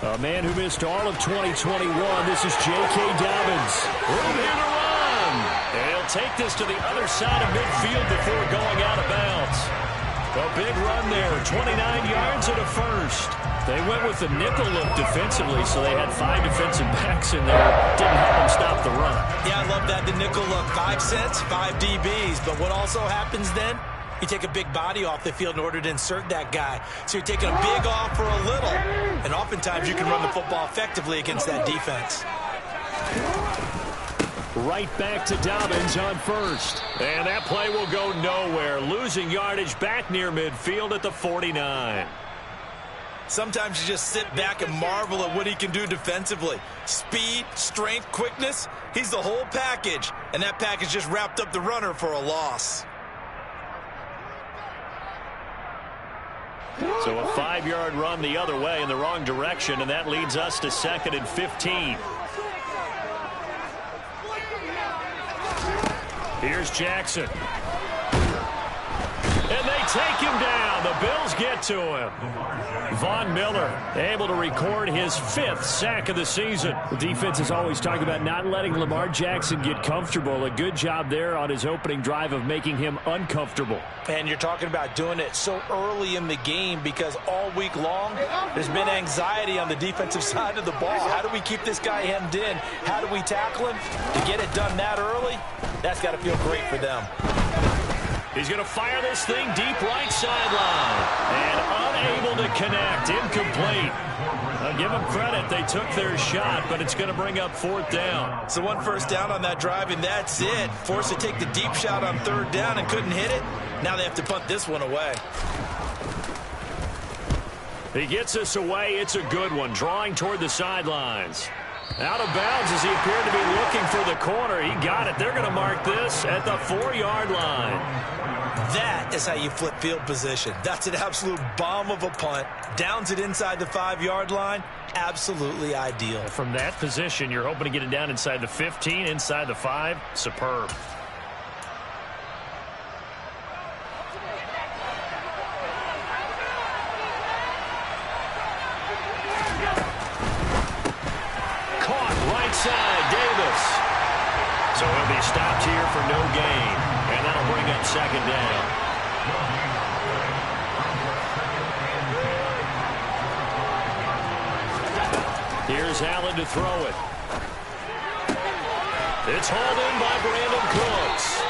A man who missed all of 2021. This is J.K. Dobbins. Room here to run. And he'll take this to the other side of midfield before going out of bounds. A big run there. 29 yards and a first. They went with the nickel look defensively, so they had 5 defensive backs in there. Didn't help them stop the run. Yeah, I love that, the nickel look. 5 cents, 5 DBs. But what also happens then? You take a big body off the field in order to insert that guy. So you're taking a big off for a little. And oftentimes you can run the football effectively against that defense. Right back to Dobbins on first. And that play will go nowhere. Losing yardage back near midfield at the 49. Sometimes you just sit back and marvel at what he can do defensively. Speed, strength, quickness. He's the whole package. And that package just wrapped up the runner for a loss. So a 5-yard run the other way in the wrong direction, and that leads us to 2nd and 15. Here's Jackson. And they take him down. The Bills get to him. Von Miller able to record his 5th sack of the season. The defense is always talking about not letting Lamar Jackson get comfortable. A good job there on his opening drive of making him uncomfortable. And you're talking about doing it so early in the game because all week long there's been anxiety on the defensive side of the ball. How do we keep this guy hemmed in? How do we tackle him? To get it done that early, that's got to feel great for them. He's going to fire this thing deep right sideline. And unable to connect. Incomplete. I'll give them credit. They took their shot, but it's going to bring up 4th down. So 1 first down on that drive, and that's it. Forced to take the deep shot on 3rd down and couldn't hit it. Now they have to punt this one away. He gets us away. It's a good one. Drawing toward the sidelines. Out of bounds as he appeared to be looking for the corner. He got it. They're going to mark this at the 4-yard line. That is how you flip field position. That's an absolute bomb of a punt. Downs it inside the 5-yard line. Absolutely ideal. From that position, you're hoping to get it down inside the 15, inside the 5. Superb. Caught right side, Davis. So he'll be stopped here for no gain. And that'll bring up 2nd down. Here's Allen to throw it. It's hauled in by Brandon Cooks.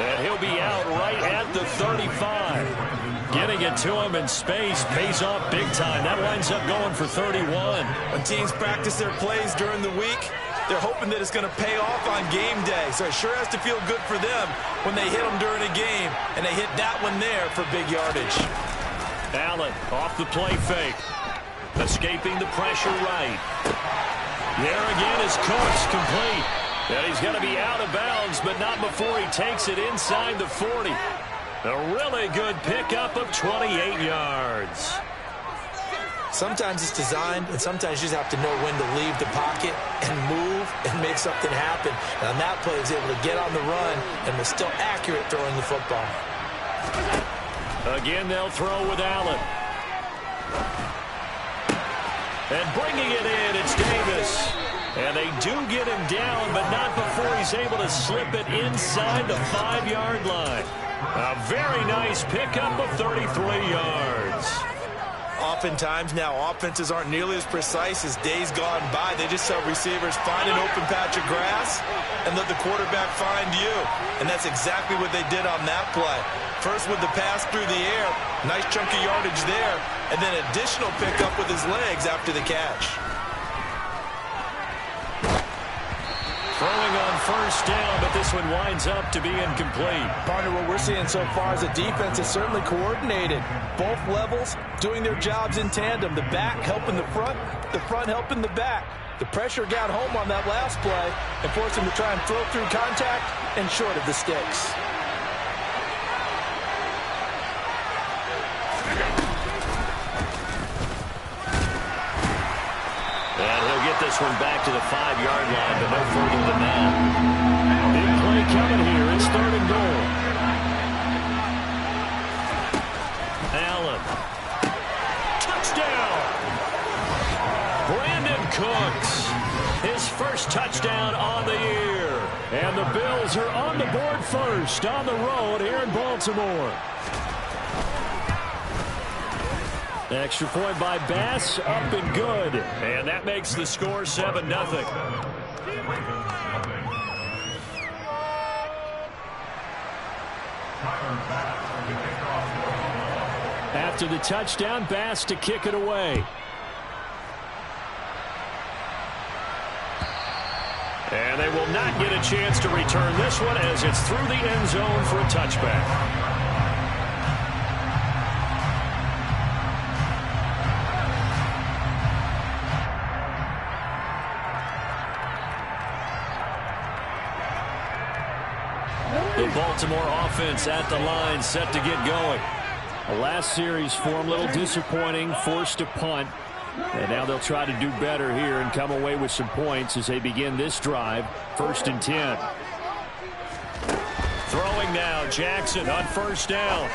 And he'll be out right at the 35. Getting it to him in space pays off big time. That winds up going for 31. When teams practice their plays during the week, they're hoping that it's going to pay off on game day. So it sure has to feel good for them when they hit them during a game. And they hit that one there for big yardage. Allen off the play fake. Escaping the pressure right. There again is Cooks, complete. And he's going to be out of bounds, but not before he takes it inside the 40. A really good pickup of 28 yards. Sometimes it's designed, and sometimes you just have to know when to leave the pocket and move and make something happen. And on that play, he was able to get on the run and was still accurate throwing the football. Again, they'll throw with Allen. And bringing it in, it's Davis. And they do get him down, but not before he's able to slip it inside the 5-yard line. A very nice pickup of 33 yards. Oftentimes now offenses aren't nearly as precise as days gone by. They just have receivers find an open patch of grass and let the quarterback find you. And that's exactly what they did on that play. First with the pass through the air, nice chunk of yardage there, and then additional pickup with his legs after the catch. Throwing on first down, but this one winds up to be incomplete. Partner, what we're seeing so far is the defense is certainly coordinated. Both levels doing their jobs in tandem. The back helping the front helping the back. The pressure got home on that last play and forced him to try and throw through contact and short of the sticks. And he'll get get this one back to the 5-yard line, but no further than that. Big play coming here. It's 3rd and goal. Allen. Touchdown. Brandon Cooks. His first touchdown on the year. And the Bills are on the board first on the road here in Baltimore. Extra point by Bass, up and good. And that makes the score 7-0. After the touchdown, Bass to kick it away. And they will not get a chance to return this one as it's through the end zone for a touchback. The Baltimore offense at the line, set to get going. The last series for them, a little disappointing, forced a punt. And now they'll try to do better here and come away with some points as they begin this drive. 1st and 10. Throwing now, Jackson on 1st down.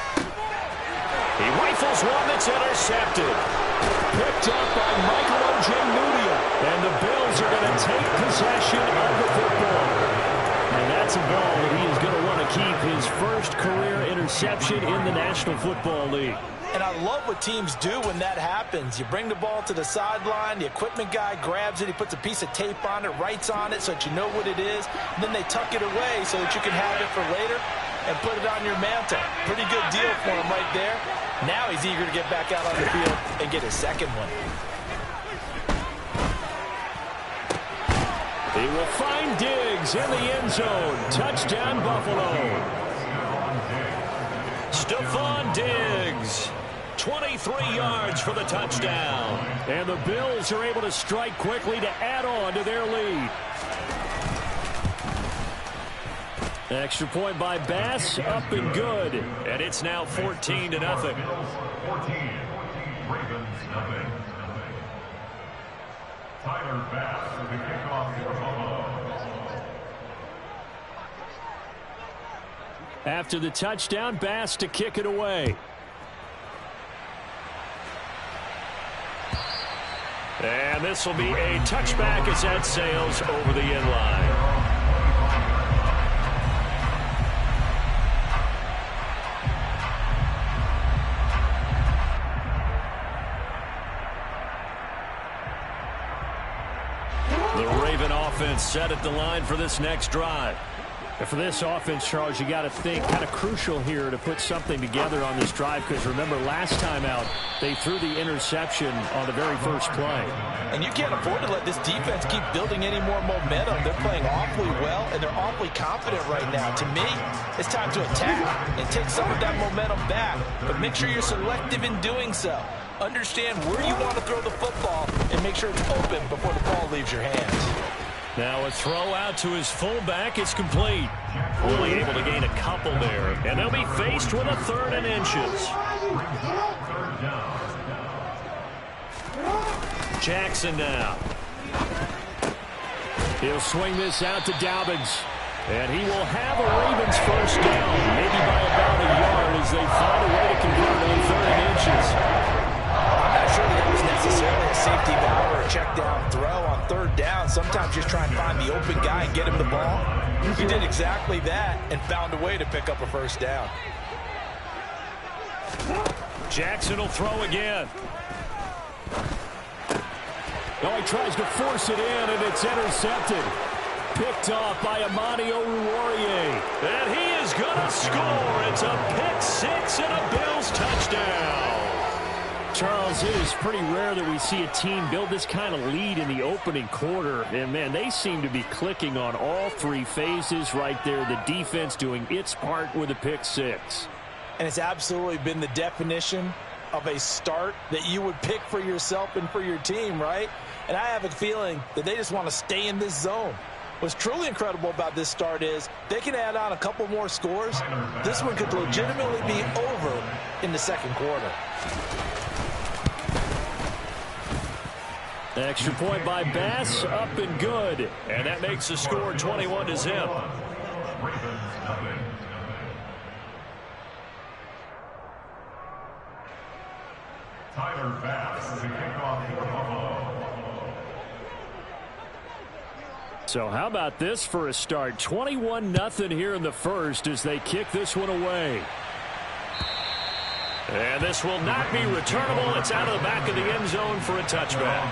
He rifles one that's intercepted. Picked up by Michael Ojemudia. And the Bills are going to take possession of the football. And that's a ball that he is going to want to keep, his first career interception in the National Football League. And I love what teams do when that happens. You bring the ball to the sideline, the equipment guy grabs it, he puts a piece of tape on it, writes on it so that you know what it is, and then they tuck it away so that you can have it for later and put it on your mantle. Pretty good deal for him right there. Now he's eager to get back out on the field and get his second one. He will find Diggs in the end zone. Touchdown, Buffalo. Stephon Diggs. 23 yards for the touchdown. And the Bills are able to strike quickly to add on to their lead. Extra point by Bass, up and good. And it's now 14-0. Tyler Bass with the kickoff for Buffalo. After the touchdown, Bass to kick it away. And this will be a touchback as that sails over the end line. The Raven offense set at the line for this next drive. And for this offense, Charles, you got to think kind of crucial here to put something together on this drive, because remember last time out they threw the interception on the very first play. And you can't afford to let this defense keep building any more momentum. They're playing awfully well, and they're awfully confident right now. To me, it's time to attack and take some of that momentum back, but make sure you're selective in doing so. Understand where you want to throw the football and make sure it's open before the ball leaves your hands. Now a throw out to his fullback. It's complete. Only able to gain a couple there. And they'll be faced with a 3rd and inches. Jackson now. He'll swing this out to Dobbins. And he will have a Ravens first down, maybe by about a yard as they find a way to convert on 3rd and inches. I'm not sure that was necessarily a safety valve or a check down throw on 3rd down. Sometimes just try and find the open guy and get him the ball. He did exactly that and found a way to pick up a first down. Jackson will throw again. Oh, he tries to force it in, and it's intercepted. Picked off by Amani Oruwariye. And he is going to score. It's a pick six and a Bills touchdown. Charles, it is pretty rare that we see a team build this kind of lead in the opening quarter. And, man, they seem to be clicking on all three phases right there. The defense doing its part with a pick six. And it's absolutely been the definition of a start that you would pick for yourself and for your team, right? And I have a feeling that they just want to stay in this zone. What's truly incredible about this start is they can add on a couple more scores. This one could legitimately be over in the second quarter. Extra point by Bass, up and good. And that makes the score 21-0. Tyler Bass, the kickoff for Buffalo. So how about this for a start? 21-0 here in the first as they kick this one away. And this will not be returnable. It's out of the back of the end zone for a touchback.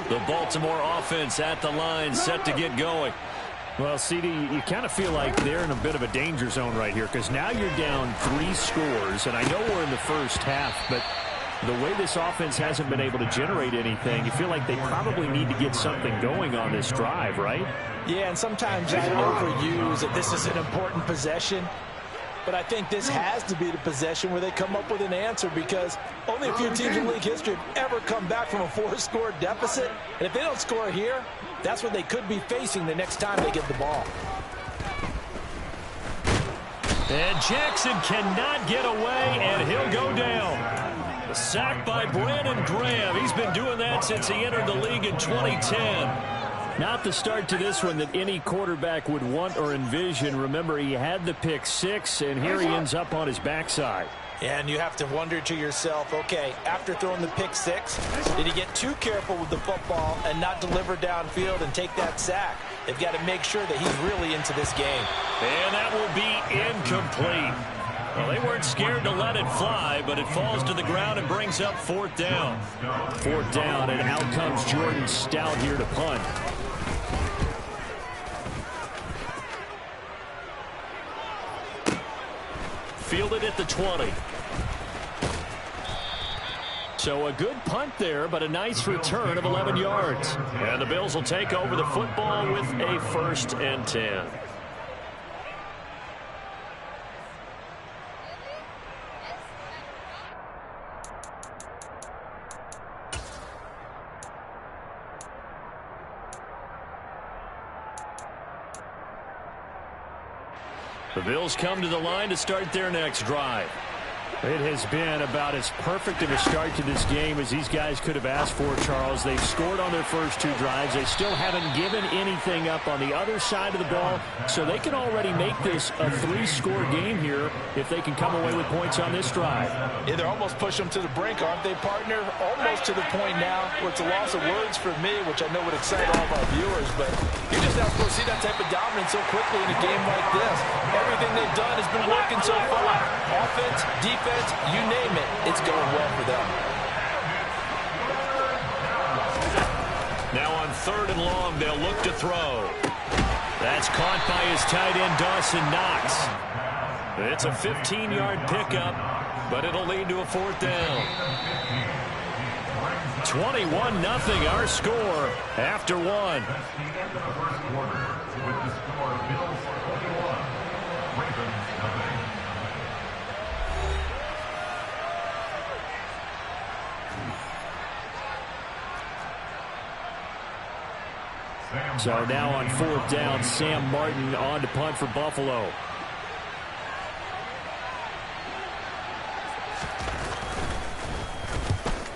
The Baltimore offense at the line, set to get going. Well, CD, you kind of feel like they're in a bit of a danger zone right here because now you're down 3 scores, and I know we're in the first half, but the way this offense hasn't been able to generate anything, you feel like they probably need to get something going on this drive, right? Yeah, and sometimes I overuse that this is an important possession. But I think this has to be the possession where they come up with an answer because only a few teams in league history have ever come back from a 4-score deficit. And if they don't score here, that's what they could be facing the next time they get the ball. And Jackson cannot get away, and he'll go down. A sack by Brandon Graham. He's been doing that since he entered the league in 2010. Not the start to this one that any quarterback would want or envision. Remember, he had the pick 6, and here he ends up on his backside. And you have to wonder to yourself, okay, after throwing the pick 6, did he get too careful with the football and not deliver downfield and take that sack? They've got to make sure that he's really into this game. And that will be incomplete. Well, they weren't scared to let it fly, but it falls to the ground and brings up 4th down. 4th down, and out comes Jordan Stout here to punt. Fielded at the 20. So a good punt there, but a nice return of 11 yards. And the Bills will take over the football with a 1st and 10. The Bills come to the line to start their next drive. It has been about as perfect of a start to this game as these guys could have asked for, Charles. They've scored on their first 2 drives. They still haven't given anything up on the other side of the ball, so they can already make this a 3-score game here if they can come away with points on this drive. Yeah, they're almost pushing them to the brink, aren't they, partner? Almost to the point now where it's a loss of words for me, which I know would excite all of our viewers, but you're just not supposed to see that type of dominance so quickly in a game like this. Everything they've done has been working so far. Offense, defense, you name it, it's going well for them. Now on 3rd and long, they'll look to throw. That's caught by his tight end, Dawson Knox. It's a 15-yard pickup, but it'll lead to a 4th down. 21-0 our score after 1. So now on 4th down, Sam Martin on to punt for Buffalo.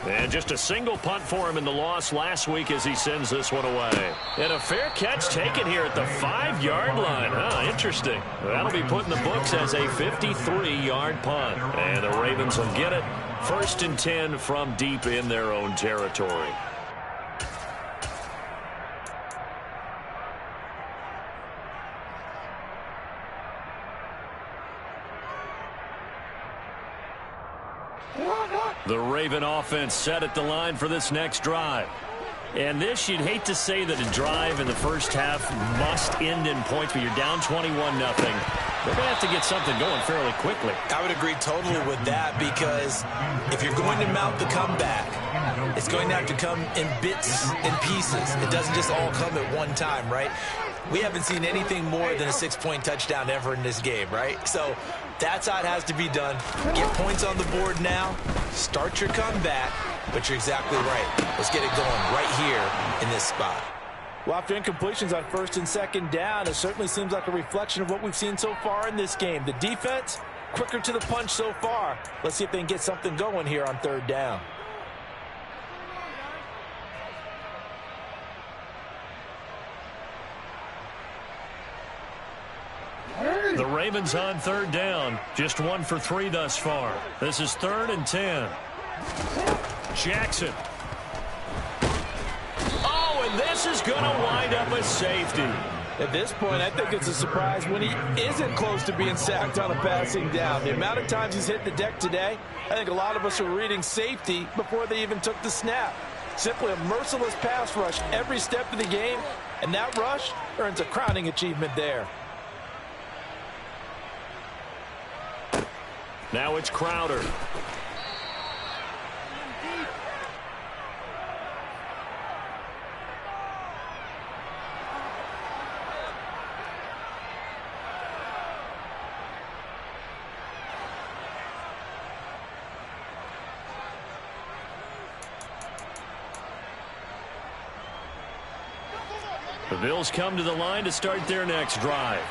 And just a single punt for him in the loss last week as he sends this one away. And a fair catch taken here at the 5-yard line. Huh, interesting. That'll be put in the books as a 53-yard punt. And the Ravens will get it. 1st and 10 from deep in their own territory. The Raven offense set at the line for this next drive. And this, you'd hate to say that a drive in the first half must end in points, but you're down 21-0. They're going to have to get something going fairly quickly. I would agree totally with that because if you're going to mount the comeback, it's going to have to come in bits and pieces. It doesn't just all come at one time, right? we haven't seen anything more than a 6-point touchdown ever in this game, right? So that's how it has to be done. Get points on the board now. Start your comeback. But you're exactly right. Let's get it going right here in this spot. Well, after incompletions on 1st and 2nd down, it certainly seems like a reflection of what we've seen so far in this game. The defense, quicker to the punch so far. Let's see if they can get something going here on 3rd down. The Ravens on 3rd down. Just 1 for 3 thus far. This is 3rd and 10. Jackson. Oh, and this is going to wind up a safety. At this point, I think it's a surprise when he isn't close to being sacked on a passing down. The amount of times he's hit the deck today, I think a lot of us are reading safety before they even took the snap. Simply a merciless pass rush every step of the game, and that rush earns a crowning achievement there. Now it's Crowder. The Bills come to the line to start their next drive.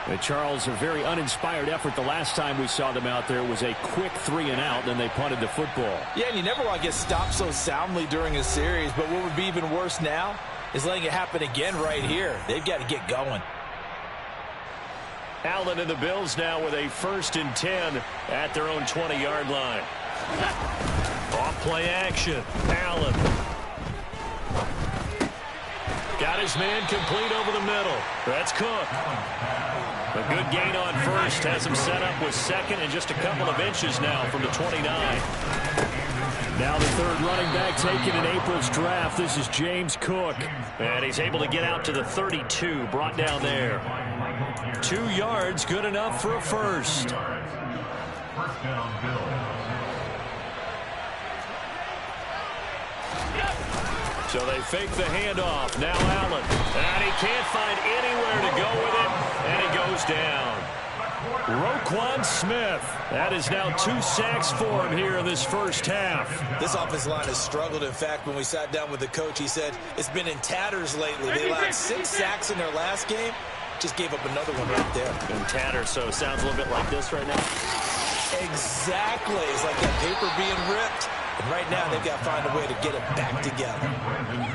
And Charles, a very uninspired effort the last time we saw them out there. Was a quick 3-and-out, then they punted the football. Yeah, and you never want to get stopped so soundly during a series, but what would be even worse now is letting it happen again right here. They've got to get going. Allen and the Bills now with a 1st and 10 at their own 20-yard line. Off play action. Allen. Got his man complete over the middle. That's Cook. A good gain on 1st. Has him set up with 2nd and just a couple of inches now from the 29. Now the 3rd running back taken in April's draft. This is James Cook. And he's able to get out to the 32. Brought down there. 2 yards, good enough for a 1st. 1st down, Bills. So they fake the handoff. Now Allen. And he can't find anywhere to go with it. And he goes down. Roquan Smith. That is now 2 sacks for him here in this first half. This offensive line has struggled. In fact, when we sat down with the coach, he said it's been in tatters lately. They allowed 6 sacks in their last game. Just gave up another one right there. In tatters, so it sounds a little bit like this right now. Exactly. It's like that paper being ripped. And right now, they've got to find a way to get it back together.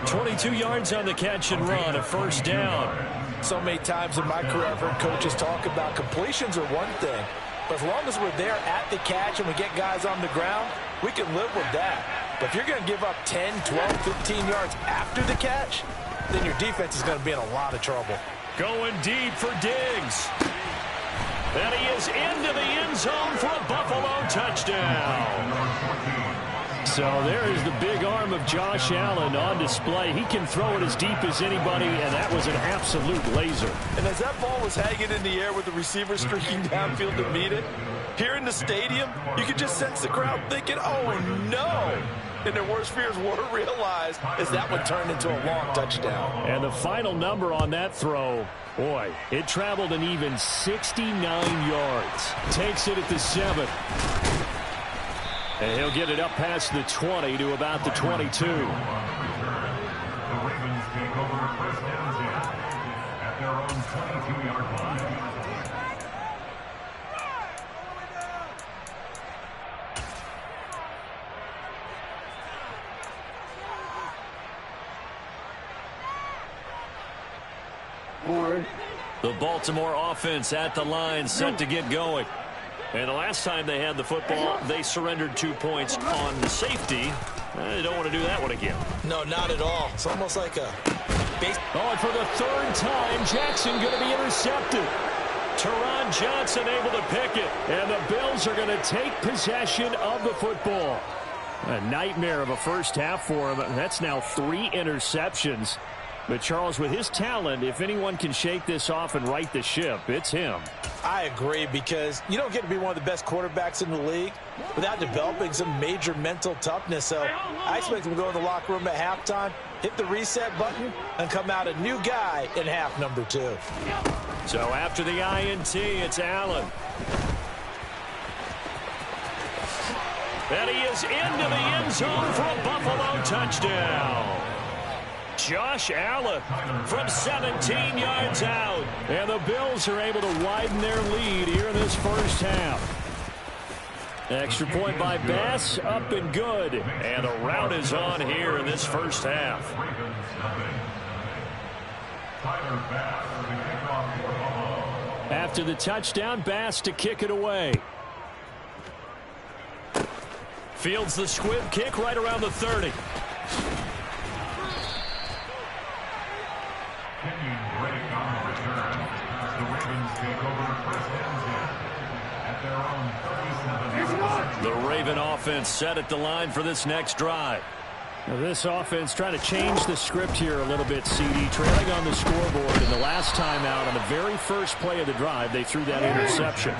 22 yards on the catch and run, a 1st down. So many times in my career, I've heard coaches talk about completions are one thing. But as long as we're there at the catch and we get guys on the ground, we can live with that. But if you're going to give up 10, 12, 15 yards after the catch, then your defense is going to be in a lot of trouble. Going deep for Diggs. And he is into the end zone for a Buffalo touchdown. So there is the big arm of Josh Allen on display. He can throw it as deep as anybody, and that was an absolute laser. And as that ball was hanging in the air with the receiver streaking downfield to meet it, here in the stadium, you could just sense the crowd thinking, oh, no. And their worst fears were realized as that one turned into a long touchdown. And the final number on that throw, boy, it traveled an even 69 yards. Takes it at the 7. And he'll get it up past the 20 to about the 22. The Ravens take over 1st down at their own 22-yard line. The Baltimore offense at the line, set to get going. And the last time they had the football, they surrendered 2 points on the safety. They don't want to do that one again. No, not at all. It's almost like a base. Oh, and for the 3rd time, Jackson going to be intercepted. Teron Johnson able to pick it. And the Bills are going to take possession of the football. A nightmare of a first half for him. That's now 3 interceptions. But Charles, with his talent, if anyone can shake this off and right the ship, it's him. I agree, because you don't get to be one of the best quarterbacks in the league without developing some major mental toughness. So I expect him to go in the locker room at halftime, hit the reset button, and come out a new guy in half number 2. So after the INT, it's Allen. And he is into the end zone for a Buffalo touchdown. Josh Allen from 17 yards out. And the Bills are able to widen their lead here in this first half. Extra point by Bass, up and good. And a rout is on here in this first half. After the touchdown, Bass to kick it away. Fields the squib kick right around the 30. The Raven offense set at the line for this next drive. Now this offense trying to change the script here a little bit, CD. Trailing on the scoreboard, and the last time out on the very first play of the drive, they threw that interception.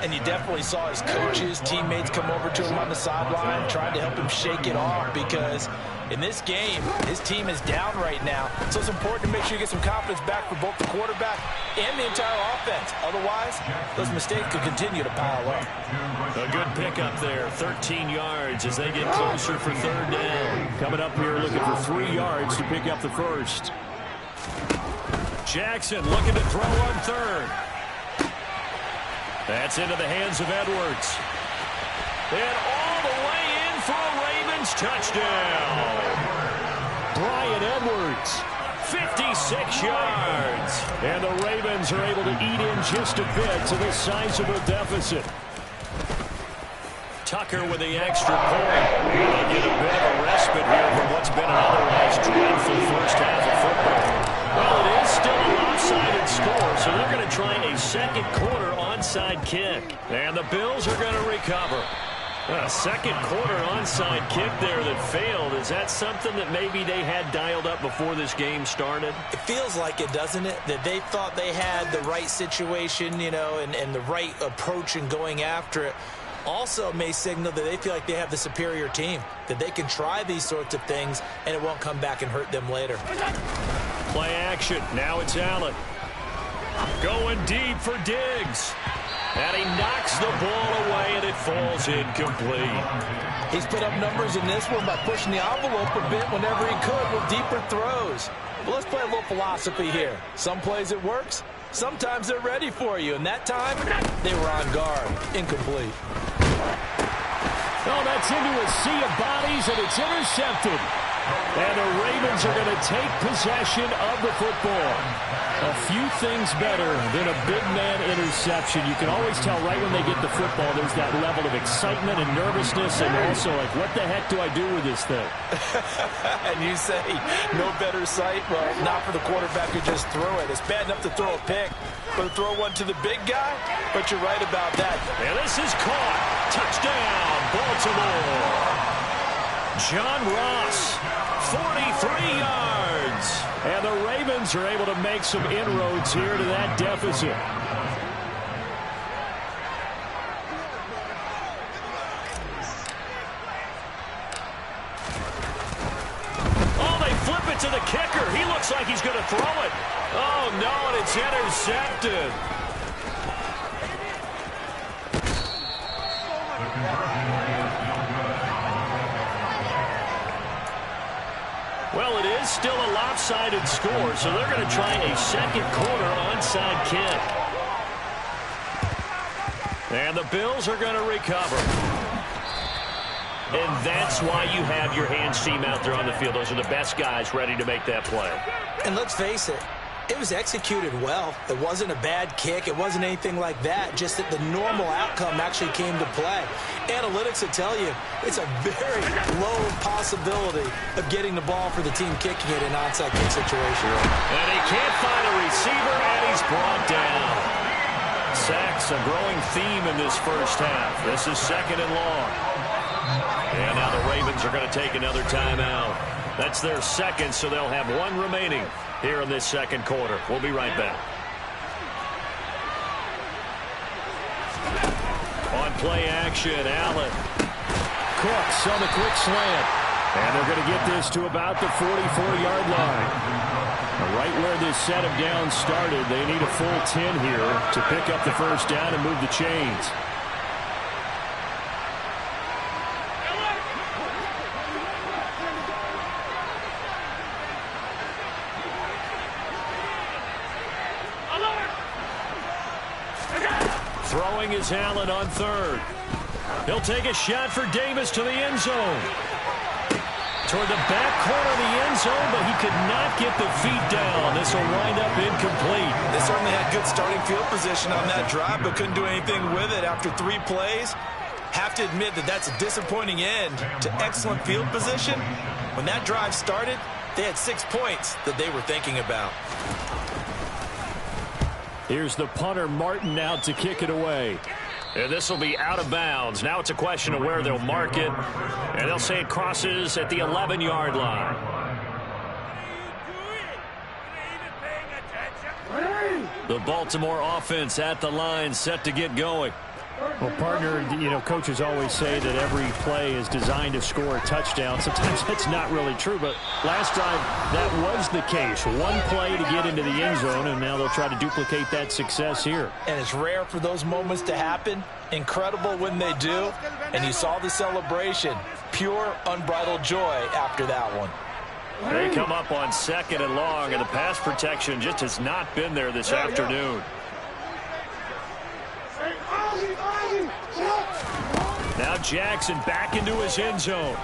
And you definitely saw his coaches, teammates come over to him on the sideline, trying to help him shake it off, because in this game, his team is down right now. So it's important to make sure you get some confidence back for both the quarterback and the entire offense. Otherwise, those mistakes could continue to pile up. A good pickup there, 13 yards as they get closer for third down. Coming up here looking for 3 yards to pick up the first. Jackson looking to throw on third. That's into the hands of Edwards. And all the way in for a Ravens touchdown. Brian Edwards, 56 yards. And the Ravens are able to eat in just a bit to this sizable deficit. Tucker with the extra point. They get a bit of a respite here from what's been an otherwise dreadful first half of football. Well, it is still a lopsided score, so they're going to try a second quarter onside kick. And the Bills are going to recover. A second quarter onside kick there that failed. Is that something that maybe they had dialed up before this game started? It feels like it, doesn't it? That they thought they had the right situation, you know, and the right approach in going after it. Also may signal that they feel like they have the superior team, that they can try these sorts of things and it won't come back and hurt them later. Play action. Now it's Allen. Going deep for Diggs. And he knocks the ball away and it falls incomplete. He's put up numbers in this one by pushing the envelope a bit whenever he could with deeper throws. Well, let's play a little philosophy here. Some plays it works. Sometimes they're ready for you. And that time, they were on guard. Incomplete. Oh, that's into a sea of bodies, and it's intercepted. And the Ravens are going to take possession of the football. A few things better than a big man interception. You can always tell right when they get the football, there's that level of excitement and nervousness, and also like, what the heck do I do with this thing? And you say, no better sight? Well, not for the quarterback who just threw it. It's bad enough to throw a pick, but to throw one to the big guy? But you're right about that. And this is caught. Touchdown, Baltimore. John Ross, 43 yards. And the Ravens are able to make some inroads here to that deficit. Oh, they flip it to the kicker. He looks like he's going to throw it. Oh, no, and it's intercepted. Well, it is still a lopsided score, so they're going to try a second quarter onside kick. And the Bills are going to recover. And that's why you have your hands team out there on the field. Those are the best guys ready to make that play. And let's face it, it was executed well. It wasn't a bad kick. It wasn't anything like that. Just that the normal outcome actually came to play. Analytics will tell you it's a very low possibility of getting the ball for the team kicking it in an onside kick situation. And he can't find a receiver, and he's brought down. Sacks, a growing theme in this first half. This is second and long. And now the Ravens are going to take another timeout. That's their second, so they'll have one remaining here in this second quarter. We'll be right back. play action. Allen. Cooks on the quick slant. And they're going to get this to about the 44-yard line. Right where this set of downs started, they need a full 10 here to pick up the first down and move the chains. Throwing is Allen on third. He'll take a shot for Davis to the end zone. Toward the back corner of the end zone, but he could not get the feet down. This will wind up incomplete. They certainly had good starting field position on that drive, but couldn't do anything with it after 3 plays. Have to admit that that's a disappointing end to excellent field position. When that drive started, they had 6 points that they were thinking about. Here's the punter, Martin, out to kick it away. And this will be out of bounds. Now it's a question of where they'll mark it. And they'll say it crosses at the 11-yard line. The Baltimore offense at the line, set to get going. Well, partner, you know, coaches always say that every play is designed to score a touchdown. Sometimes that's not really true, but last drive, that was the case. One play to get into the end zone, and now they'll try to duplicate that success here. And it's rare for those moments to happen. Incredible when they do. And you saw the celebration. Pure, unbridled joy after that one. They come up on 2nd and long, and the pass protection just has not been there this afternoon. Now Jackson back into his end zone.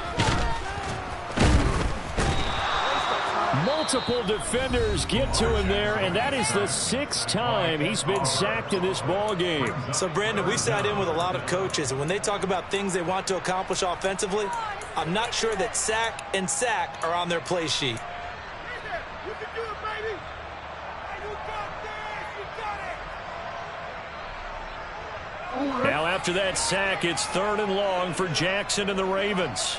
Multiple defenders get to him there, and that is the 6th time he's been sacked in this ball game. So, Brandon, we sat in with a lot of coaches, and when they talk about things they want to accomplish offensively, I'm not sure that sack and sack are on their play sheet. Now after that sack, it's 3rd and long for Jackson and the Ravens.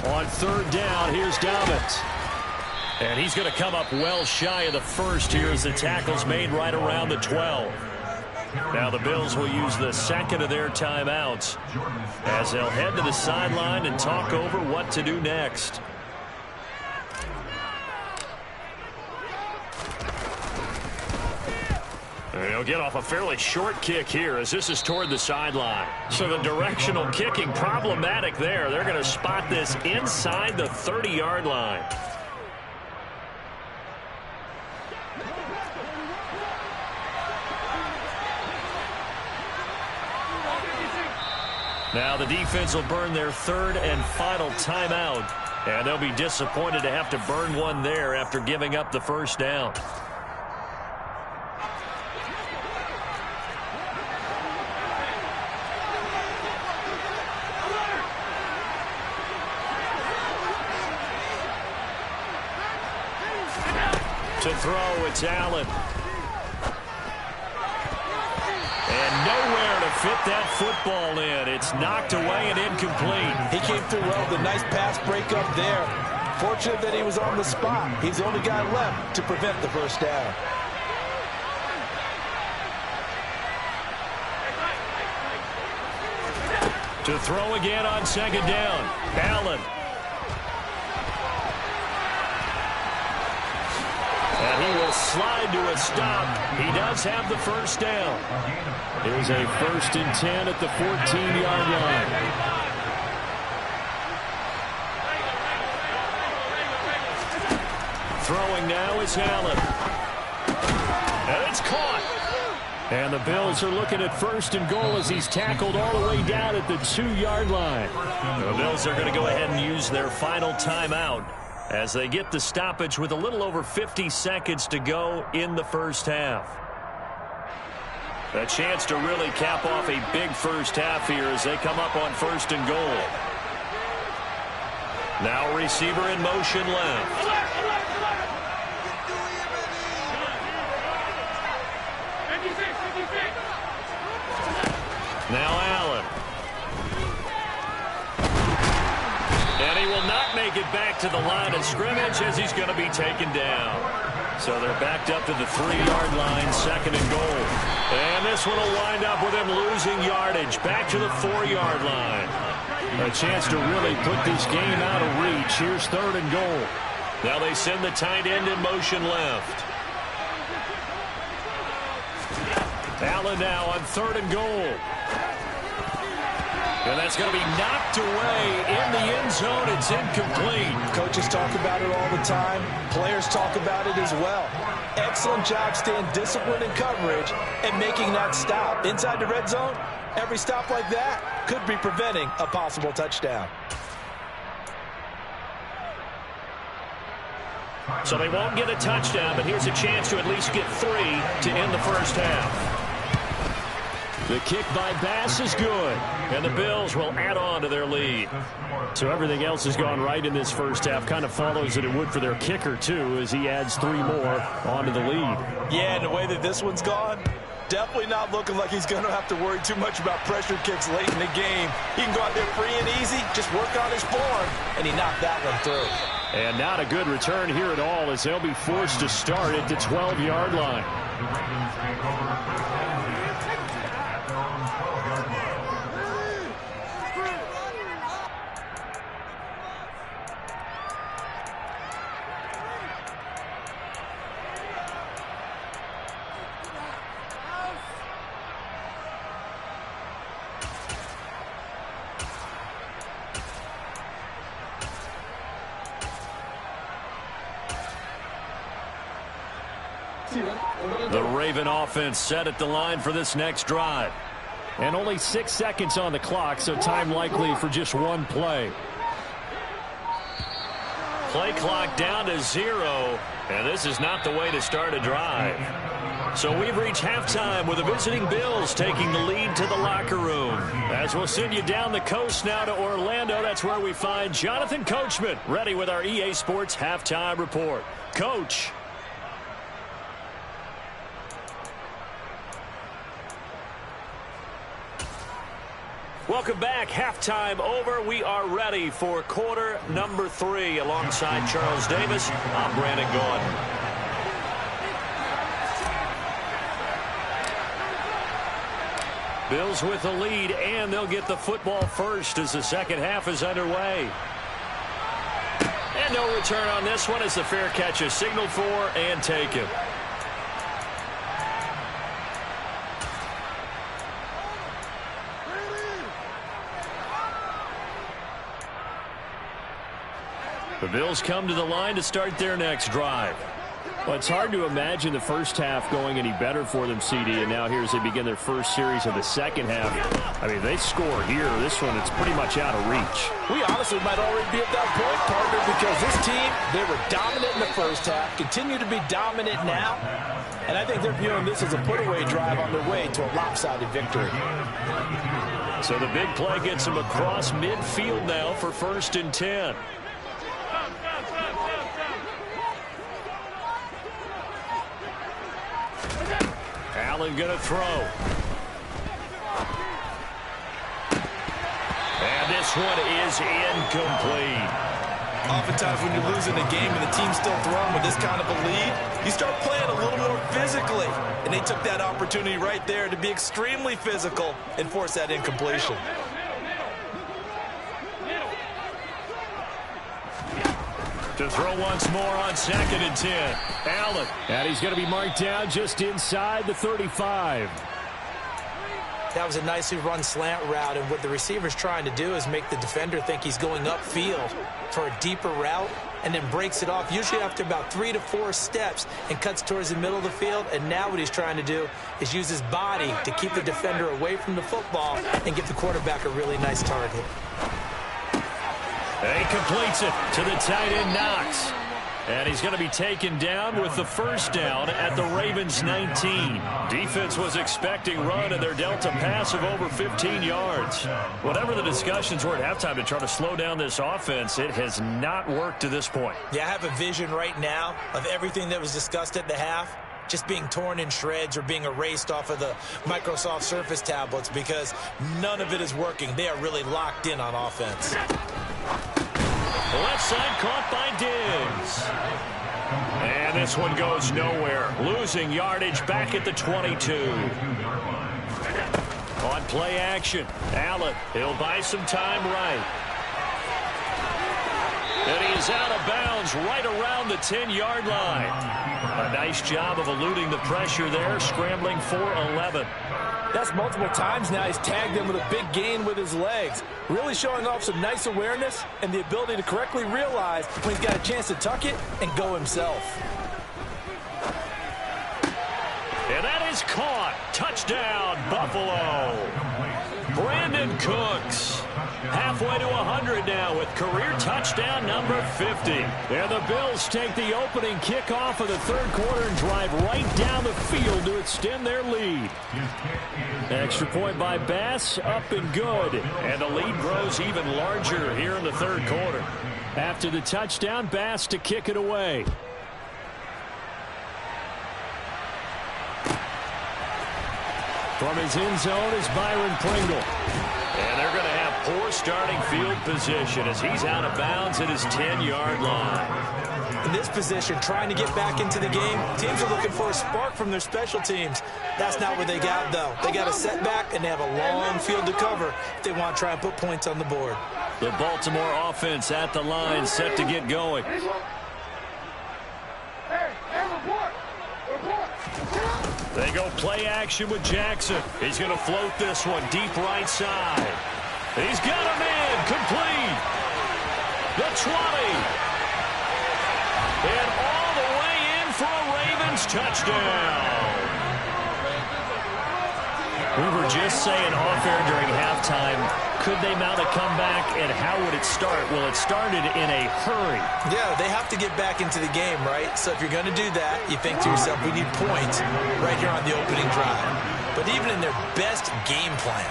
On 3rd down, here's Dobbins. And he's going to come up well shy of the first here as the tackle's made right around the 12. Now the Bills will use the 2nd of their timeouts as they'll head to the sideline and talk over what to do next. They'll get off a fairly short kick here as this is toward the sideline. So the directional kicking problematic there. They're going to spot this inside the 30-yard line. Now the defense will burn their 3rd and final timeout. And they'll be disappointed to have to burn one there after giving up the first down. To throw, it's Allen. And nowhere to fit that football in. It's knocked away and incomplete. He came through well with a nice pass breakup there. Fortunate that he was on the spot. He's the only guy left to prevent the first down. To throw again on 2nd down. Allen. And he will slide to a stop. He does have the first down. Here's a 1st and 10 at the 14-yard line. Throwing now is Allen. And it's caught. And the Bills are looking at 1st and goal as he's tackled all the way down at the 2-yard line. The Bills are going to go ahead and use their final timeout as they get the stoppage with a little over 50 seconds to go in the first half. A chance to really cap off a big first half here as they come up on 1st and goal. Now receiver in motion left. Now Allen. And he will not make it back to the line of scrimmage as he's going to be taken down. So they're backed up to the 3-yard line, 2nd and goal. And this one will wind up with him losing yardage. Back to the 4-yard line. A chance to really put this game out of reach. Here's 3rd and goal. Now they send the tight end in motion left. Allen now on 3rd and goal. And that's going to be knocked away in the end zone. It's incomplete. Coaches talk about it all the time. Players talk about it as well. Excellent job staying disciplined in coverage and making that stop. Inside the red zone, every stop like that could be preventing a possible touchdown. So they won't get a touchdown, but here's a chance to at least get 3 to end the first half. The kick by Bass is good, and the Bills will add on to their lead. So everything else has gone right in this first half. Kind of follows that it would for their kicker, too, as he adds 3 more onto the lead. Yeah, and the way that this one's gone, definitely not looking like he's going to have to worry too much about pressure kicks late in the game. He can go out there free and easy, just work on his form, and he knocked that one through. And not a good return here at all, as they'll be forced to start at the 12-yard line. The Raven offense set at the line for this next drive. And only 6 seconds on the clock, so time likely for just one play. Play clock down to 0, and this is not the way to start a drive. So we've reached halftime with the visiting Bills taking the lead to the locker room. As we'll send you down the coast now to Orlando, that's where we find Jonathan Coachman ready with our EA Sports Halftime Report. Coach. Welcome back. Halftime over. We are ready for quarter number 3. Alongside Charles Davis, I'm Brandon Gordon. Bills with the lead, and they'll get the football first as the second half is underway. And no return on this one as the fair catch is signaled for and taken. The Bills come to the line to start their next drive. Well, it's hard to imagine the first half going any better for them, CD, and now here as they begin their first series of the second half. I mean, they score here. This one, it's pretty much out of reach. We honestly might already be at that point, partner, because this team, they were dominant in the first half, continue to be dominant now, and I think they're viewing this as a put-away drive on their way to a lopsided victory. So the big play gets them across midfield now for 1st and 10. Allen going to throw. And this one is incomplete. Oftentimes when you're losing a game and the team's still throwing with this kind of a lead, you start playing a little more physically. And they took that opportunity right there to be extremely physical and force that incompletion. To throw once more on 2nd and 10. Allen. And he's going to be marked down just inside the 35. That was a nicely run slant route, and what the receiver's trying to do is make the defender think he's going upfield for a deeper route and then breaks it off, usually after about 3 to 4 steps, and cuts towards the middle of the field. And now what he's trying to do is use his body to keep the defender away from the football and give the quarterback a really nice target. He completes it to the tight end, Knox. And he's going to be taken down with the first down at the Ravens 19. Defense was expecting run, and they're dealt a pass of over 15 yards. Whatever the discussions were at halftime to try to slow down this offense, it has not worked to this point. Yeah, I have a vision right now of everything that was discussed at the half just being torn in shreds or being erased off of the Microsoft Surface tablets, because none of it is working. They are really locked in on offense. Left side caught by Diggs. And this one goes nowhere. Losing yardage back at the 22. On play action, Allen, he'll buy some time right. And he is out of bounds right around the 10-yard line. A nice job of eluding the pressure there, scrambling for 11. That's multiple times now he's tagged him with a big gain with his legs. Really showing off some nice awareness and the ability to correctly realize when he's got a chance to tuck it and go himself. And that is caught. Touchdown, Buffalo. Brandon Cooks. Halfway to 100 now with career touchdown number 50. And the Bills take the opening kickoff of the third quarter and drive right down the field to extend their lead. Extra point by Bass, up and good. And the lead grows even larger here in the third quarter. After the touchdown, Bass to kick it away. From his end zone is Byron Pringle. And they're going to have poor starting field position as he's out of bounds at his 10-yard line. In this position, trying to get back into the game, teams are looking for a spark from their special teams. That's not what they got, though. They got a setback, and they have a long field to cover if they want to try and put points on the board. The Baltimore offense at the line, set to get going. They go play action with Jackson. He's going to float this one deep right side. He's got a man complete. The 20. And all the way in for a Ravens touchdown. We were just saying off air during halftime, could they mount a comeback and how would it start? Well, it started in a hurry. Yeah, they have to get back into the game, right? So if you're going to do that, you think to yourself, we need points right here on the opening drive. But even in their best game plan,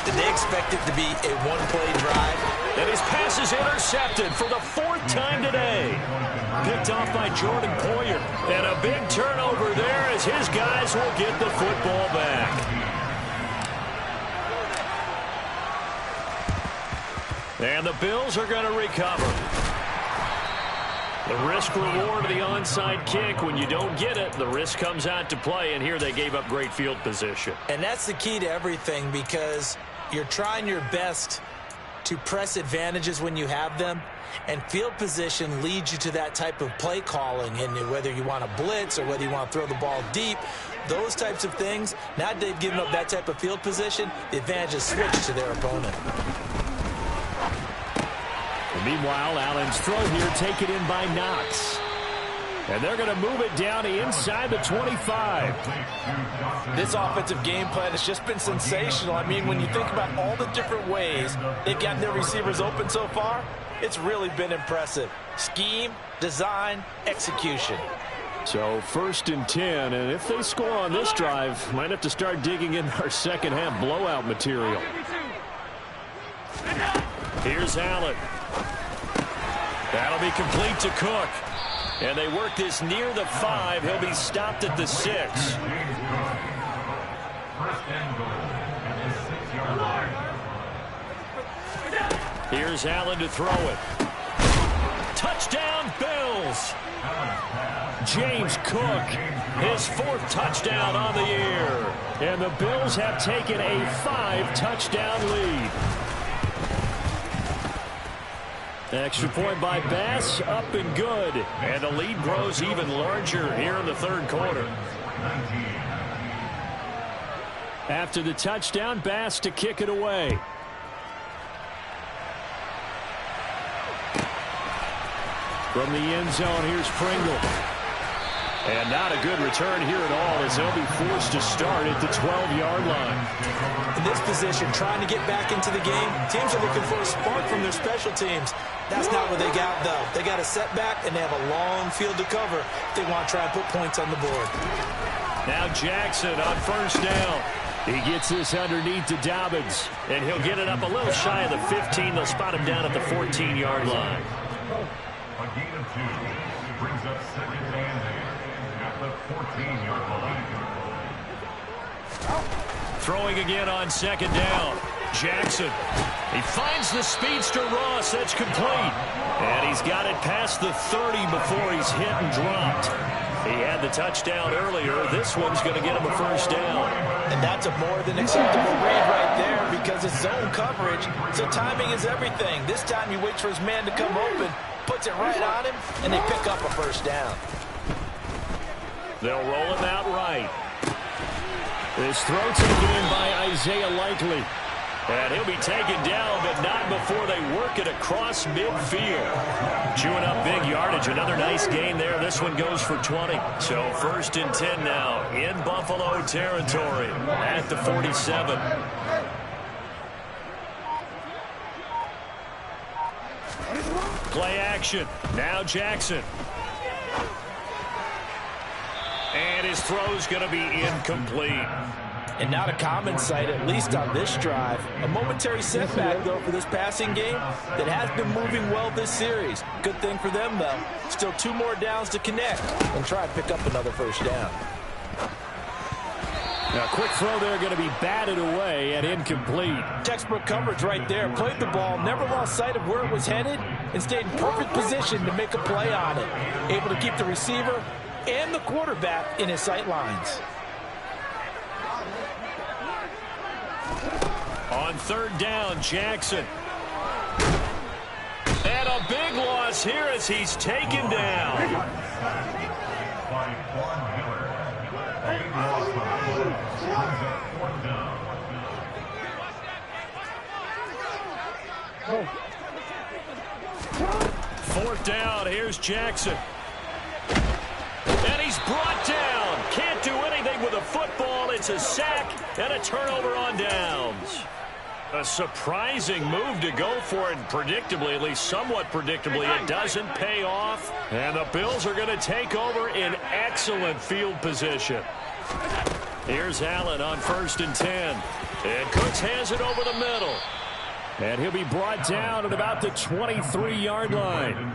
did they expect it to be a one-play drive? And his pass is intercepted for the fourth time today. Picked off by Jordan Poyer. And a big turnover there as his guys will get the football back. And the Bills are going to recover. The risk-reward of the onside kick. When you don't get it, the risk comes out to play, and here they gave up great field position. And that's the key to everything because you're trying your best to press advantages when you have them, and field position leads you to that type of play calling, and whether you want to blitz or whether you want to throw the ball deep, those types of things, now that they've given up that type of field position, the advantage is switched to their opponent. Meanwhile, Allen's throw here taken in by Knox. And they're going to move it down to inside the 25. This offensive game plan has just been sensational. I mean, when you think about all the different ways they've gotten their receivers open so far, it's really been impressive. Scheme, design, execution. So 1st and 10, and if they score on this drive, might have to start digging in our second half blowout material. Here's Allen. That'll be complete to Cook. And they work this near the 5. He'll be stopped at the 6. Here's Allen to throw it. Touchdown, Bills. James Cook, his 4th touchdown on the year. And the Bills have taken a 5-touchdown lead. Extra point by Bass, up and good. And the lead grows even larger here in the third quarter. After the touchdown, Bass to kick it away. From the end zone, here's Pringle. And not a good return here at all as they'll be forced to start at the 12-yard line. In this position, trying to get back into the game, teams are looking for a spark from their special teams. That's not what they got, though. They got a setback, and they have a long field to cover if they want to try and put points on the board. Now Jackson on 1st down. He gets this underneath to Dobbins. And he'll get it up a little shy of the 15. They'll spot him down at the 14-yard line. A gain of 2 brings up 2nd and 8 at the 14-yard line. Throwing again on 2nd down. Jackson. He finds the speedster Ross. That's complete. And he's got it past the 30 before he's hit and dropped. He had the touchdown earlier. This one's going to get him a first down. And that's a more than acceptable read right there because it's zone coverage, so timing is everything. This time he waits for his man to come open, puts it right on him, and they pick up a first down. They'll roll him out right. This throw taken in by Isaiah Likely. And he'll be taken down, but not before they work it across midfield. Chewing up big yardage. Another nice gain there. This one goes for 20. So 1st and 10 now in Buffalo territory at the 47. Play action. Now Jackson. And his throw's going to be incomplete. And not a common sight, at least on this drive. A momentary setback, though, for this passing game that has been moving well this series. Good thing for them, though. Still 2 more downs to connect and try and pick up another first down. Now, quick throw there going to be batted away and incomplete. Textbook coverage right there. Played the ball, never lost sight of where it was headed, and stayed in perfect position to make a play on it. Able to keep the receiver and the quarterback in his sight lines. On 3rd down, Jackson. And a big loss here as he's taken down. By Quan Miller. Big loss on the play. Brings up 4th down. 4th down, here's Jackson. And he's brought down. Can't do anything with a football. It's a sack and a turnover on downs. A surprising move to go for it, and predictably, at least somewhat predictably, it doesn't pay off. And the Bills are going to take over in excellent field position. Here's Allen on 1st and 10. And Cooks has it over the middle. And he'll be brought down at about the 23-yard line.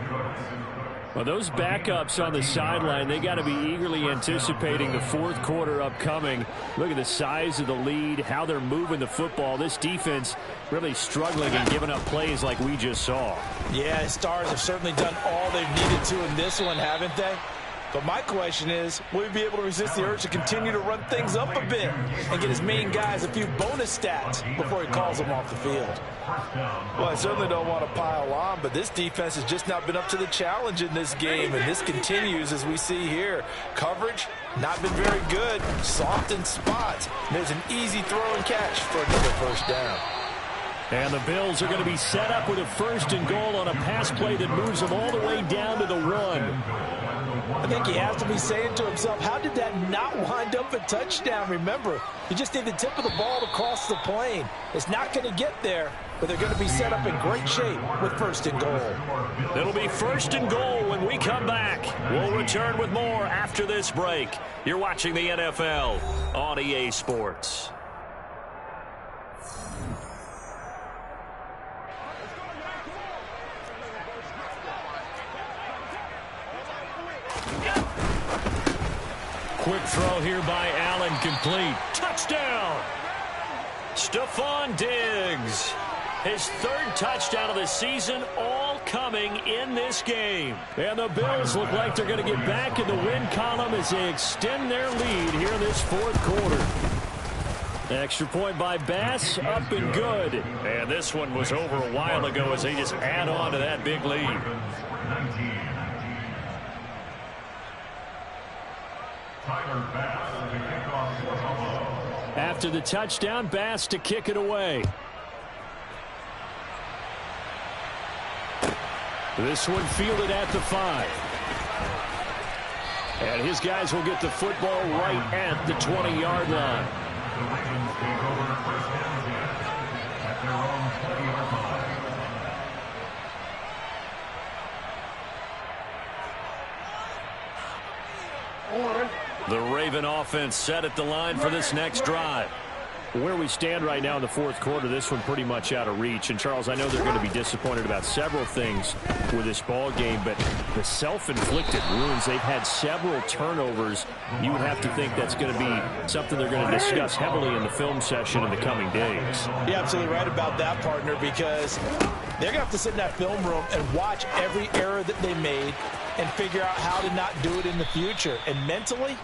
Well, those backups on the sideline, they got to be eagerly anticipating the 4th quarter upcoming. Look at the size of the lead, how they're moving the football. This defense really struggling and giving up plays like we just saw. Yeah, Stars have certainly done all they've needed to in this one, haven't they? But my question is, will he be able to resist the urge to continue to run things up a bit and get his main guys a few bonus stats before he calls them off the field? Well, I certainly don't want to pile on, but this defense has just not been up to the challenge in this game, and this continues as we see here. Coverage, not been very good, soft in spots. There's an easy throw and catch for another first down. And the Bills are going to be set up with a 1st and goal on a pass play that moves them all the way down to the 1. I think he has to be saying to himself, how did that not wind up a touchdown? Remember, you just need the tip of the ball to cross the plane. It's not going to get there, but they're going to be set up in great shape with 1st and goal. It'll be 1st and goal when we come back. We'll return with more after this break. You're watching the NFL on EA Sports. Quick throw here by Allen, complete. Touchdown! Stephon Diggs. His 3rd touchdown of the season, all coming in this game. And the Bills look like they're going to get back in the win column as they extend their lead here in this 4th quarter. Extra point by Bass, up and good. And this one was over a while ago as they just add on to that big lead. After the touchdown, Bass to kick it away. This one fielded at the 5. And his guys will get the football right at the 20-yard line. The Ravens take over first and 10 at their own 20-yard line. The Raven offense set at the line for this next drive. Where we stand right now in the fourth quarter, this one pretty much out of reach. And, Charles, I know they're going to be disappointed about several things with this ball game, but the self-inflicted wounds, they've had several turnovers. You would have to think that's going to be something they're going to discuss heavily in the film session in the coming days. You're absolutely right about that, partner, because they're going to have to sit in that film room and watch every error that they made and figure out how to not do it in the future. And mentally,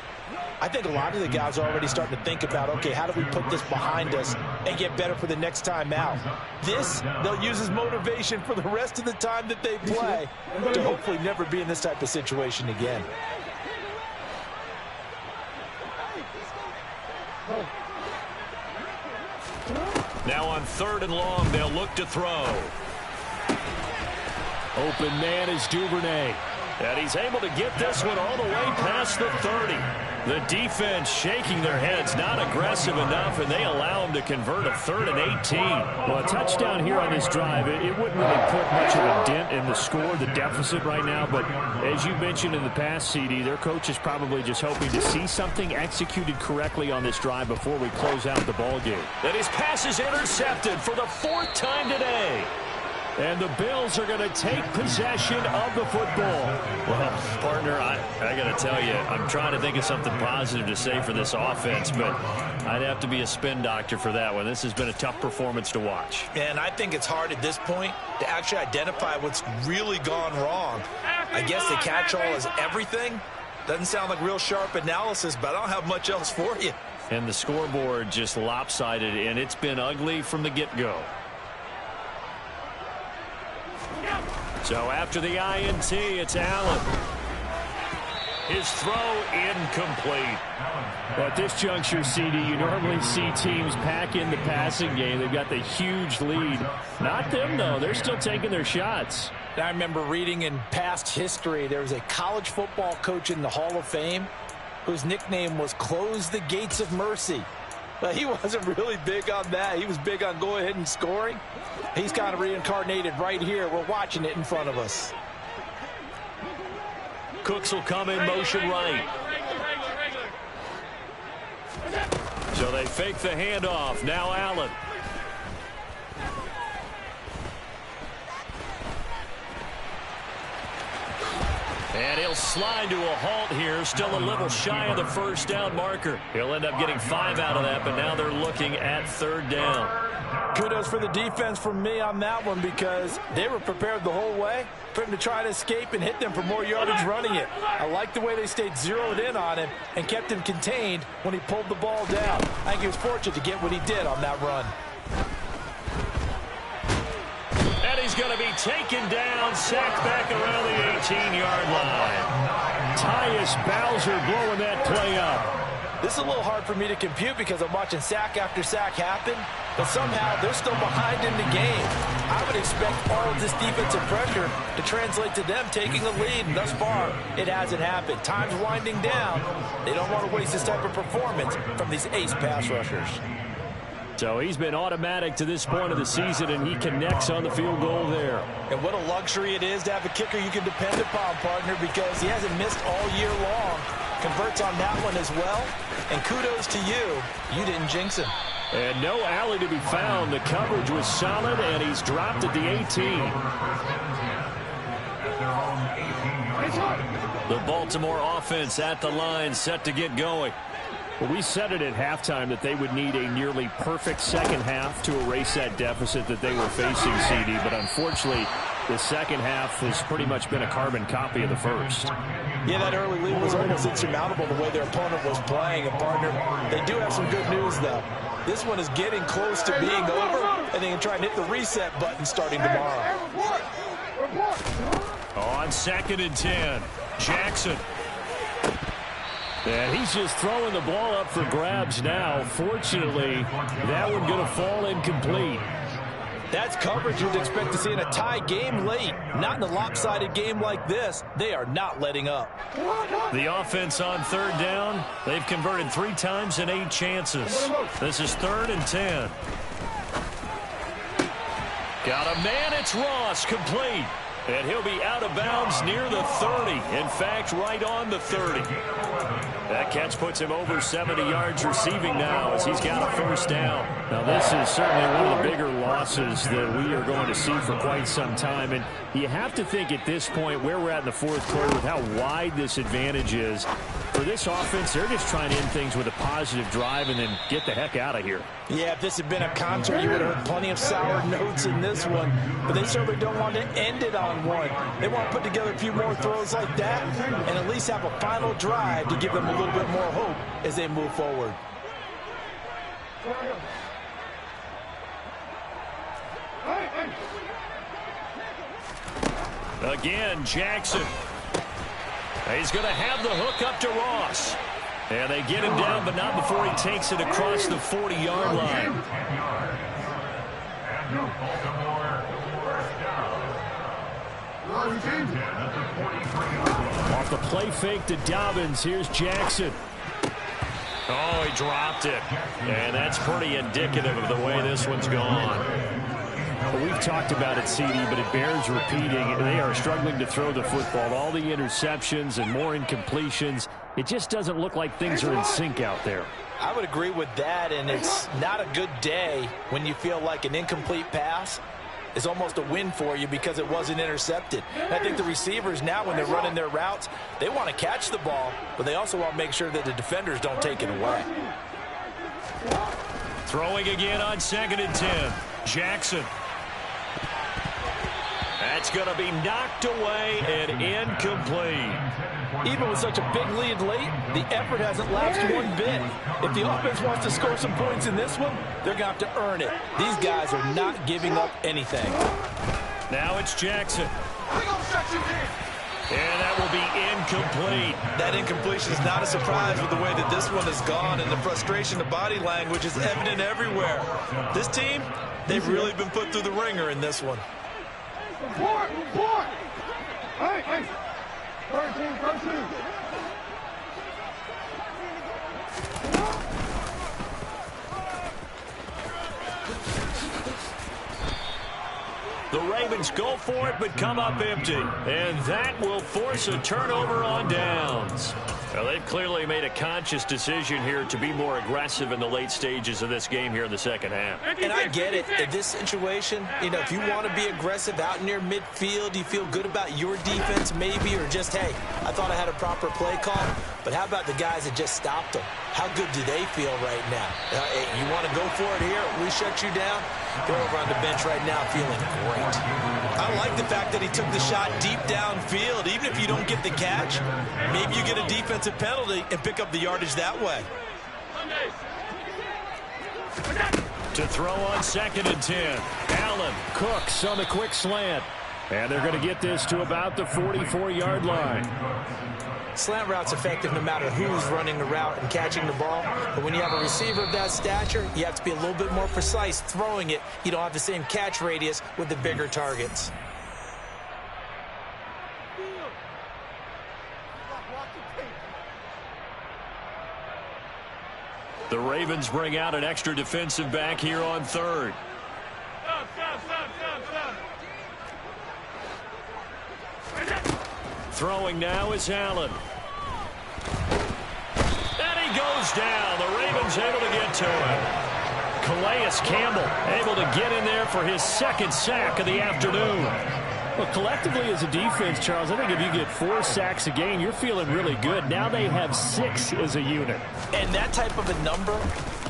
I think a lot of the guys are already starting to think about, okay, how do we put this behind us and get better for the next time out? This, they'll use as motivation for the rest of the time that they play to hopefully never be in this type of situation again. Now on 3rd and long, they'll look to throw. Open man is Duvernay. And he's able to get this one all the way past the 30. The defense shaking their heads, not aggressive enough, and they allow him to convert a 3rd and 18. Well, a touchdown here on this drive, it wouldn't really put much of a dent in the score, the deficit right now. But as you mentioned in the past, CD, their coach is probably just hoping to see something executed correctly on this drive before we close out the ball game. And his pass is intercepted for the 4th time today. And the Bills are going to take possession of the football. Well, partner, I got to tell you, I'm trying to think of something positive to say for this offense, but I'd have to be a spin doctor for that one. This has been a tough performance to watch. And I think it's hard at this point to actually identify what's really gone wrong. I guess the catch-all is everything. Doesn't sound like real sharp analysis, but I don't have much else for you. And the scoreboard just lopsided, and it's been ugly from the get-go. So after the INT, it's Allen. His throw incomplete. Well, at this juncture, CD, you normally see teams pack in the passing game. They've got the huge lead. Not them, though. They're still taking their shots. I remember reading in past history, there was a college football coach in the Hall of Fame whose nickname was Close the Gates of Mercy. But he wasn't really big on that. He was big on go ahead and scoring. He's kind of reincarnated right here. We're watching it in front of us. Cooks will come in motion right. So they fake the handoff. Now Allen. And he'll slide to a halt here. Still a little shy of the 1st down marker. He'll end up getting 5 out of that, but now they're looking at 3rd down. Kudos for the defense from me on that one, because they were prepared the whole way for him to try to escape and hit them for more yardage running it. I like the way they stayed zeroed in on him and kept him contained when he pulled the ball down. I think he was fortunate to get what he did on that run. And he's going to be taken down, sacked back around the 18-yard line. Tyus Bowser blowing that play up. This is a little hard for me to compute because I'm watching sack after sack happen, but somehow they're still behind in the game. I would expect all of this defensive pressure to translate to them taking a lead, and thus far, it hasn't happened. Time's winding down. They don't want to waste this type of performance from these ace pass rushers. So he's been automatic to this point of the season, and he connects on the field goal there. And what a luxury it is to have a kicker you can depend upon, partner, because he hasn't missed all year long. Converts on that one as well. And kudos to you. You didn't jinx him. And no alley to be found. The coverage was solid, and he's dropped at the 18. The Baltimore offense at the line, set to get going. Well, we said it at halftime that they would need a nearly perfect second half to erase that deficit that they were facing, CD. But unfortunately, the second half has pretty much been a carbon copy of the first. Yeah, that early lead was almost insurmountable the way their opponent was playing. And, partner, they do have some good news, though. This one is getting close to being over, and they can try and hit the reset button starting tomorrow. On 2nd and 10, Jackson. And he's just throwing the ball up for grabs now. Fortunately, that one going to fall incomplete. That's coverage you'd expect to see in a tie game late. Not in a lopsided game like this. They are not letting up. The offense on 3rd down. They've converted 3 times in 8 chances. This is 3rd and 10. Got a man. It's Ross, complete. And he'll be out of bounds near the 30. In fact, right on the 30. That catch puts him over 70 yards receiving now as he's got a first down. Now, this is certainly one of the bigger losses that we are going to see for quite some time. And you have to think at this point where we're at in the fourth quarter with how wide this advantage is. For this offense, they're just trying to end things with a positive drive and then get the heck out of here. Yeah, if this had been a concert, you would have heard plenty of sour notes in this one. But they certainly don't want to end it on one. They want to put together a few more throws like that and at least have a final drive to give them a little bit more hope as they move forward. Again, Jackson. He's going to have the hook up to Ross. And they get him down, but not before he takes it across the 40-yard line. Off the play fake to Dobbins. Here's Jackson. Oh, he dropped it. And that's pretty indicative of the way this one's gone. Well, we've talked about it, CD, but it bears repeating. They are struggling to throw the football. All the interceptions and more incompletions. It just doesn't look like things are in sync out there. I would agree with that, and it's not a good day when you feel like an incomplete pass is almost a win for you because it wasn't intercepted. And I think the receivers now, when they're running their routes, they want to catch the ball, but they also want to make sure that the defenders don't take it away. Throwing again on 2nd and 10. Jackson. That's going to be knocked away and incomplete. Even with such a big lead late, the effort hasn't lapsed one bit. If the offense wants to score some points in this one, they're going to have to earn it. These guys are not giving up anything. Now it's Jackson. And that will be incomplete. That incompletion is not a surprise with the way that this one has gone, and the frustration, the body language is evident everywhere. This team, they've really been put through the ringer in this one. Hey. 13. The Ravens go for it, but come up empty. And that will force a turnover on downs. Well, they've clearly made a conscious decision here to be more aggressive in the late stages of this game here in the second half. And I get it. In this situation, if you want to be aggressive out near midfield, you feel good about your defense maybe, or just, hey, I thought I had a proper play call. But how about the guys that just stopped them? How good do they feel right now? You want to go for it here? We shut you down? They're over on the bench right now feeling great. I like the fact that he took the shot deep downfield. Even if you don't get the catch, maybe you get a defensive penalty and pick up the yardage that way. To throw on 2nd and 10. Allen. Cooks on the quick slant. And they're going to get this to about the 44-yard line. Slant route's effective no matter who's running the route and catching the ball. But when you have a receiver of that stature, you have to be a little bit more precise throwing it. You don't have the same catch radius with the bigger targets. The Ravens bring out an extra defensive back here on 3rd. Throwing now is Allen. And he goes down. The Ravens able to get to him. Calais Campbell able to get in there for his 2nd sack of the afternoon. Well, collectively as a defense, Charles, I think if you get 4 sacks a game, you're feeling really good. Now they have 6 as a unit. And that type of a number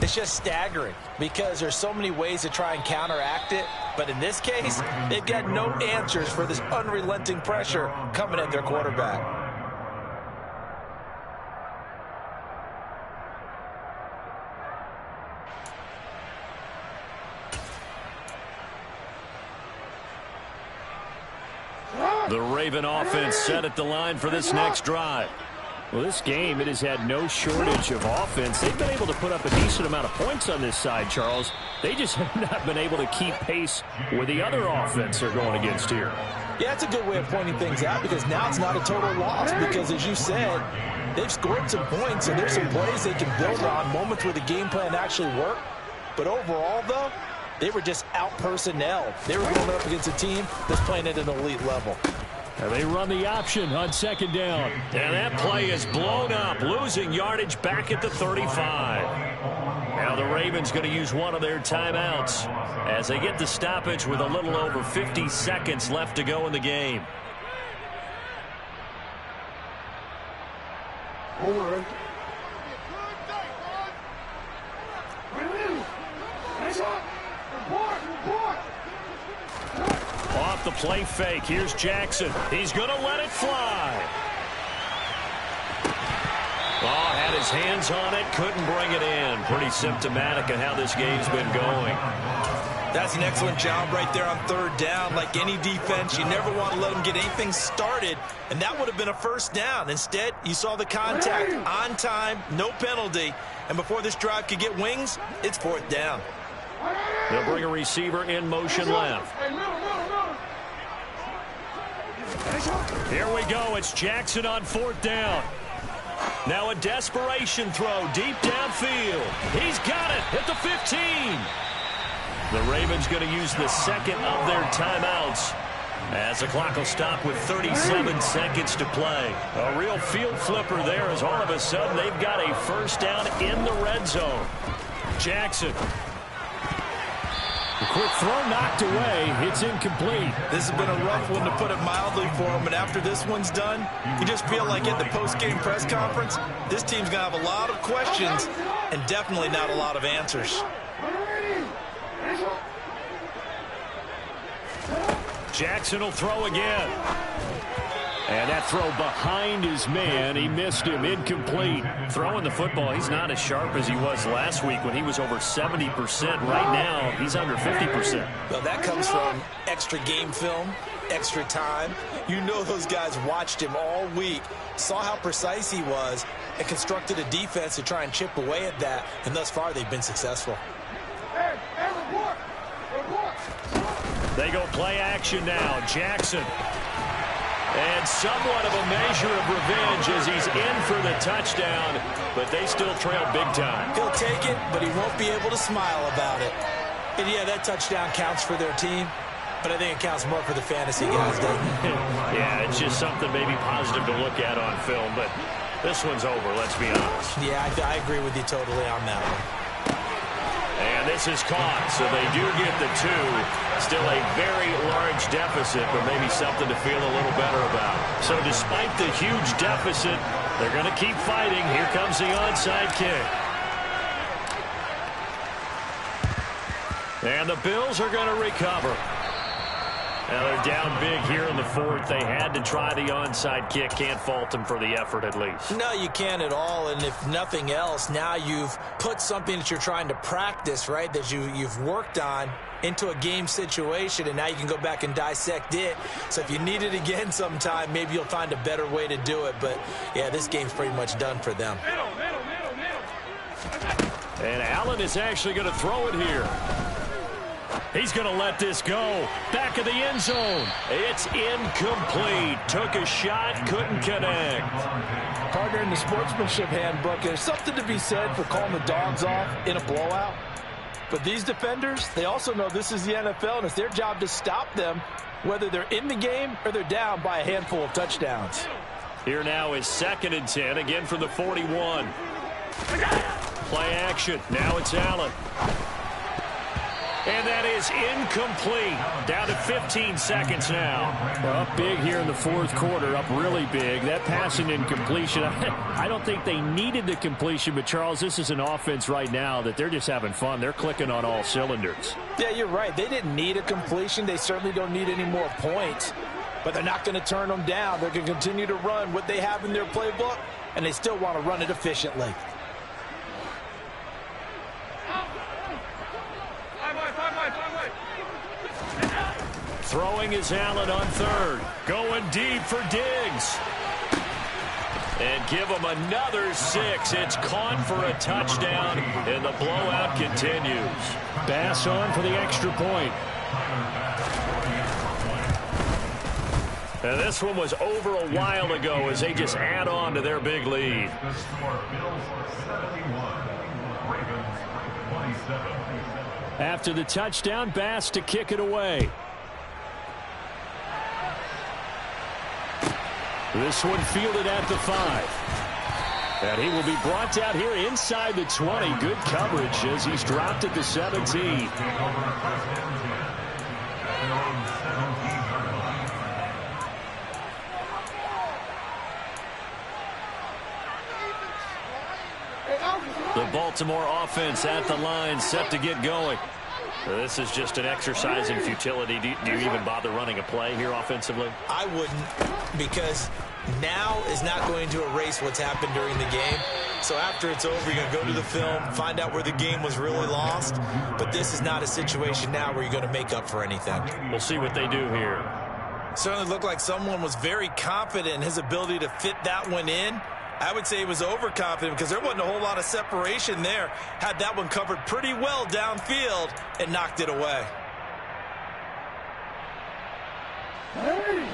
is just staggering because there's so many ways to try and counteract it. But in this case, they've got no answers for this unrelenting pressure coming at their quarterback. The Raven offense set at the line for this next drive. Well, this game, it has had no shortage of offense. They've been able to put up a decent amount of points on this side, Charles. They just have not been able to keep pace with the other offense they're going against here. Yeah, that's a good way of pointing things out because now it's not a total loss because, as you said, they've scored some points and there's some plays they can build on, moments where the game plan actually worked. But overall, though, they were just out-personnel. They were going up against a team that's playing at an elite level. And they run the option on second down. And that play is blown up, losing yardage back at the 35. Now the Ravens going to use one of their timeouts as they get the stoppage with a little over 50 seconds left to go in the game. Off the play fake, here's Jackson. He's going to let it fly. Oh, had his hands on it, couldn't bring it in. Pretty symptomatic of how this game's been going. That's an excellent job right there on third down. Like any defense, you never want to let them get anything started, and that would have been a first down. Instead, you saw the contact on time, no penalty, and before this drive could get wings, it's fourth down. They'll bring a receiver in motion left. Here we go. It's Jackson on fourth down. Now a desperation throw deep downfield. He's got it at the 15. The Ravens going to use the second of their timeouts as the clock will stop with 37 seconds to play. A real field flipper there as all of a sudden they've got a first down in the red zone. Jackson. The quick throw knocked away. It's incomplete. This has been a rough one, to put it mildly, for him. But after this one's done, you just feel like at the post-game press conference, this team's going to have a lot of questions and definitely not a lot of answers. Jackson will throw again. And that throw behind his man. He missed him. Incomplete. Throwing the football, he's not as sharp as he was last week when he was over 70%. Right now, he's under 50%. Well, that comes from extra game film, extra time. You know those guys watched him all week, saw how precise he was, and constructed a defense to try and chip away at that. And thus far, they've been successful. They go play action now. Jackson. And somewhat of a measure of revenge as he's in for the touchdown, but they still trail big time. He'll take it, but he won't be able to smile about it. And yeah, that touchdown counts for their team, but I think it counts more for the fantasy guys, doesn't it? Yeah, it's just something maybe positive to look at on film, but this one's over, let's be honest. Yeah, I agree with you totally on that one. And this is caught, so they do get the two. Still a very large deficit, but maybe something to feel a little better about. So despite the huge deficit, they're going to keep fighting. Here comes the onside kick. And the Bills are going to recover. Now they're down big here in the fourth. They had to try the onside kick. Can't fault them for the effort at least. No, you can't at all. And if nothing else, now you've put something that you're trying to practice, right, that you've worked on into a game situation, and now you can go back and dissect it. So if you need it again sometime, maybe you'll find a better way to do it. But, yeah, this game's pretty much done for them. And Allen is actually going to throw it here. He's going to let this go. Back of the end zone. It's incomplete. Took a shot, couldn't connect. Partner, in the sportsmanship handbook, there's something to be said for calling the dogs off in a blowout. But these defenders, they also know this is the NFL, and it's their job to stop them, whether they're in the game or they're down by a handful of touchdowns. Here now is 2nd and 10, again from the 41. Play action. Now it's Allen. And that is incomplete. Down to 15 seconds now. Well, up big here in the fourth quarter, up really big. That passing incompletion, I don't think they needed the completion, but Charles, this is an offense right now that they're just having fun. They're clicking on all cylinders. Yeah, you're right. They didn't need a completion. They certainly don't need any more points, but they're not going to turn them down. They're going to continue to run what they have in their playbook, and they still want to run it efficiently. Throwing is Allen on 3rd. Going deep for Diggs. And give him another 6. It's caught for a touchdown, and the blowout continues. Bass on for the extra point. And this one was over a while ago as they just add on to their big lead. The score, Bills 71, Ravens 27. After the touchdown, Bass to kick it away. This one fielded at the 5. And he will be brought down here inside the 20. Good coverage as he's dropped at the 17. The Baltimore offense at the line, set to get going. This is just an exercise in futility. Do you even bother running a play here offensively? I wouldn't, because now is not going to erase what's happened during the game. So after it's over, you're going to go to the film, find out where the game was really lost. But this is not a situation now where you're going to make up for anything. We'll see what they do here. Certainly looked like someone was very confident in his ability to fit that one in. I would say he was overconfident because there wasn't a whole lot of separation there. Had that one covered pretty well downfield and knocked it away. Hey!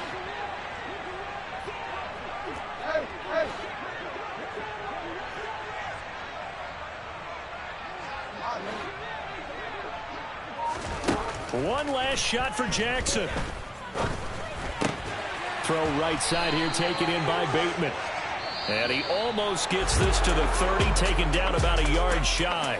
One last shot for Jackson. Throw right side here, taken in by Bateman. And he almost gets this to the 30, taken down about a yard shy.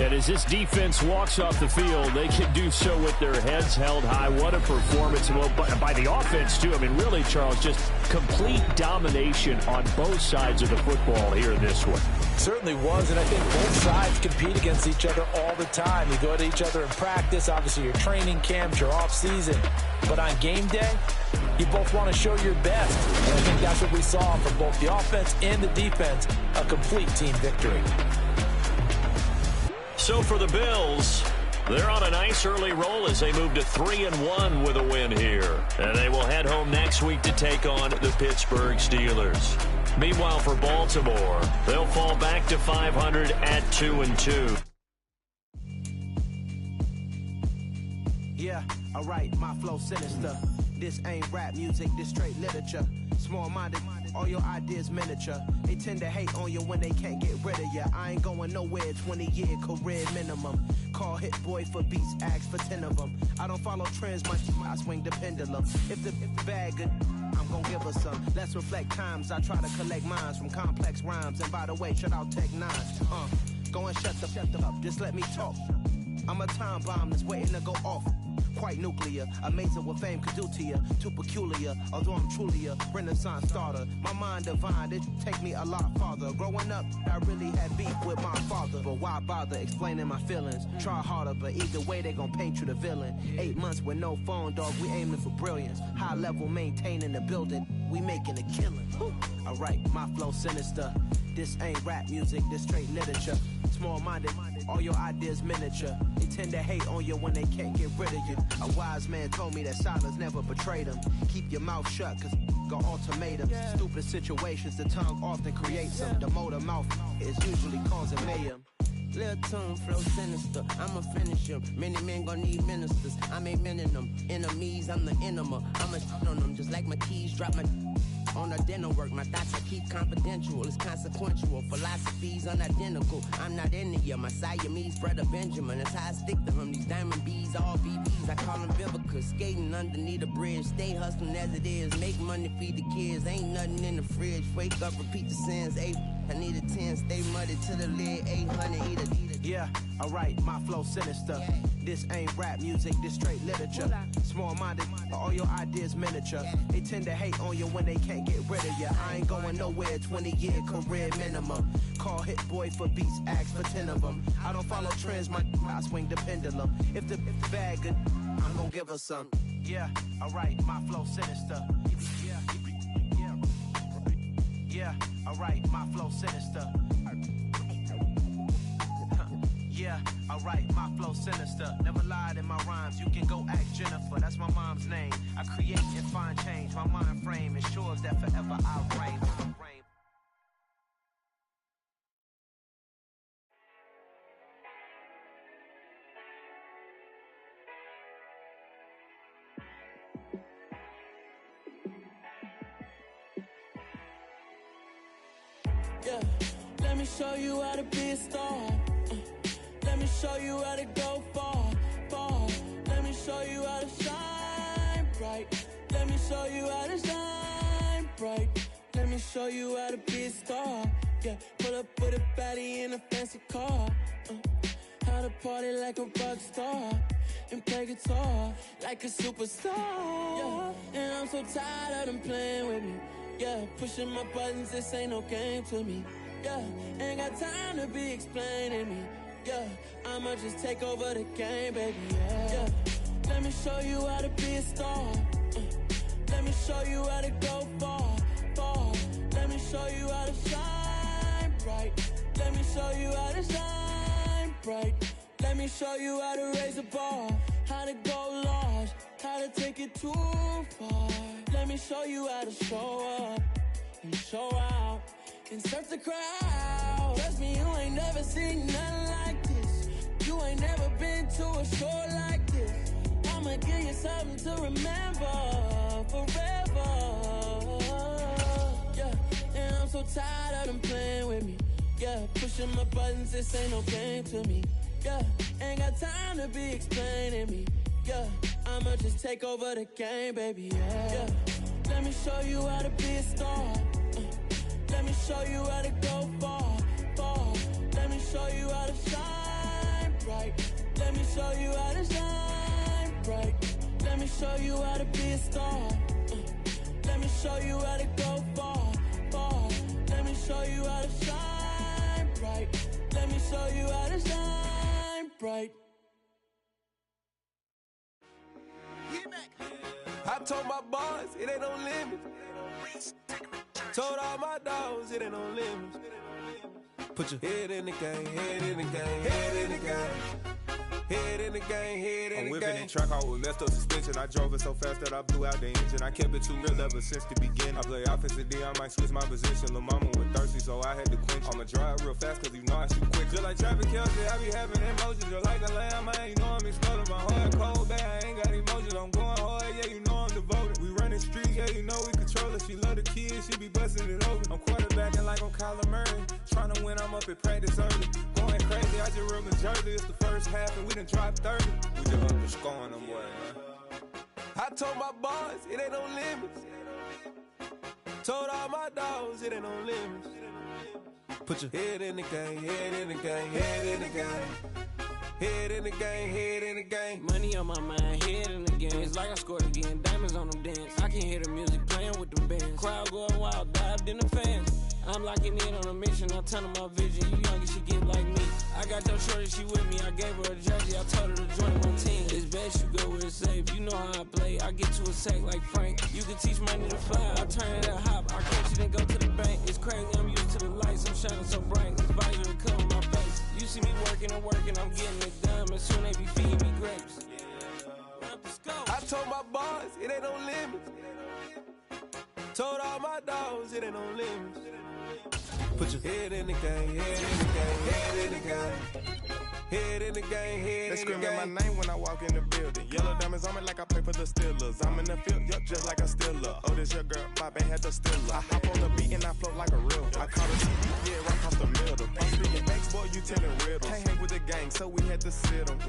And as this defense walks off the field, they can do so with their heads held high. What a performance. Well, by the offense, too. I mean, really, Charles, just complete domination on both sides of the football here in this one. Certainly was, and I think both sides compete against each other all the time. You go to each other in practice, obviously your training camps, your off-season. But on game day, you both want to show your best. And I think that's what we saw from both the offense and the defense, a complete team victory. So for the Bills, they're on a nice early roll as they move to 3-1 with a win here. And they will head home next week to take on the Pittsburgh Steelers. Meanwhile, for Baltimore, they'll fall back to 500 at 2-2. Yeah, alright, my flow sinister. This ain't rap music, this straight literature. Small-minded, all your ideas miniature. They tend to hate on you when they can't get rid of you. I ain't going nowhere, 20-year career minimum. Call Hit Boy for beats, ask for 10 of them. I don't follow trends much, I swing the pendulum. If the bag good, I'm gonna give her some. Let's reflect times, I try to collect minds from complex rhymes. And by the way, shut out Tech 9. Go and shut the up, just let me talk. I'm a time bomb that's waiting to go off. Quite nuclear, amazing what fame could do to you. Too peculiar, although I'm truly a Renaissance starter. My mind divine, it take me a lot farther. Growing up, I really had beef with my father. But why bother explaining my feelings? Try harder, but either way they gon' paint you the villain. 8 months with no phone, dog, we aiming for brilliance. High level maintaining the building, we making a killing. Alright, my flow sinister. This ain't rap music, this straight literature. Small-minded, all your ideas miniature. They tend to hate on you when they can't get rid of you. A wise man told me that silence never betrayed him. Keep your mouth shut, cause got ultimatums. Stupid situations, the tongue often creates them. The motor mouth is usually causing mayhem. Little tune, flow sinister, I'ma finish him. Many men gon' need ministers, I'm a men in them. Enemies, I'm the enema. I'ma shit on them, just like my keys drop my on a dinner work. My thoughts I keep confidential, it's consequential. Philosophies unidentical, I'm not into you. My Siamese brother Benjamin, that's how I stick to him. These diamond bees, all BBs, I call them Vivica. Skating underneath a bridge, stay hustling as it is. Make money, feed the kids, ain't nothing in the fridge. Wake up, repeat the sins, I need a 10, stay muddy to the lid, 800, eat a. Yeah, alright, my flow sinister. This ain't rap music, this straight literature. Small-minded, all your ideas miniature. They tend to hate on you when they can't get rid of you. I ain't going nowhere, 20-year career minimum. Call Hit Boy for beats, ask for 10 of them. I don't follow trends, I swing the pendulum. If the bag good, I'm gonna give her some. Yeah, alright, my flow sinister. Yeah, alright, my flow sinister. Yeah, alright, my flow sinister. Never lied in my rhymes, you can go ask Jennifer. That's my mom's name. I create and find change. My mind frame ensures that forever I'll reign. Yeah, let me show you how to be a star. Let me show you how to go far, far. Let me show you how to shine bright. Let me show you how to shine. bright. Let me show you how to be a star. Yeah, pull up with a baddie in a fancy car. How to party like a rock star and play guitar like a superstar. Yeah, and I'm so tired of them playing with me. Yeah, pushing my buttons, this ain't no game to me. Yeah, ain't got time to be explaining me. Yeah, I'ma just take over the game, baby. Yeah, let me show you how to be a star. Let me show you how to go far, far. Let me show you how to shine bright. Let me show you how to shine bright. Let me show you how to raise a bar, how to go large, how to take it too far. Let me show you how to show up and show out and surf the crowd. Trust me, you ain't never seen nothing like this. You ain't never been to a show like this. I'ma give you something to remember forever. Yeah, and I'm so tired of them playing with me. Yeah, pushing my buttons, this ain't no game to me. Yeah, ain't got time to be explaining me. Yeah, I'ma just take over the game, baby. Yeah, let me show you how to be a star. Let me show you how to go far, far. Let me show you how to shine bright. Let me show you how to shine bright. Let me show you how to be a star. Let me show you how to go far, far. Let me show you how to shine bright. Let me show you how to shine bright. I told my boys it ain't no limits. Told all my dogs it ain't no limits. Put your head in the game, head in the game, head in the game. Head in the game, head in the game. I'm whipping in track, I was messed up suspension. I drove it so fast that I blew out the engine. I kept it too real ever since the beginning. I play offensive D, I might switch my position. Lil' mama was thirsty, so I had to quench. I'ma drive real fast, cause you know I shoot quick. Just like traffic Kelsey, I be having emotions. Just like a lamb, man, you know I'm exploding. My heart cold, bad, I ain't got emotions. I'm going hard, yeah, you know I'm devoted. We running streets, yeah, you know we control it. She love the kids, she be busting it over. I'm quarterbacking like I'm Kyler Murray. Trying to win, I'm up at practice early. Going crazy, I just real Jersey. It's the first half and we done dropped 30. We just underscoring them, boy, man. I told my boys it ain't no limits. Told all my dogs it ain't no limits. Put your head in the game, head in the game, head in the game. Head in the game, head in the game. Money on my mind, head in the game. It's like I scored again, diamonds on them dance. I can hear the music playing with them bands. Crowd going wild, dived in the fans. I'm locking in on a mission, I'm telling my vision. You young and she get like me. I got your shorty, she with me. I gave her a jersey, I told her to join my team. It's best you go where it's safe. You know how I play. I get to a sack like Frank. You can teach money to fly. I turn it up hop. I catch it and go to the bank. It's crazy, I'm used to the lights. I'm shining so bright. This visor will cover my face. You see me working and working, I'm getting it done. And soon they be feeding me grapes. I told my boys it ain't no limits. Told all my dogs it ain't no limits. Put your head in the game, head in the game, head in the game. Head in the game, head in the game. They screaming my name when I walk in the building. Yellow diamonds on me like I play for the Steelers. I'm in the field, yup, just like a Steeler. Oh, this your girl, my band had the Steeler. I hop on the beat and I float like a real. I call it TV, yeah, right across the middle. I'm speaking banks, boy, you telling riddles. Can't hang with the gang, so we had to sit them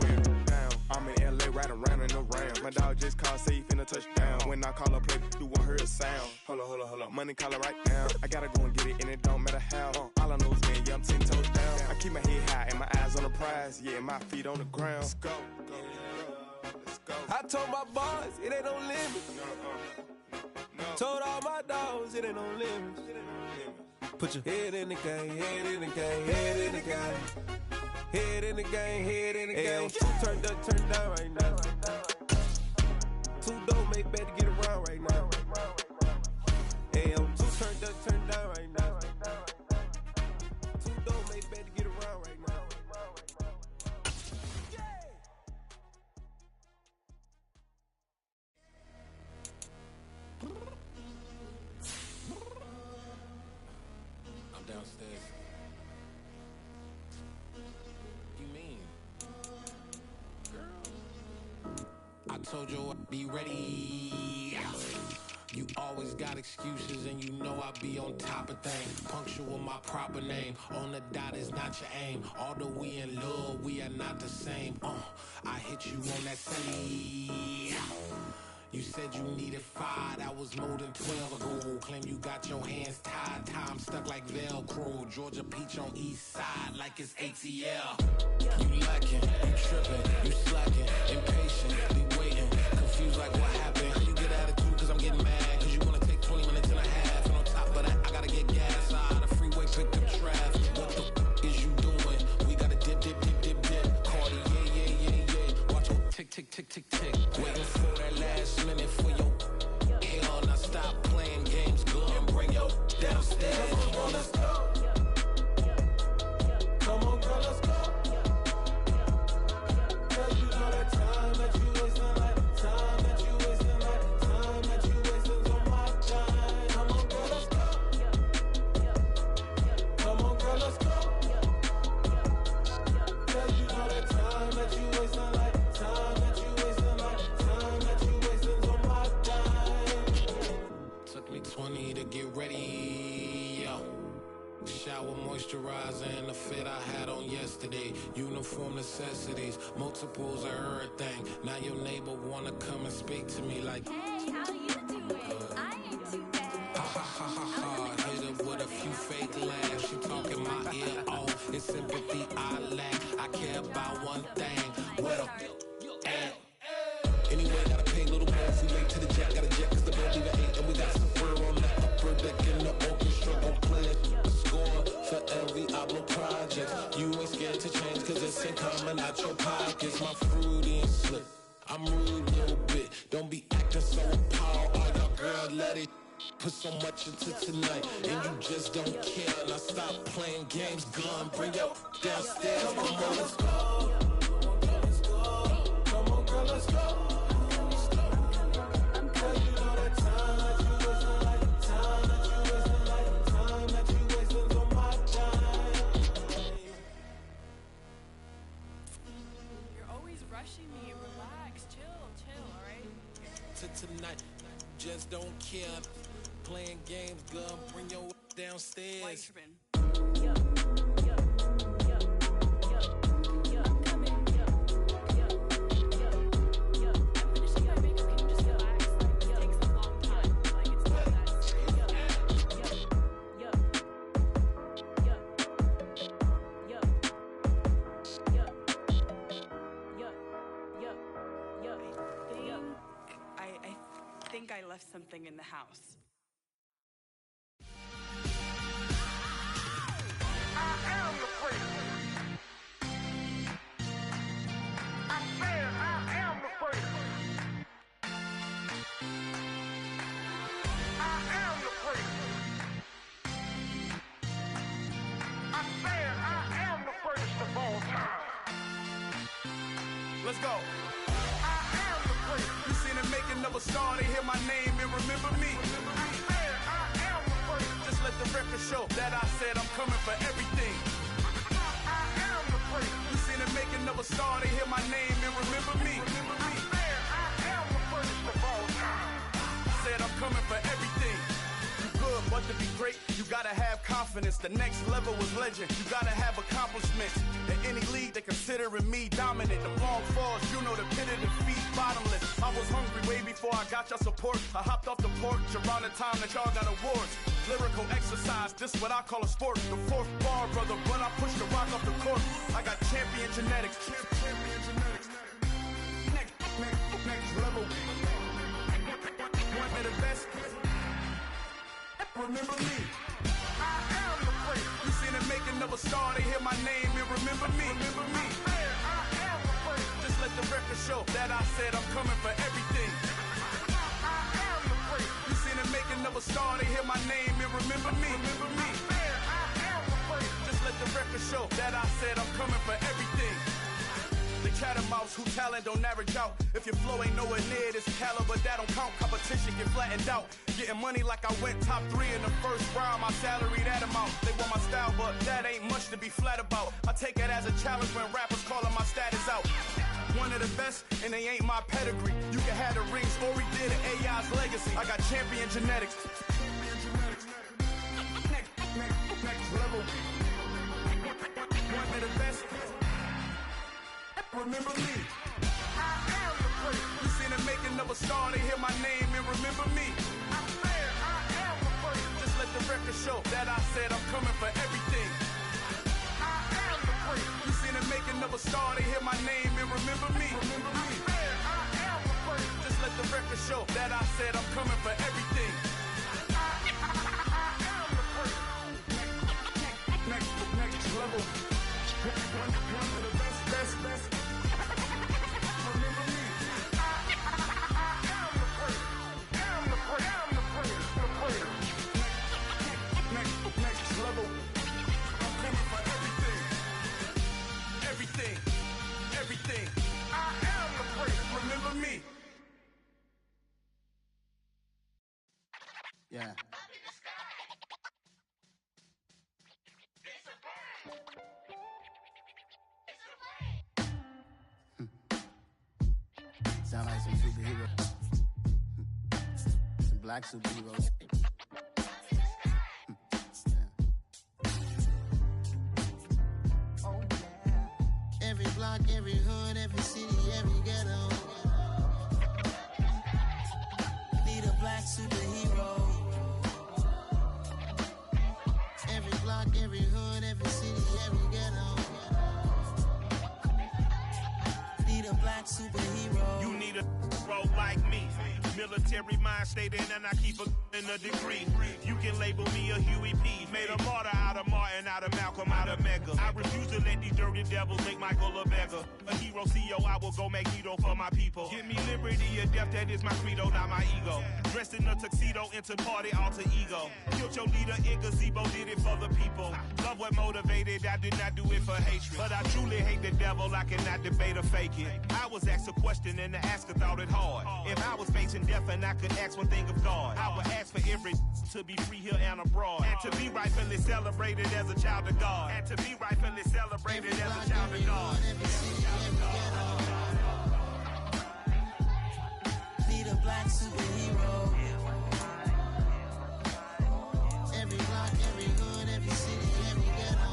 down. I'm in LA, riding around in the round. My dog just called, say he finna touch down. When I call a play, you won't hear a sound. Hold up, money call it right now. I gotta go and get it, and it don't matter how. All I know is, man, yeah, I'm 10 toes down. I keep my head high and my eyes on the prize. Yeah, my feet on the ground. Let's go. Let's go. I told my boys it ain't no limits. Told all my dogs it ain't no limits. Put your head in the game, head in the game, head in the game. Head in the game, head in the game. Two turned up, turned down right now. Two dope make better get around right now. Two turned up, turned down right now. Two dope make better get around right now. I'm downstairs. You mean? Girl. I told you I'd be ready. You always got excuses and you know I be on top of things. Punctual my proper name. On the dot is not your aim. Although we in love, we are not the same. I hit you on that same. You said you needed 5, that was more than 12 ago. Claim you got your hands tied, time stuck like Velcro. Georgia peach on east side like it's ATL. You lacking, you tripping, you slacking, impatient, waiting, confused like what happened. How you get attitude cause I'm getting mad, cause you wanna take 20 minutes and a half. And on top of that, I gotta get gas out of the freeway, pick up traffic. What the f is you doing? We gotta dip, dip, dip, dip, dip. Cardi, yeah. Watch your tick, tick, tick, tick, tick. Waiting for that last minute for your hell. Now stop playing games, go and bring your downstairs. Come on, let's go. Come on, girl, let's go. Cause you know that time that you wasting, like time that you wasting, like time that you wasting on my time. Come on, girl, let's go. Come on, girl, let's go. Cause you know that time that you wasting, like time that you wasting, like time that you wasting on my time. Took me 20 to get ready, yo. Shower, moisturizer, and the fit I had on yesterday. Uniform necessities, multiples of everything. Now your neighbor wanna come and speak to me like, hey, how you doing? I ain't too bad. Ha ha ha ha ha. Hit her with a few fake laughs. She talking my ear off. It's sympathy I lack. I care about one thing. Where the at? Anyway, gotta pay a little more. If we late to the jet, gotta jet cause the boat leave at 8. And we got some fur on that upper deck in the orchestra. Gon' play it. Score for every Ablo project. You ain't scared to change cause it's ain't coming out your pockets. My fruity and slick. I'm rude a little bit. Don't be acting so appalled. All y'all girl, let it put so much into tonight. And you just don't care. Now stop playing games. Gun, bring your downstairs. Come on, let's go. Come on, girl, let's go. Rushing me, relax, chill, all right? Tonight, just don't care. Playing games, girl, bring your downstairs. Why you tripping? I think I left something in the house. I am the freak. I said I am the freak. I am the freak. I said I am the freakest of all time. Let's go. I am the freak. You seen it making of a star, they hear my name and remember me. I said I am the freak. Just let the record show that I said I'm coming for everything. I am the freak. You seen it making of a star, they hear my name and remember me. I said I am the freakest of all time. Said I'm coming for everything. You good, but to be great, you gotta have confidence. The next level was legend. You gotta have accomplishments. In any league, they considering me dominant. The long falls, you know the pit of defeat, bottomless. I was hungry way before I got your support. I hopped off the porch around the time that y'all got awards. Lyrical exercise, this what I call a sport. The fourth bar, brother, when I push the rock off the court. I got champion genetics. Champion genetics. Next level. One of the best. Remember me. I am the freak. You seen it making of a star, they hear my name and remember me. Remember me. I said I am the freak. Just let the record show that I said I'm coming for everything. I am the freak. You seen it making of a star, they hear my name and remember me. Remember me. I said I am the freak. Just let the record show that I said I'm coming for everything. The chattermouths who talent don't average out. If your flow ain't nowhere near this caliber, that don't count. Competition get flattened out. Getting money like I went top 3 in the first round. My salary that amount. They want my style, but that ain't much to be flat about. I take it as a challenge when rappers calling my status out. One of the best, and they ain't my pedigree. You can have the rings, or we did an AI's legacy. I got champion genetics. Next level. One of the best. Remember me. I am the freak. You seen it making of a a star, they hear my name and remember me. I said I am the first. Just let the record show that I said I'm coming for everything. I am the first. You seen the making of a star, they hear my name and remember me. I said I am the first. Just let the record show that I said I'm coming for everything. I am the first. Next level. One of the best. Remember me. I am the first. Am the first. Am the first. The first. Next level. I'm coming for everything. Everything. I am the first. Remember me. Yeah. Sound like some superheroes. Some black superheroes. Oh, yeah. Every block, every hood, every city, every ghetto. Need a black superhero. Every block, every hood, every city, every ghetto. Need a black superhero. You need a role like me. Military mind state and I keep in a degree. You can label me a Huey P. Made a martyr out of Martin, out of Malcolm, out of Mega. I refuse to let these dirty devils make Michael a beggar. A hero CEO, I will go Magneto for my people. Give me liberty or death, that is my credo, not my ego. Dressed in a tuxedo, into party alter ego. Killed your leader in gazebo, did it for the people. Love what motivated, I did not do it for hatred. But I truly hate the devil, I cannot debate or fake it. I was asked a question and the asker thought it hard. If I was facing death and I could ask one thing of God, I would ask for every to be free here and abroad, and to be rightfully celebrated as a child of God, and to be rightfully celebrated as a child of God. Need a black superhero. Every block, every hood, every city, every ghetto.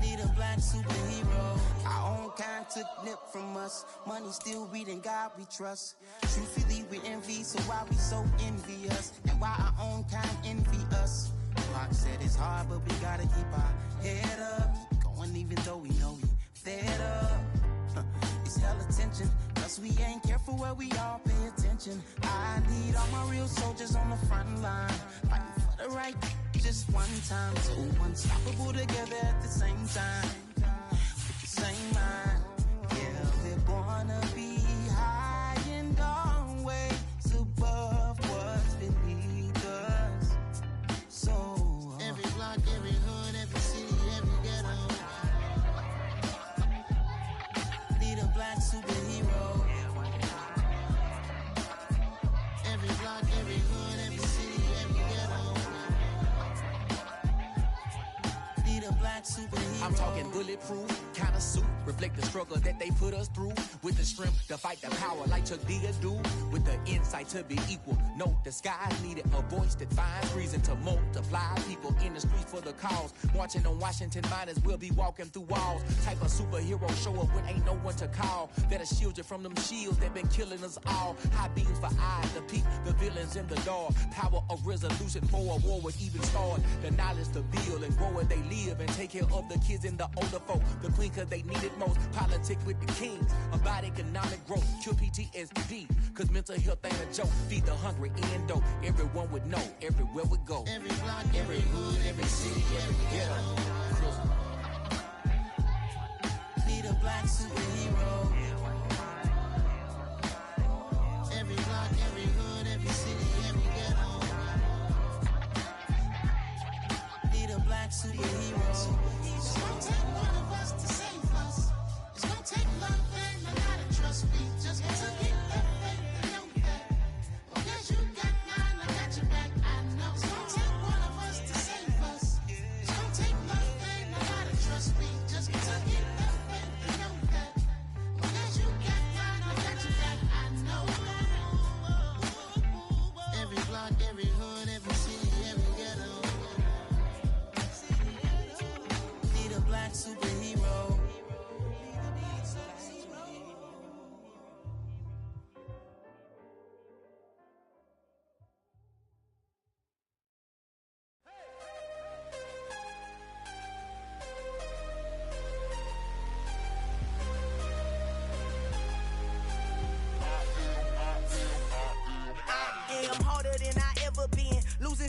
Need a black superhero. Our own kind took nip from us. Money still reading, God we trust. Truthfully we envy, so why we so envious? And why our own kind envy us? Block said it's hard, but we gotta keep our head up. Keep going even though we know we fed up. It's hella tension, plus we ain't careful where we all pay attention. I need all my real soldiers on the front line, fighting for the right just one time. So unstoppable together at the same time, with the same mind. Yeah, we're gonna be high and always above what's beneath us. So every block, every hood, every city, every ghetto. Need a black superhero. Every block, every hood, every city, every ghetto. Need a black superhero. I'm talking bulletproof kind of suit, reflect the struggle that they put us through, with the strength to fight the power like Chuck D do, with the insight to be equal. No disguise needed, a voice that finds reason to multiply. People in the streets for the cause, marching on Washington might as well be walking through walls. Type of superhero show up when ain't no one to call, that'll shield you from them shields that been killing us all. High beams for eyes to peep the villains in the dark. Power of resolution for a war would even start. The knowledge to build and grow where they live, and take care of the kids and the older folk. The queen cause they need it most. Politic with the kings about economic growth. Cure PTSD cause mental health ain't a joke. Feed the hungry and dope. Everyone would know everywhere we go. Every block, every hood, every city, every ghetto. Need a black superhero. Every block, every hood, every city, every ghetto. Need a black superhero. It's gonna take one of us to save us. It's gonna take love and a lot of trust. We just got to get that faith and know that. Well, guess you got mine, I got your back, I know. It's gonna take one of us to save us. It's gonna take love and a lot of trust. We just got to get that faith and know that. Well, guess you got mine, I got your back, I know. Every block, every hood, every city, every ghetto. Need a black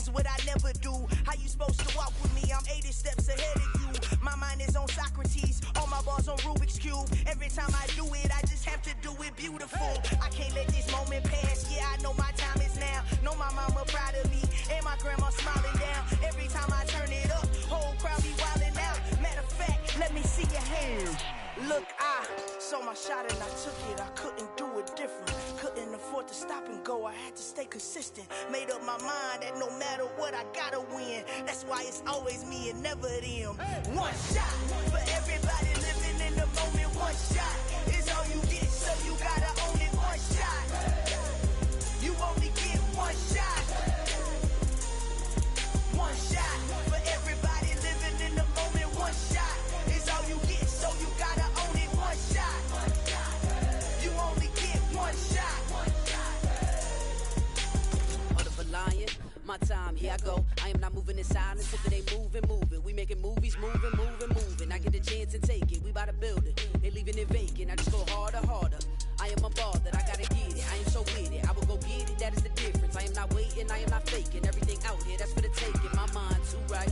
is what I never do. How you supposed to walk with me? I'm 80 steps ahead of you. My mind is on Socrates, all my balls on Rubik's Cube. Every time I do it, I just have to do it beautiful. I can't let this moment pass. Yeah, I know my time is now. Know my mama proud of me, and my grandma smiling down. Every time I turn it up, whole crowd be wilding out. Matter of fact, let me see your hands. Look, I saw my shot and I took it. I couldn't do it different. Couldn't afford to stop and go. I had to stay consistent. Made up my mind that no matter what, I gotta win. That's why it's always me and never them. One shot for everybody living in the moment. One shot is all you get, so you gotta own it. One shot. You only get one shot. One shot for everybody living in the moment. One shot is all you get, so you gotta own it. One shot. You only get one shot. Of a lion, my time, here I go. I am not moving in silence if it ain't moving, moving. We making movies, moving, moving, moving. I get a chance and take it. We bout to build it. They leaving it vacant. I just go harder, harder. I am a ball that I gotta get it. I am so with it. I will go get it. That is the difference. I am not waiting. I am not faking. Everything out here, that's for the taking. My mind too right.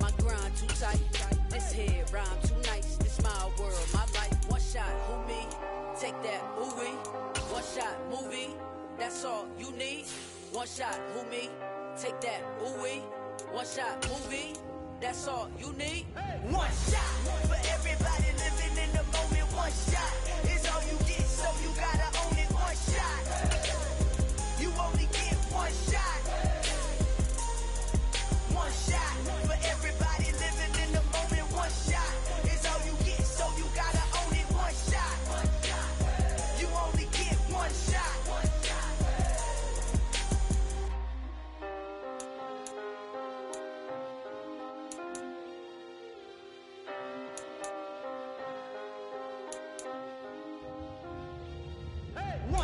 My grind too tight. This here rhyme too nice. This my world, my life. One shot, who me? Take that, ooh wee. One shot, movie. That's all you need. One shot, who me? Take that, ooh wee. One shot, movie. That's all you need. One shot for everybody living in the moment. One shot is all you get, so you gotta own it. One shot. You only get one shot. One shot for everybody living in the moment. One shot is all you get, so you gotta own it. One shot. You only get one shot. One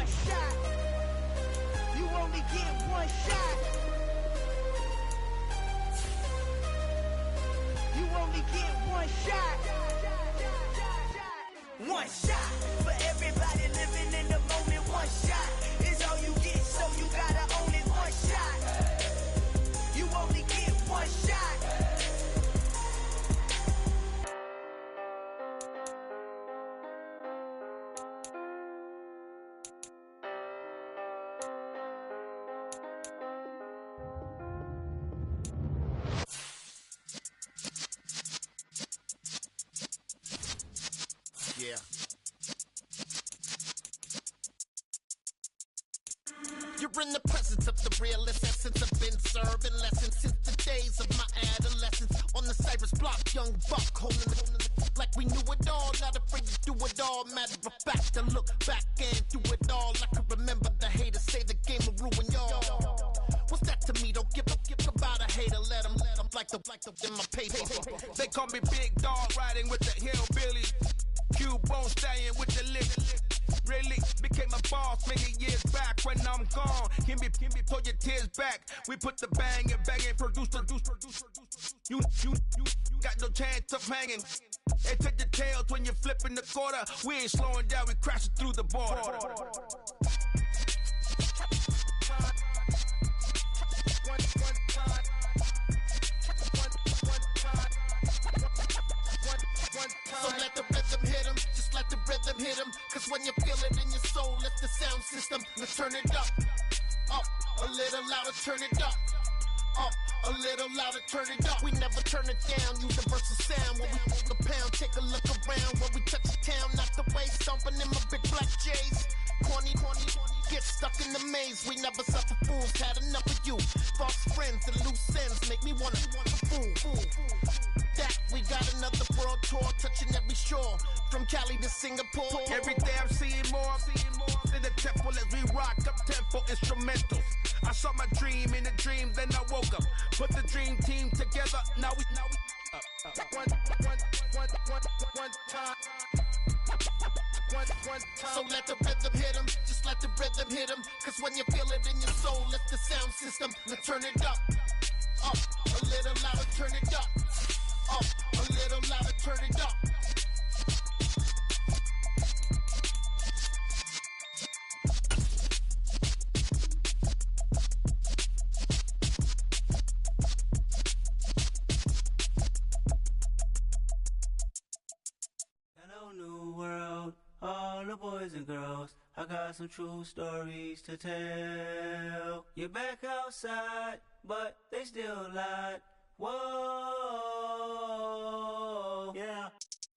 shot. You only get one shot. You only get one shot. One shot for everybody living in the moment. One shot is all you get, so you gotta own it. One shot. You only get one shot. Yeah. You're in the presence of the realest essence. I've been serving lessons since the days of my adolescence. On the Cypress block, young buck holding it like we knew it all. Not afraid to do it all. Matter of fact, to look back and do it all. I can remember the haters say the game will ruin y'all. What's that to me? Don't give about a hater. Let them like the in my paper. They call me Big Dog, riding with the hillbilly. Cubone staying with the lift. Really became a boss many years back. When I'm gone, can be pull your tears back. We put the bang and produce. You got no chance of hanging. They take your tails when you're flipping the quarter. We ain't slowing down, we crashing through the border. So let the rhythm hit him, just let the rhythm hit him. Cause when you feel it in your soul, it's the sound system. Now turn it up, a little louder, turn it up, a little louder, turn it up. We never turn it down, universal sound. When we hold the pound, take a look around. When we touch the town, not the way, stomping in my big black J's. Corny, get stuck in the maze. We never suffer fools, had enough of you. False friends and loose ends make me wanna fool. That we got another world tour, touching every shore, from Cali to Singapore. Every day I'm seeing more in the temple as we rock up tempo instrumentals. I saw my dream in a dream, then I woke up. Put the dream team together, now we one time. So let the rhythm hit him, just let the rhythm hit him. Cause when you feel it in your soul, it's the sound system. Now turn it up, a little louder, turn it up, a little louder, turn it up. I got some true stories to tell. You're back outside, but they still lied. Whoa, yeah.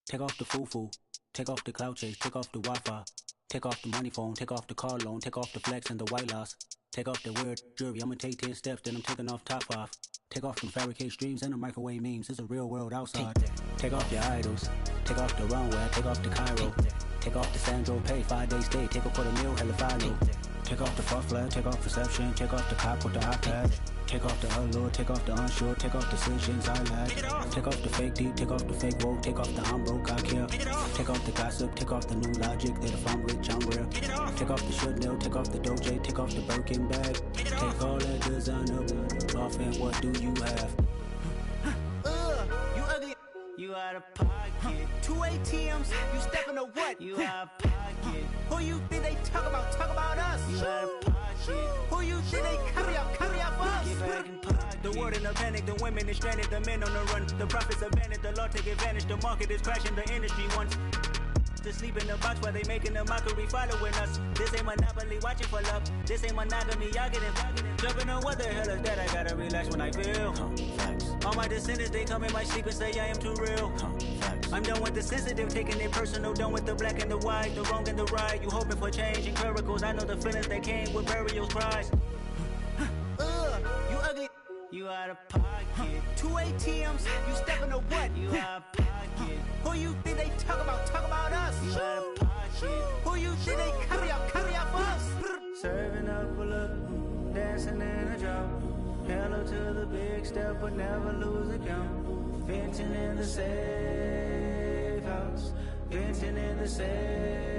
Take off the foo-foo, take off the cloud chase, take off the Wi-Fi, take off the money phone, take off the car loan, take off the flex and the white loss, take off the weird jewelry. I'ma take 10 steps, then I'm taking off top 5. Take off them fabricated streams and the microwave memes. It's a real world outside. Take off your idols, take off the runway, take off the Cairo, take off the Sandro Pay, 5-day stay, take a $250,000, hella final. Take off the fuck flag, take off perception, take off the cop with the iPad. Take off the allure, take off the unsure, take off decisions I lack. Take off the fake deep, take off the fake woke, take off the I'm broke, I care. Take off the gossip, take off the new logic that if I'm rich, I'm real. Take off the Chanel, take off the Doja, take off the Birkin bag. Take all that designer off and what do you have? You ugly. You out of pocket. 2 ATMs, you stepping to what? You out of pocket. Who you think they talk about? Talk about us. You out of pocket. Who you think they carry out for us? Get back in pocket. The world in a panic, the women is stranded, the men on the run. The profits abandoned, the law take advantage. The market is crashing, the industry wants to sleep in the box while they making a mockery following us. This ain't Monopoly, watching for love. This ain't monogamy, y'all getting jumping on what the hell is that? I gotta relax when I feel. All my descendants, they come in my sleep and say I am too real. I'm done with the sensitive, taking it personal. Done with the black and the white, the wrong and the right. You hoping for change and miracles. I know the feelings that came with burial cries. You ugly. You out of pocket. 2 ATMs, you stepping to what? You out of pocket. Who you think they talk about? Talk about us. You out of pocket. Who you think they carry out for us? Serving up a look, dancing in a drop. Hello to the big step, but never lose a count. Venting in the safe house. Venting in the safe.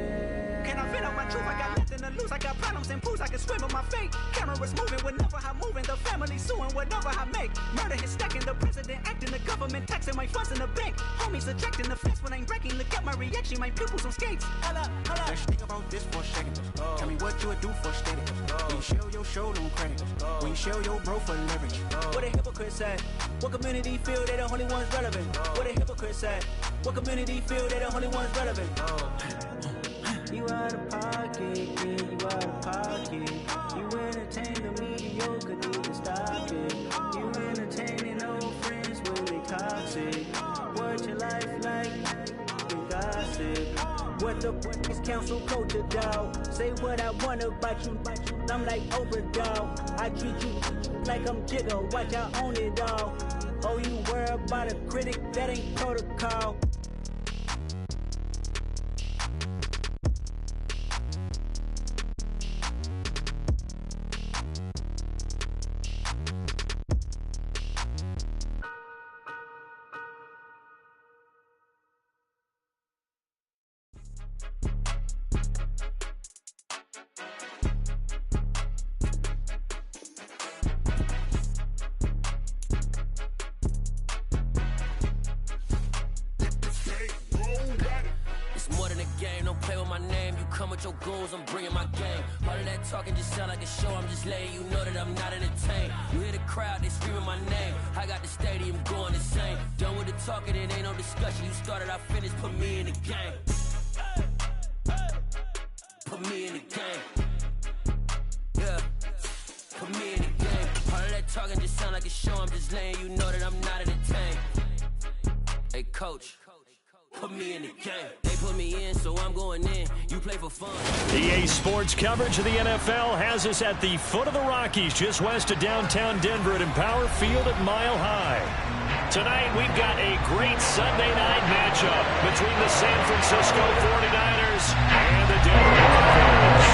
Can I feel out my truth? I got nothing to lose. I got problems and pools. I can swim with my fate. Cameras moving whenever I'm moving. The family suing whatever I make. Murder is stacking. The president acting. The government taxing my funds in the bank. Homies subtracting the fence when I'm breaking. Look at my reaction. My pupils on skates. Holla, holla. Let's think about this for a second. Tell me what you would do for status. When you show your show on credit. When you show your bro for leverage. What a hypocrite said. What community feel they the only ones relevant? What a hypocrite said. What community feel they the only ones relevant? You out of pocket, yeah, you out of pocket. You entertain the mediocre, need to stop it. You entertaining old friends when they toxic. What your life like? You gossip. What the is council culture, dog? Say what I want about you. I'm like Oprah, dog. I treat you like I'm Jigga. Watch I own it all. Oh, you worry about a critic? That ain't protocol. I'm bringing my game. All of that talking just sound like a show. I'm just letting you know that I'm not entertained. You hear the crowd, they screaming my name. I got the stadium going insane. Done with the talking, it ain't no discussion. You started, I finished, put me in the game. Put me in the game. Yeah, put me in the game. All of that talking just sound like a show. I'm just letting you know that I'm not entertained. Hey, coach. Put me in the game. They put me in, so I'm going in. You play for fun. EA Sports coverage of the NFL has us at the foot of the Rockies, just west of downtown Denver at Empower Field at Mile High. Tonight, we've got a great Sunday night matchup between the San Francisco 49ers and the Denver Broncos.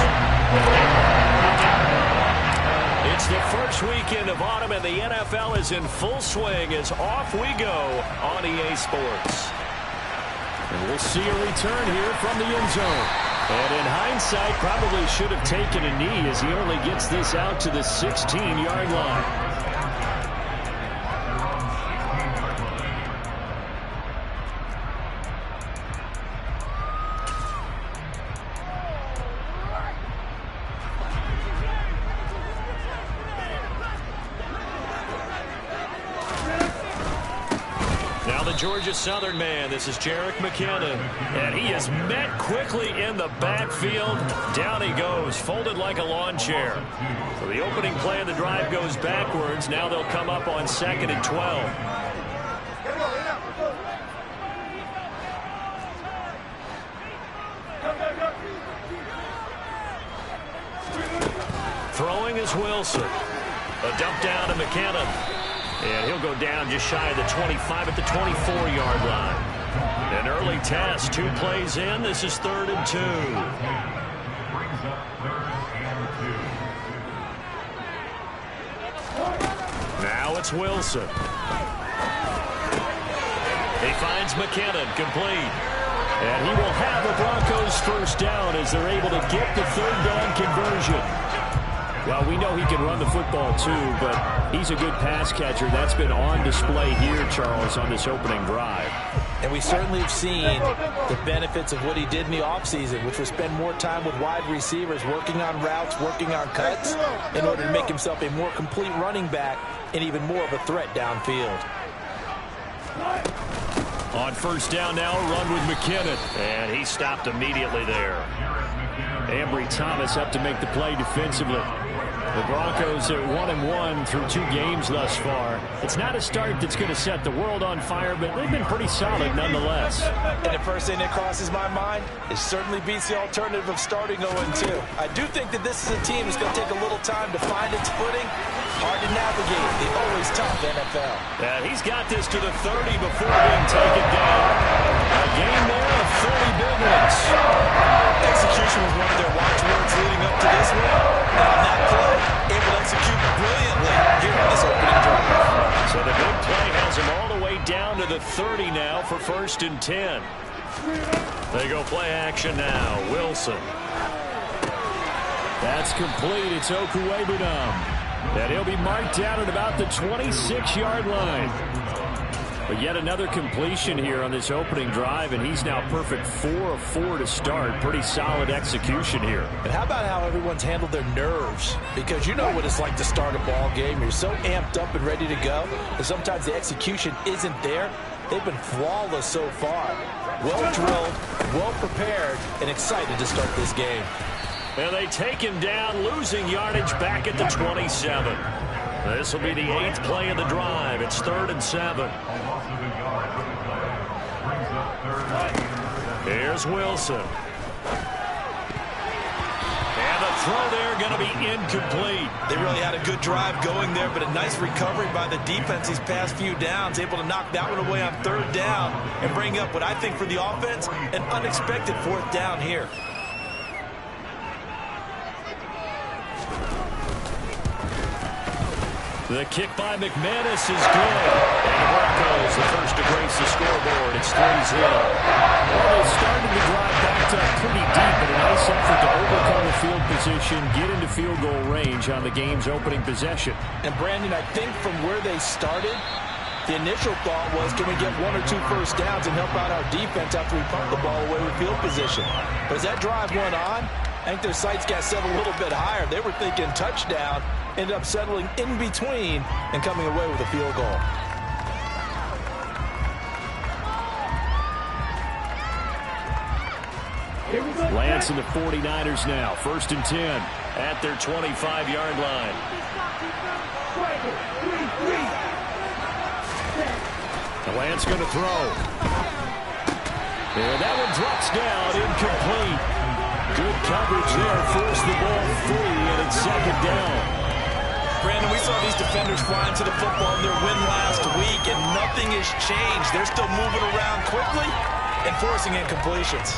It's the first weekend of autumn, and the NFL is in full swing as off we go on EA Sports. And we'll see a return here from the end zone. And in hindsight, probably should have taken a knee as he only gets this out to the 16-yard line. Georgia Southern man. This is Jerick McKinnon. And he is met quickly in the backfield. Down he goes, folded like a lawn chair. So the opening play of the drive goes backwards. Now they'll come up on 2nd and 12. Throwing is Wilson. A dump down to McKinnon. And he'll go down just shy of the 25 at the 24-yard line. An early test, 2 plays in. This is 3rd and 2. Now it's Wilson. He finds McKinnon, complete. And he will have a Broncos first down as they're able to get the 3rd down conversion. Well, we know he can run the football too, but he's a good pass catcher. That's been on display here, Charles, on this opening drive. And we certainly have seen the benefits of what he did in the offseason, which was spend more time with wide receivers, working on routes, working on cuts, in order to make himself a more complete running back and even more of a threat downfield. On first down now, a run with McKinnon. And he stopped immediately there. Ambry Thomas up to make the play defensively. The Broncos are 1-1 through 2 games thus far. It's not a start that's going to set the world on fire, but they've been pretty solid nonetheless. And the first thing that crosses my mind is certainly beats the alternative of starting 0-2. I do think that this is a team that's going to take a little time to find its footing. Hard to navigate the always tough NFL. Yeah, he's got this to the 30 before being taken down. A game there of 30 big ones. Execution was one of their watchwords leading up to this one. And on that play, able to execute brilliantly here in this opening drive. So the big play has him all the way down to the 30 now for 1st and 10. They go play action now. Wilson. That's complete. It's Okuwebunam. And he'll be marked down at about the 26-yard line. But yet another completion here on this opening drive, and he's now perfect 4 of 4 to start. Pretty solid execution here. And how about how everyone's handled their nerves? Because you know what it's like to start a ball game. You're so amped up and ready to go, and sometimes the execution isn't there. They've been flawless so far. Well drilled, well prepared, and excited to start this game. And they take him down, losing yardage back at the 27. This will be the 8th play of the drive. It's 3rd and 7. Here's Wilson. And the throw there going to be incomplete. They really had a good drive going there, but a nice recovery by the defense these past few downs, able to knock that one away on 3rd down and bring up what I think for the offense, an unexpected 4th down here. The kick by McManus is good. And the Broncos, the first to grace the scoreboard. It's 3-0. Well, they started the drive backed up pretty deep, but a nice effort to overcome the field position, get into field goal range on the game's opening possession. And, Brandon, I think from where they started, the initial thought was, can we get 1 or 2 first downs and help out our defense after we pump the ball away with field position? But as that drive went on, I think their sights got set a little bit higher. They were thinking touchdown, ended up settling in between and coming away with a field goal. Lance and the 49ers now. 1st and 10 at their 25-yard line. And Lance going to throw. And that one drops down, incomplete. Good coverage there, forced the ball free, and it's 2nd down. Brandon, we saw these defenders flying to the football in their win last week, and nothing has changed. They're still moving around quickly and forcing incompletions.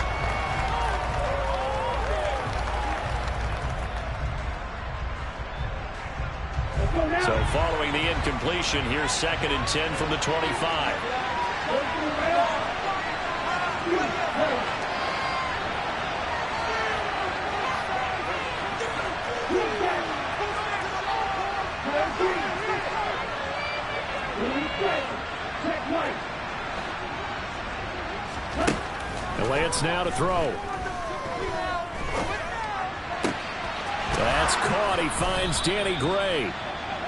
So following the incompletion, here's 2nd and 10 from the 25. And Lance now to throw. That's caught. He finds Danny Gray.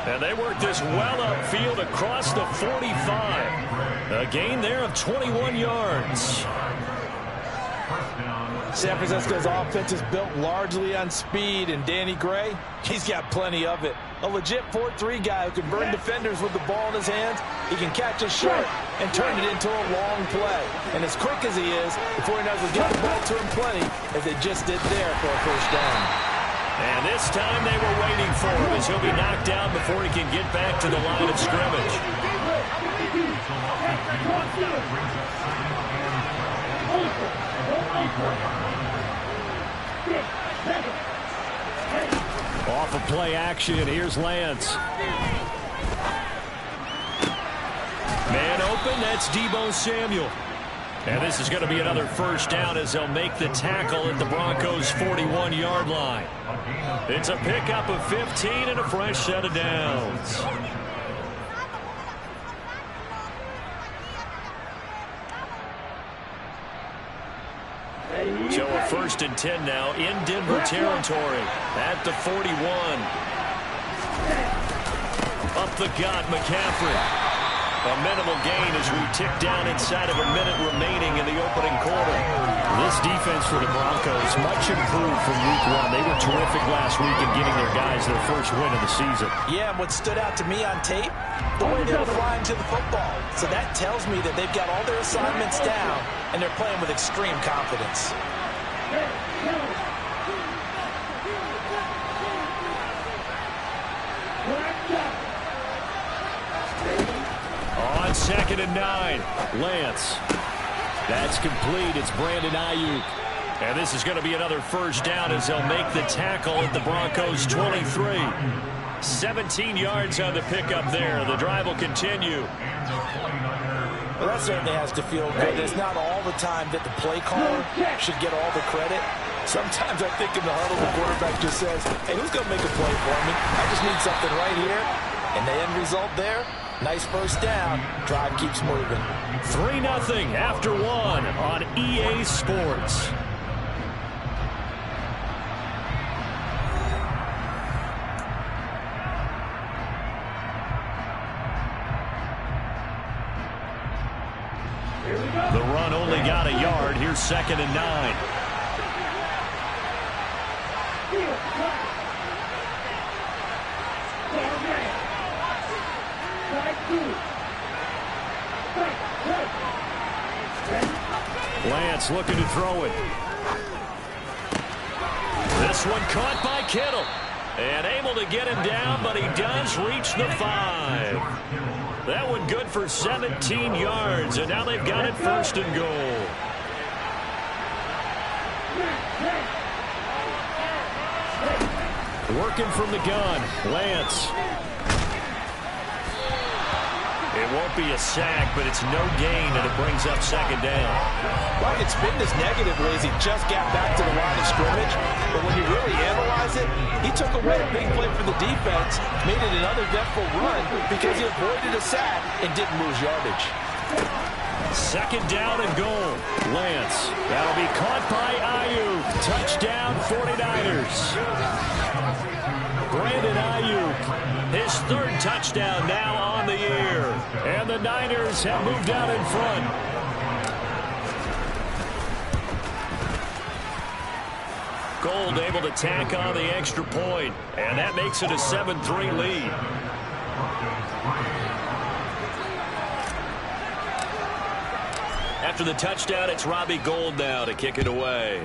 And they work this well upfield across the 45. A gain there of 21 yards. San Francisco's offense is built largely on speed, and Danny Gray, he's got plenty of it. A legit 4-3 guy who can burn defenders with the ball in his hands. He can catch it short and turn it into a long play. And as quick as he is, the 49ers will get the ball to him plenty, as they just did there for a first down. And this time they were waiting for him, as he'll be knocked down before he can get back to the line of scrimmage. Off of play action, here's Lance. Man open, that's Deebo Samuel. And this is going to be another first down as they'll make the tackle at the Broncos' 41-yard line. It's a pickup of 15 and a fresh set of downs. So a 1st and 10 now in Denver territory at the 41. Up the gut, McCaffrey. A minimal gain as we tick down inside of a minute remaining in the opening quarter. This defense for the Broncos much improved from week 1. They were terrific last week in getting their guys their first win of the season. Yeah, and what stood out to me on tape, the way they were flying to the football. So that tells me that they've got all their assignments down, and they're playing with extreme confidence. On 2nd and 9, Lance. That's complete. It's Brandon Ayuk. And this is going to be another first down as they'll make the tackle at the Broncos' 23. 17 yards on the pickup there. The drive will continue. Well, that certainly has to feel good. It's not all the time that the play caller should get all the credit. Sometimes I think in the huddle, the quarterback just says, hey, who's going to make a play for me? I just need something right here. And the end result there, nice first down. Drive keeps moving. 3-0 after 1 on EA Sports. The run only got a yard. Here's 2nd and 9. Lance looking to throw it. This one caught by Kittle. And able to get him down, but he does reach the 5. That one good for 17 yards, and now they've got it 1st and goal. Working from the gun, Lance. It won't be a sack, but it's no gain, and it brings up 2nd down. Well, it's been this negatively as he just got back to the line of scrimmage. But when you really analyze it, he took away a big play for the defense, made it an uneventful run because he avoided a sack and didn't lose yardage. 2nd down and goal. Lance. That'll be caught by Ayuk. Touchdown 49ers. Brandon Ayuk. His 3rd touchdown now on the year. And the Niners have moved out in front. Gold able to tack on the extra point. And that makes it a 7-3 lead. After the touchdown, it's Robbie Gould now to kick it away.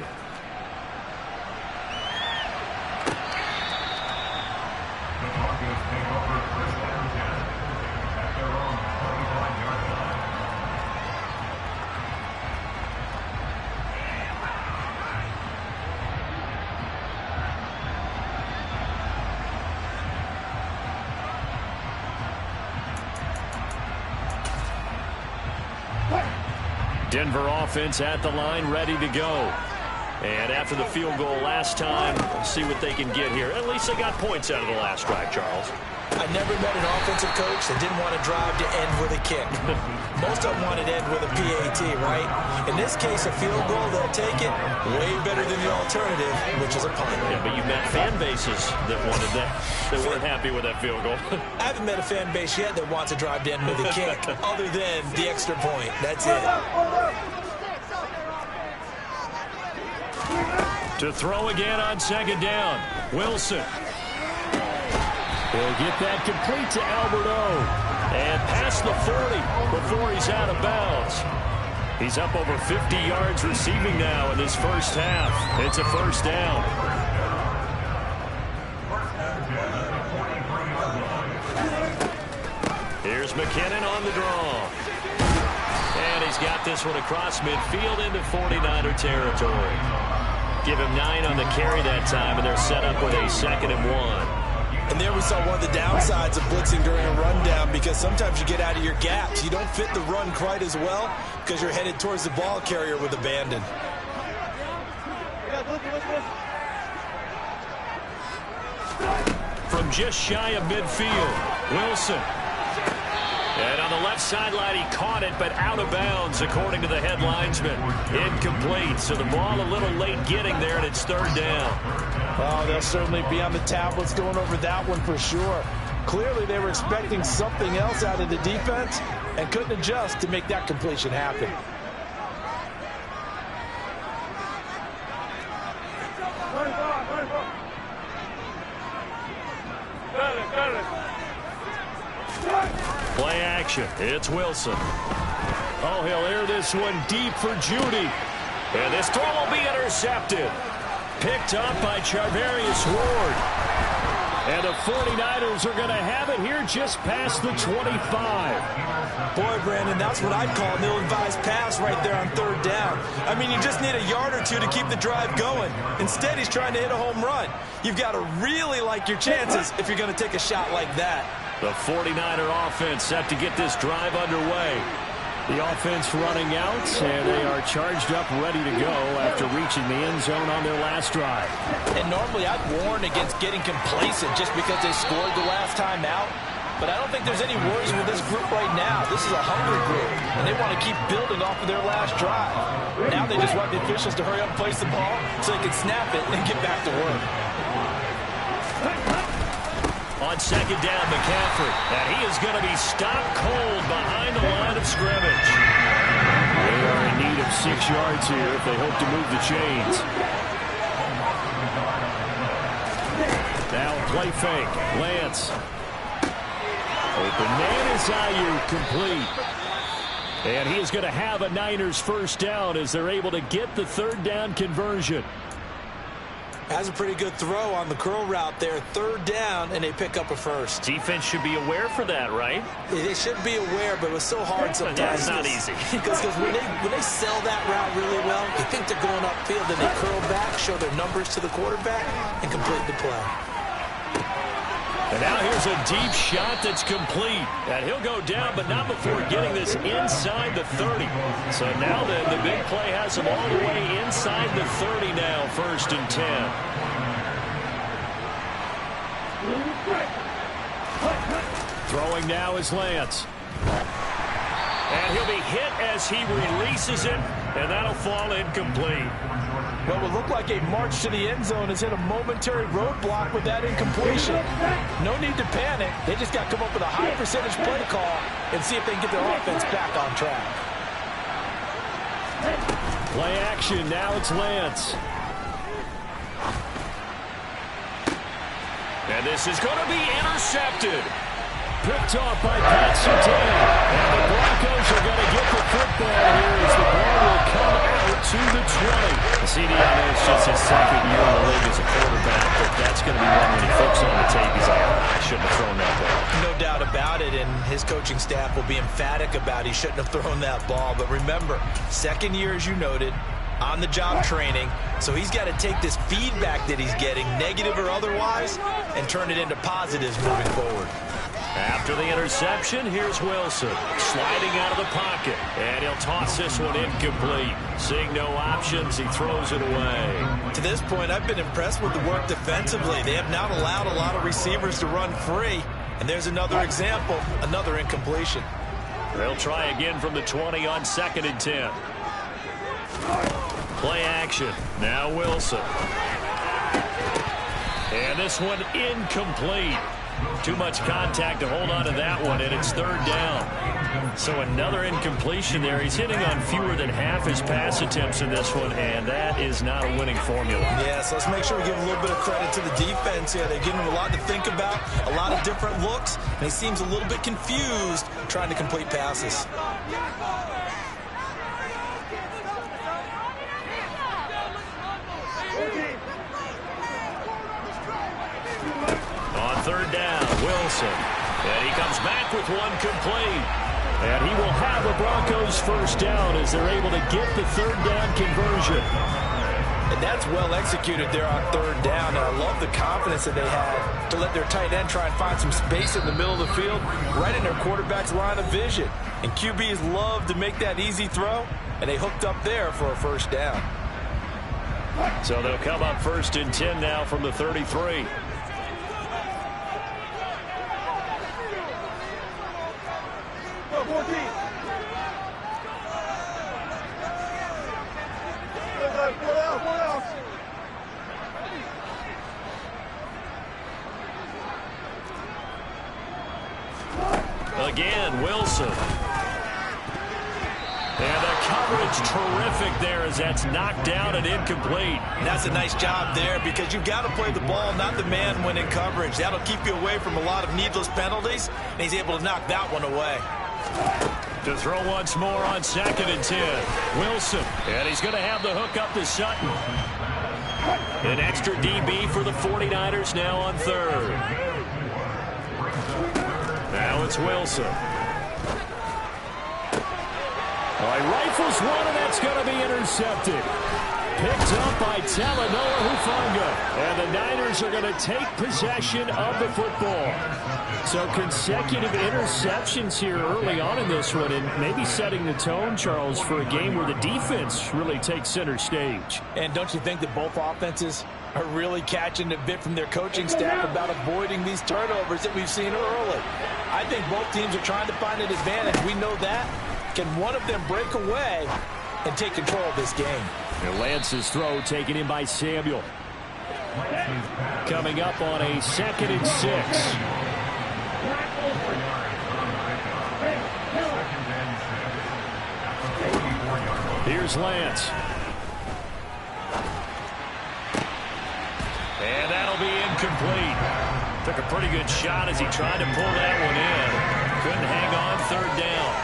Denver offense at the line, ready to go. And after the field goal last time, we'll see what they can get here. At least they got points out of the last drive, Charles. I never met an offensive coach that didn't want to drive to end with a kick. Most of them wanted to end with a PAT, right? In this case, a field goal, they'll take it way better than the alternative, which is a punt. Yeah, but you met fan bases that wanted that, that weren't happy with that field goal. I haven't met a fan base yet that wants to drive to end with a kick, other than the extra point. That's it. To throw again on second down. Wilson. He'll get that complete to Alberto. And past the 40 before he's out of bounds. He's up over 50 yards receiving now in this first half. It's a first down. Here's McKinnon on the draw. And he's got this one across midfield into 49er territory. Give him 9 on the carry that time, and they're set up with a 2nd and 1. And there we saw one of the downsides of blitzing during a rundown, because sometimes you get out of your gaps. You don't fit the run quite as well because you're headed towards the ball carrier with abandon. From just shy of midfield, Wilson. And on the left sideline, he caught it, but out of bounds, according to the head linesman. Incomplete, so the ball a little late getting there, and it's 3rd down. Oh, they'll certainly be on the tablets going over that one for sure. Clearly, they were expecting something else out of the defense and couldn't adjust to make that completion happen. Play action. It's Wilson. Oh, he'll air this one deep for Judy. And this throw will be intercepted. Picked up by Charvarius Ward. And the 49ers are going to have it here just past the 25. Boy, Brandon, that's what I'd call an ill-advised pass right there on 3rd down. I mean, you just need a yard or two to keep the drive going. Instead, he's trying to hit a home run. You've got to really like your chances if you're going to take a shot like that. The 49er offense set to get this drive underway. The offense running out, and they are charged up, ready to go after reaching the end zone on their last drive. And normally I'd warn against getting complacent just because they scored the last time out. But I don't think there's any worries with this group right now. This is a hungry group, and they want to keep building off of their last drive. Now they just want the officials to hurry up and place the ball so they can snap it and get back to work. On second down, McCaffrey. And he is going to be stopped cold behind the line of scrimmage. They are in need of 6 yards here if they hope to move the chains. Now play fake. Lance. Open man is Ayuk, complete. And he is going to have a Niners first down as they're able to get the 3rd down conversion. Has a pretty good throw on the curl route there. 3rd down, and they pick up a first. Defense should be aware for that, right? They should be aware, but it was so hard sometimes. Yeah, it's not easy. Because when they sell that route really well, they think they're going upfield, and they curl back, show their numbers to the quarterback, and complete the play. And now here's a deep shot that's complete. And he'll go down, but not before getting this inside the 30. So now then, the big play has him all the way inside the 30 now, 1st and 10. Throwing now is Lance. And he'll be hit as he releases it, and that'll fall incomplete. What would look like a march to the end zone has hit a momentary roadblock with that incompletion. No need to panic. They just got to come up with a high percentage play call and see if they can get their offense back on track. Play action. Now it's Lance. And this is going to be intercepted. Picked off by Pat Surtain. And the Broncos are going to get the football here as the ball will come out to the 20. CD, I know it's just his 2nd year in the league as a quarterback, but that's going to be one when he flips on the tape. He's like, I shouldn't have thrown that ball. No doubt about it, and his coaching staff will be emphatic about he shouldn't have thrown that ball. But remember, 2nd year, as you noted, on-the-job training, so he's got to take this feedback that he's getting, negative or otherwise, and turn it into positives moving forward. After the interception, here's Wilson sliding out of the pocket, and he'll toss this one incomplete. Seeing no options, he throws it away. To this point, I've been impressed with the work defensively. They have not allowed a lot of receivers to run free, And there's another example, another incompletion. They'll try again from the 20 on 2nd and 10. Play action. Now Wilson. And this one incomplete. Too much contact to hold on to that one, and it's 3rd down. So another incompletion there. He's hitting on fewer than half his pass attempts in this one, and that is not a winning formula. Yeah, so let's make sure we give a little bit of credit to the defense here. They're giving him a lot to think about, a lot of different looks, and he seems a little bit confused trying to complete passes. On 3rd down, Wilson. And he comes back with one complete. And he will have a Broncos 1st down as they're able to get the 3rd down conversion. And that's well executed there on 3rd down. And I love the confidence that they had to let their tight end try and find some space in the middle of the field, right in their quarterback's line of vision. And QBs love to make that easy throw, and they hooked up there for a 1st down. So they'll come up 1st and 10 now from the 33. Again, Wilson. And the coverage terrific there as that's knocked down and incomplete. And that's a nice job there because you've got to play the ball, not the man when in coverage. That'll keep you away from a lot of needless penalties, and he's able to knock that one away. To throw once more on 2nd and 10. Wilson. And he's going to have the hook up to Sutton. An extra DB for the 49ers now on 3rd. Now it's Wilson. Well, he rifles one, and that's going to be intercepted. Picked up by Talanoa Hufanga. And the Niners are going to take possession of the football. So consecutive interceptions here early on in this one, and maybe setting the tone, Charles, for a game where the defense really takes center stage. And don't you think that both offenses are really catching a bit from their coaching staff about avoiding these turnovers that we've seen early? I think both teams are trying to find an advantage. We know that. Can one of them break away and take control of this game? And Lance's throw taken in by Samuel. Coming up on a 2nd and 6. Here's Lance. And that'll be incomplete. Took a pretty good shot as he tried to pull that one in. Couldn't hang on 3rd down.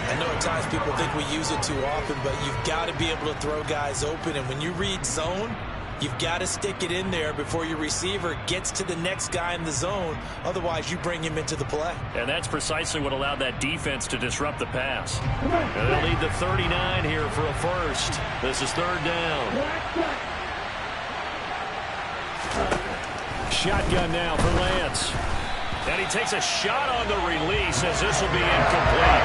I know at times people think we use it too often, but you've got to be able to throw guys open. And when you read zone, you've got to stick it in there before your receiver gets to the next guy in the zone. Otherwise, you bring him into the play. And that's precisely what allowed that defense to disrupt the pass. And they'll need the 39 here for a 1st. This is 3rd down. Shotgun now for Lance. And he takes a shot on the release as this will be incomplete.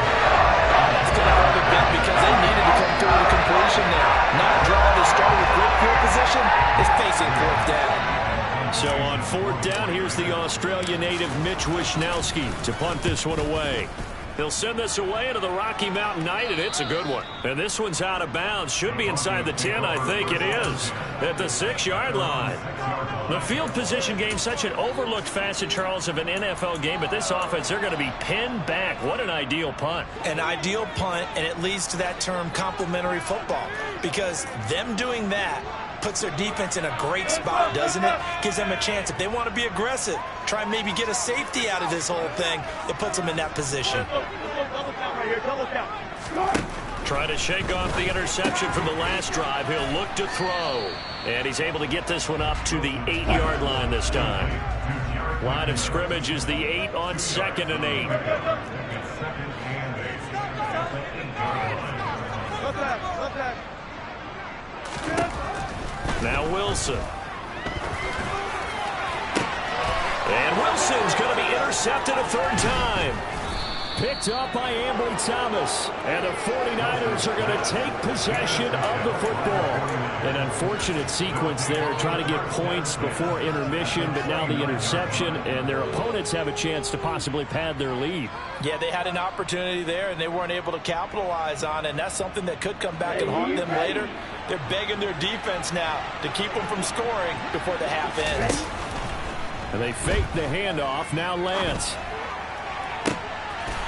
That's going to hurt a bit because they needed to come through with a completion there. Not draw that started with great field position is facing 4th down. So on 4th down, here's the Australia native Mitch Wishnowski to punt this one away. He'll send this away into the Rocky Mountain Night, and it's a good one. And this one's out of bounds. Should be inside the 10, I think it is, at the 6-yard line. The field position game, such an overlooked facet, Charles, of an NFL game, but this offense, they're going to be pinned back. What an ideal punt. An ideal punt, and it leads to that term complementary football, because them doing that puts their defense in a great spot, doesn't it? Gives them a chance. If they want to be aggressive, try and maybe get a safety out of this whole thing, it puts them in that position. Try to shake off the interception from the last drive. He'll look to throw. And he's able to get this one up to the 8-yard line this time. Line of scrimmage is the 8 on 2nd and 8. Now Wilson. And Wilson's going to be intercepted a 3rd time. Picked up by Ambry Thomas. And the 49ers are going to take possession of the football. An unfortunate sequence there, trying to get points before intermission, but now the interception, and their opponents have a chance to possibly pad their lead. Yeah, they had an opportunity there, and they weren't able to capitalize on it, and that's something that could come back and haunt them later. They're begging their defense now to keep them from scoring before the half ends. And they fake the handoff. Now Lance.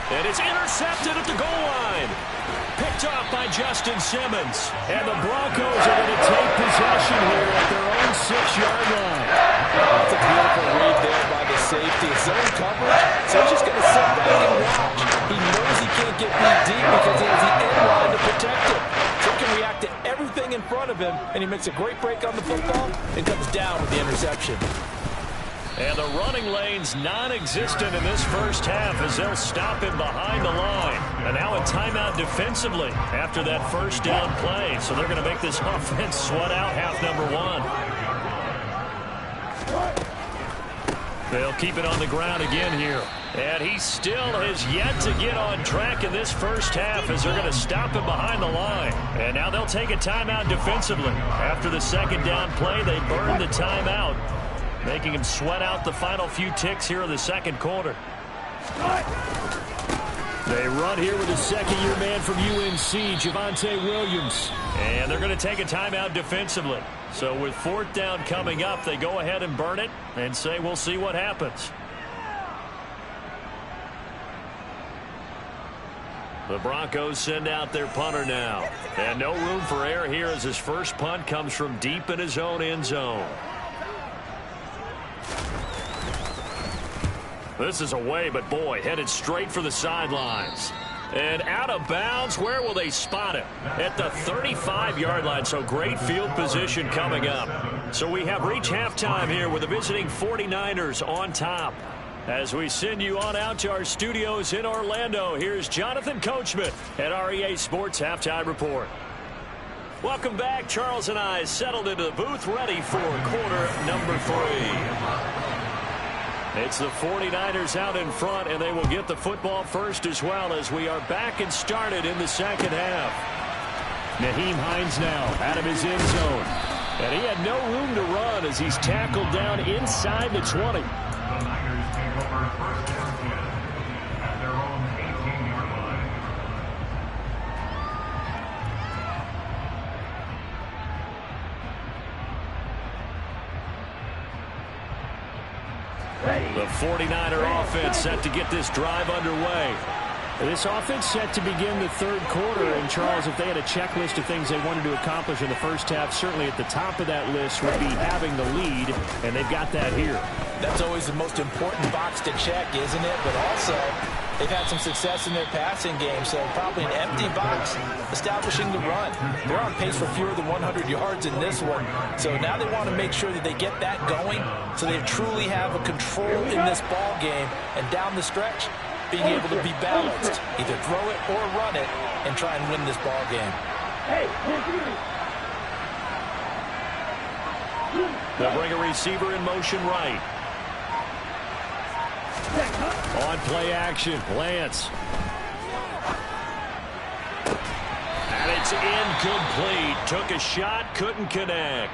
And it's intercepted at the goal line. Picked off by Justin Simmons. And the Broncos are going to take possession here at their own 6-yard line. That's a beautiful read there by the safety. Zone coverage, so he's just going to sit back and watch. He knows he can't get beat deep because he has the end line to protect him. So he can react to everything in front of him, and he makes a great break on the football and comes down with the interception. And the running lane's non-existent in this first half as they'll stop him behind the line. And now a timeout defensively after that first down play. So they're going to make this offense sweat out half number 1. They'll keep it on the ground again here. And he still has yet to get on track in this first half as they're going to stop him behind the line. And now they'll take a timeout defensively. After the second down play, they burn the timeout, making him sweat out the final few ticks here in the second quarter. They run here with a second-year man from UNC, Javonte Williams. And they're going to take a timeout defensively. So with fourth down coming up, they go ahead and burn it and say we'll see what happens. The Broncos send out their punter now. And no room for error here as his first punt comes from deep in his own end zone. This is away, but boy, headed straight for the sidelines. And out of bounds, where will they spot it? At the 35-yard line, so great field position coming up. So we have reached halftime here with the visiting 49ers on top. As we send you on out to our studios in Orlando, here's Jonathan Coachman at REA Sports Halftime Report. Welcome back. Charles and I settled into the booth, ready for quarter number 3. It's the 49ers out in front, and they will get the football first as well as we are back and started in the second half. Nyheim Hines now out of his end zone. And he had no room to run as he's tackled down inside the 20. The 49er offense set to get this drive underway. This offense set to begin the third quarter. And, Charles, if they had a checklist of things they wanted to accomplish in the first half, certainly at the top of that list would be having the lead, and they've got that here. That's always the most important box to check, isn't it? But also, they've had some success in their passing game, so probably an empty box establishing the run. They're on pace for fewer than 100 yards in this one, so now they want to make sure that they get that going so they truly have a control in this ball game, and down the stretch, being able to be balanced, either throw it or run it, and try and win this ball game. They'll bring a receiver in motion right. On play action, Lance. And it's incomplete. Took a shot, couldn't connect.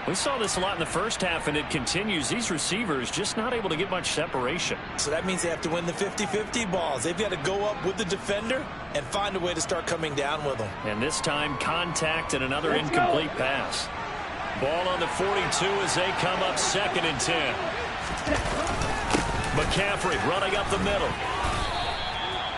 We saw this a lot in the first half, and it continues. These receivers just not able to get much separation. So that means they have to win the 50-50 balls. They've got to go up with the defender and find a way to start coming down with them. And this time, contact and another incomplete pass. Ball on the 42 as they come up 2nd and 10. McCaffrey running up the middle.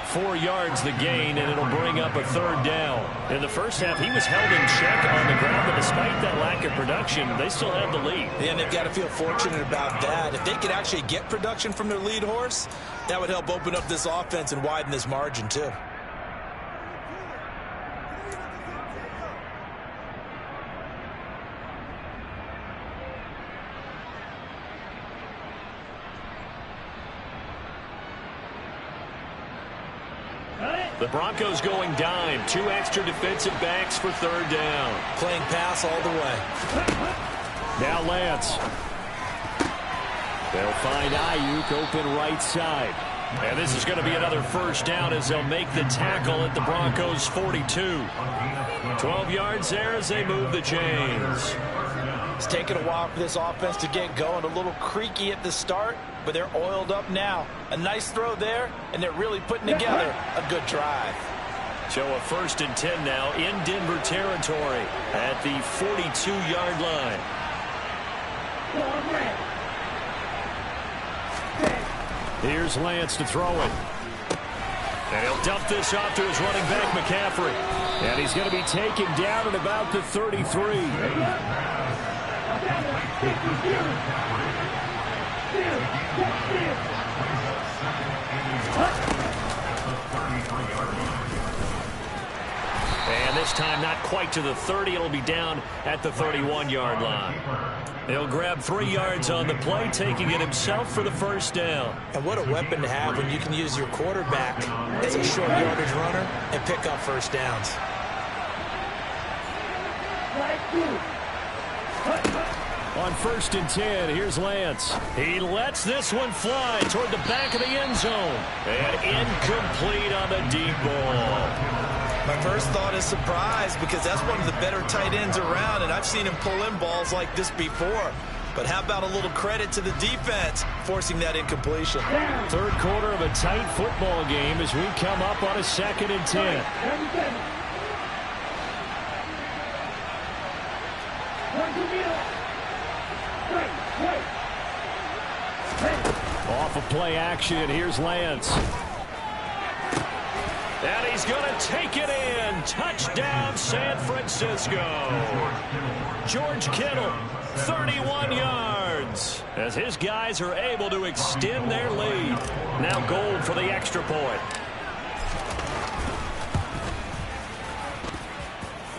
4 yards the gain, and it'll bring up a 3rd down. In the first half, he was held in check on the ground, but despite that lack of production, they still have the lead. And they've got to feel fortunate about that. If they could actually get production from their lead horse, that would help open up this offense and widen this margin, too. The Broncos going dime. 2 extra defensive backs for 3rd down. Playing pass all the way. Now Lance. They'll find Ayuk open right side. And this is going to be another first down as they'll make the tackle at the Broncos' 42. 12 yards there as they move the chains. It's taken a while for this offense to get going. A little creaky at the start, but they're oiled up now. A nice throw there, and they're really putting together a good drive. So a 1st and 10 now in Denver territory at the 42-yard line. Here's Lance to throw it. And he'll dump this off to his running back, McCaffrey. And he's going to be taken down at about the 33. And this time not quite to the 30. It'll be down at the 31-yard line. He'll grab 3 yards on the play, taking it himself for the first down. And what a weapon to have when you can use your quarterback as a short yardage runner and pick up first downs. On 1st and 10, here's Lance. He lets this one fly toward the back of the end zone. And incomplete on the deep ball. My first thought is surprise, because that's one of the better tight ends around, and I've seen him pull in balls like this before. But how about a little credit to the defense forcing that incompletion? Third quarter of a tight football game as we come up on a 2nd and 10. Off of play action, here's Lance. And he's going to take it in. Touchdown, San Francisco. George Kittle, 31 yards. As his guys are able to extend their lead. Now Gold for the extra point.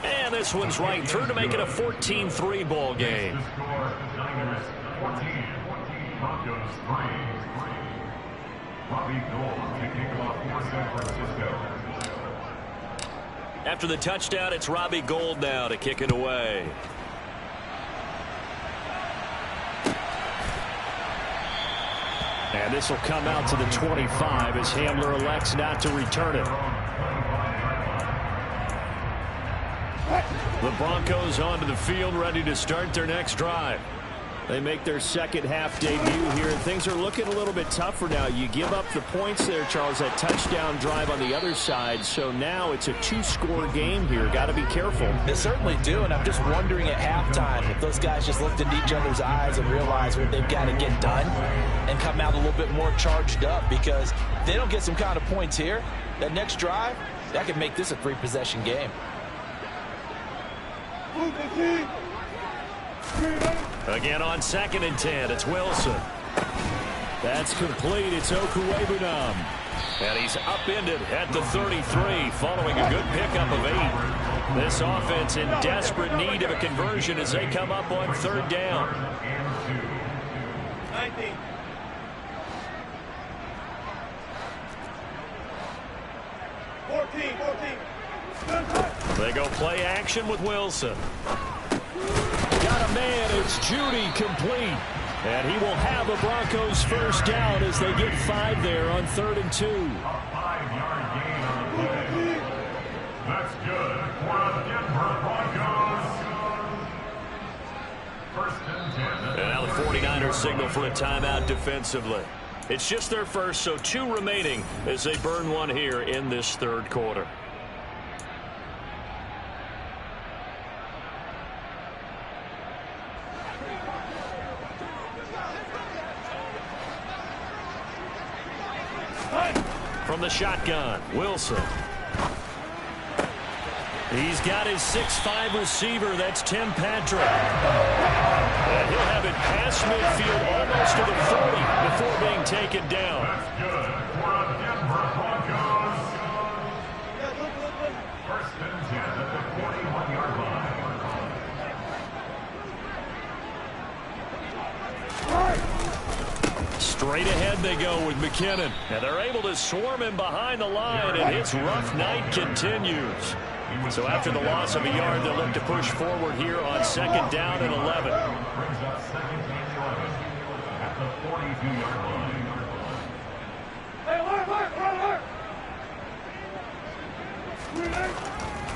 And this one's right through to make it a 14-3 ball game. After the touchdown, it's Robbie Gould now to kick it away. And this will come out to the 25 as Hamler elects not to return it. The Broncos onto the field, ready to start their next drive. They make their second half debut here, and things are looking a little bit tougher now. You give up the points there, Charles, that touchdown drive on the other side. So now it's a 2-score game here. Got to be careful. They certainly do, and I'm just wondering at halftime if those guys just looked into each other's eyes and realized what they've got to get done and come out a little bit more charged up, because if they don't get some kind of points here, that next drive, that could make this a 3-possession game. Again on 2nd and 10, it's Wilson. That's complete. It's Okuwebunam. And he's upended at the 33 following a good pickup of 8. This offense in desperate need of a conversion as they come up on 3rd down. 19. They go play action with Wilson. Got a man. It's Judy complete. And he will have a Broncos first down as they get 5 there on 3rd and 2. A 5-yard gain on the play. That's good for the Denver Broncos. 1st and 10. And now the 49ers signal for a timeout defensively. It's just their first, so 2 remaining as they burn one here in this 3rd quarter. From the shotgun, Wilson. He's got his 6'5 receiver. That's Tim Patrick. And he'll have it past midfield almost to the 40 before being taken down. That's good for the Denver Broncos. 1st and 10 at the 41-yard line. Straight ahead they go with McKinnon. And they're able to swarm him behind the line, and his rough night continues. So after the loss of a yard, they'll look to push forward here on 2nd down and 11. Brings up 2nd and 11 at the 42-yard line.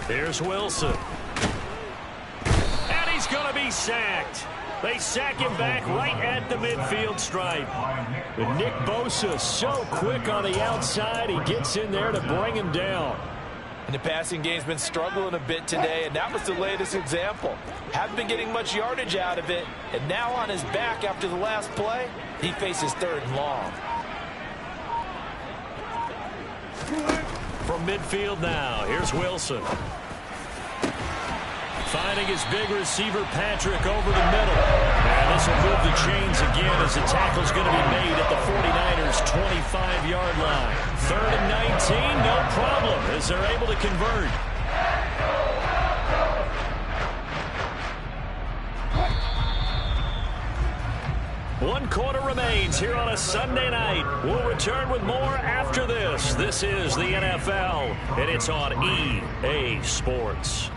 Here's Wilson. And he's going to be sacked. They sack him back right at the midfield stripe. But Nick Bosa so quick on the outside, he gets in there to bring him down. And the passing game's been struggling a bit today, and that was the latest example. Haven't been getting much yardage out of it, and now on his back after the last play, he faces 3rd and long. From midfield now, here's Wilson. Finding his big receiver, Patrick, over the middle. And this will move the chains again as the tackle's going to be made at the 49ers' 25-yard line. 3rd and 19, no problem, as they're able to convert. One quarter remains here on a Sunday night. We'll return with more after this. This is the NFL, and it's on EA Sports.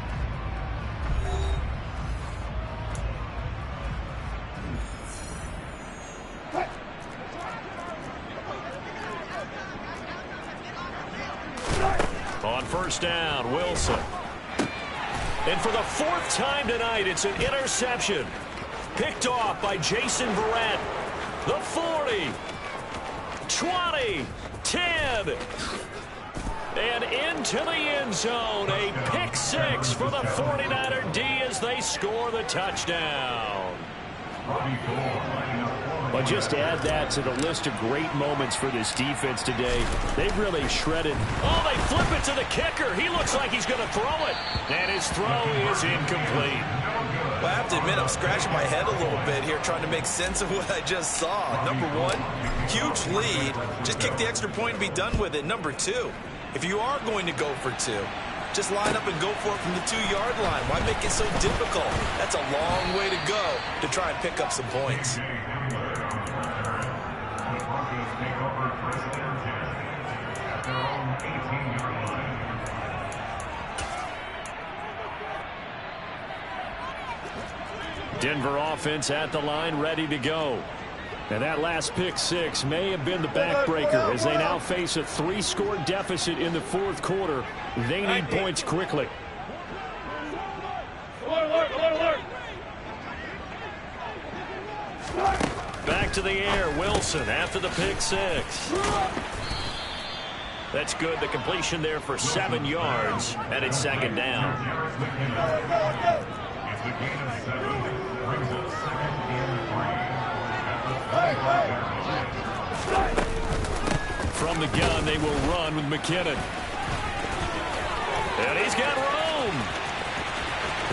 On first down, Wilson. And for the 4th time tonight, it's an interception. Picked off by Jason Verrett. The 40, 20, 10. And into the end zone. A pick 6 for the 49er D as they score the touchdown. Well, just to add that to the list of great moments for this defense today, they've really shredded. Oh, they flip it to the kicker. He looks like he's going to throw it. And his throw is incomplete. Well, I have to admit, I'm scratching my head a little bit here trying to make sense of what I just saw. Number 1, huge lead. Just kick the extra point and be done with it. Number 2, if you are going to go for 2, just line up and go for it from the 2-yard line. Why make it so difficult? That's a long way to go to try and pick up some points. Denver offense at the line, ready to go. And that last pick 6 may have been the backbreaker as they now face a 3-score deficit in the 4th quarter. They need points quickly. Back to the air, Wilson after the pick 6. That's good. The completion there for 7 yards, and it's 2nd down. From the gun, they will run with McKinnon. And he's got room.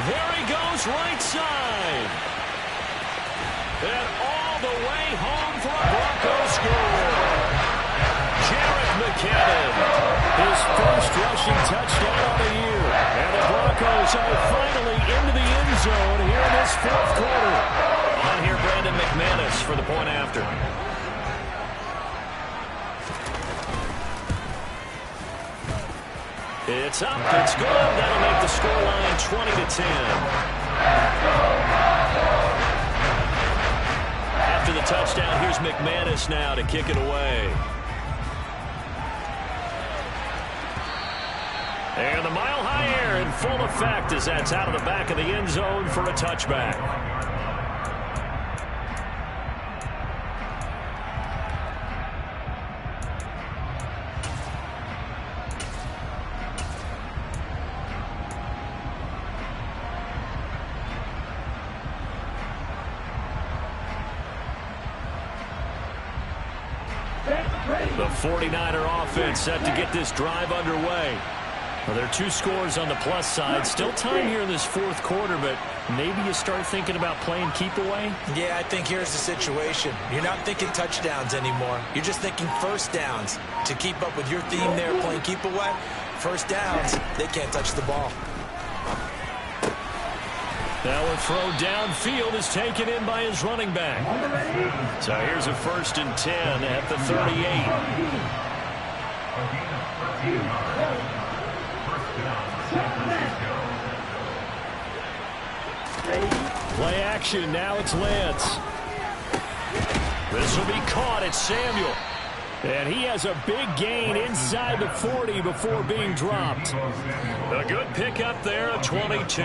There he goes, right side. And all the way home for a Broncos score. Jarek McKinnon, his first rushing touchdown of the year. And the Broncos are finally into the end zone here in this 4th quarter. On here, Brandon McManus for the point after. It's up, it's good. That'll make the scoreline 20-10. After the touchdown, here's McManus now to kick it away. And the mile-high air in full effect as that's out of the back of the end zone for a touchback. The 49er offense set to get this drive underway. Well, there are 2 scores on the plus side. Still time here in this 4th quarter, but maybe you start thinking about playing keep away? Yeah, I think here's the situation. You're not thinking touchdowns anymore. You're just thinking first downs. To keep up with your theme there, playing keep away, first downs, they can't touch the ball. Now a throw downfield is taken in by his running back. So here's a 1st and 10 at the 38. Play action, now it's Lance. This will be caught, it's Samuel. And he has a big gain inside the 40 before being dropped. A good pickup there, a 22.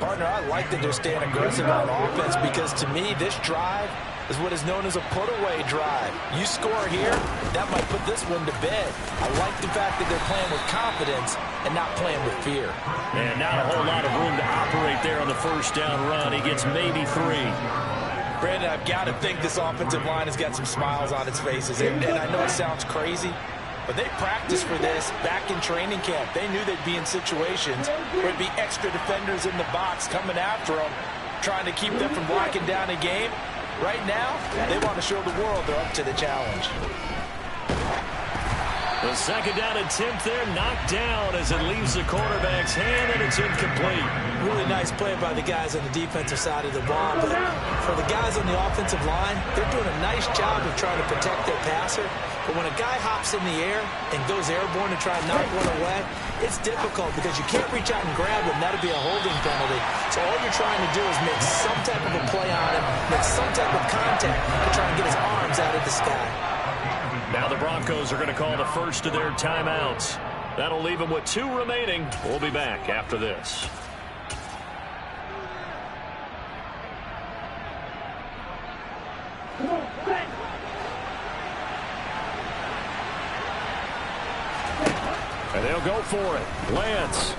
Partner, I like that they're staying aggressive on offense because to me, this drive is what is known as a put-away drive. You score here, that might put this one to bed. I like the fact that they're playing with confidence and not playing with fear. And not a whole lot of room to operate there on the first down run. He gets maybe 3. Brandon, I've got to think this offensive line has got some smiles on its faces. And I know it sounds crazy, but they practiced for this back in training camp. They knew they'd be in situations where it'd be extra defenders in the box coming after them, trying to keep them from locking down a game. Right now, they want to show the world they're up to the challenge. The second down attempt there knocked down as it leaves the quarterback's hand, and it's incomplete. Really nice play by the guys on the defensive side of the ball, but for the guys on the offensive line, they're doing a nice job of trying to protect their passer. But when a guy hops in the air and goes airborne to try and knock one away, it's difficult because you can't reach out and grab him. That'll be a holding penalty. So all you're trying to do is make some type of a play on him, make some type of contact to try and get his arms out of the sky. Now the Broncos are going to call the first of their timeouts. That'll leave them with 2 remaining. We'll be back after this. And they'll go for it. Lance.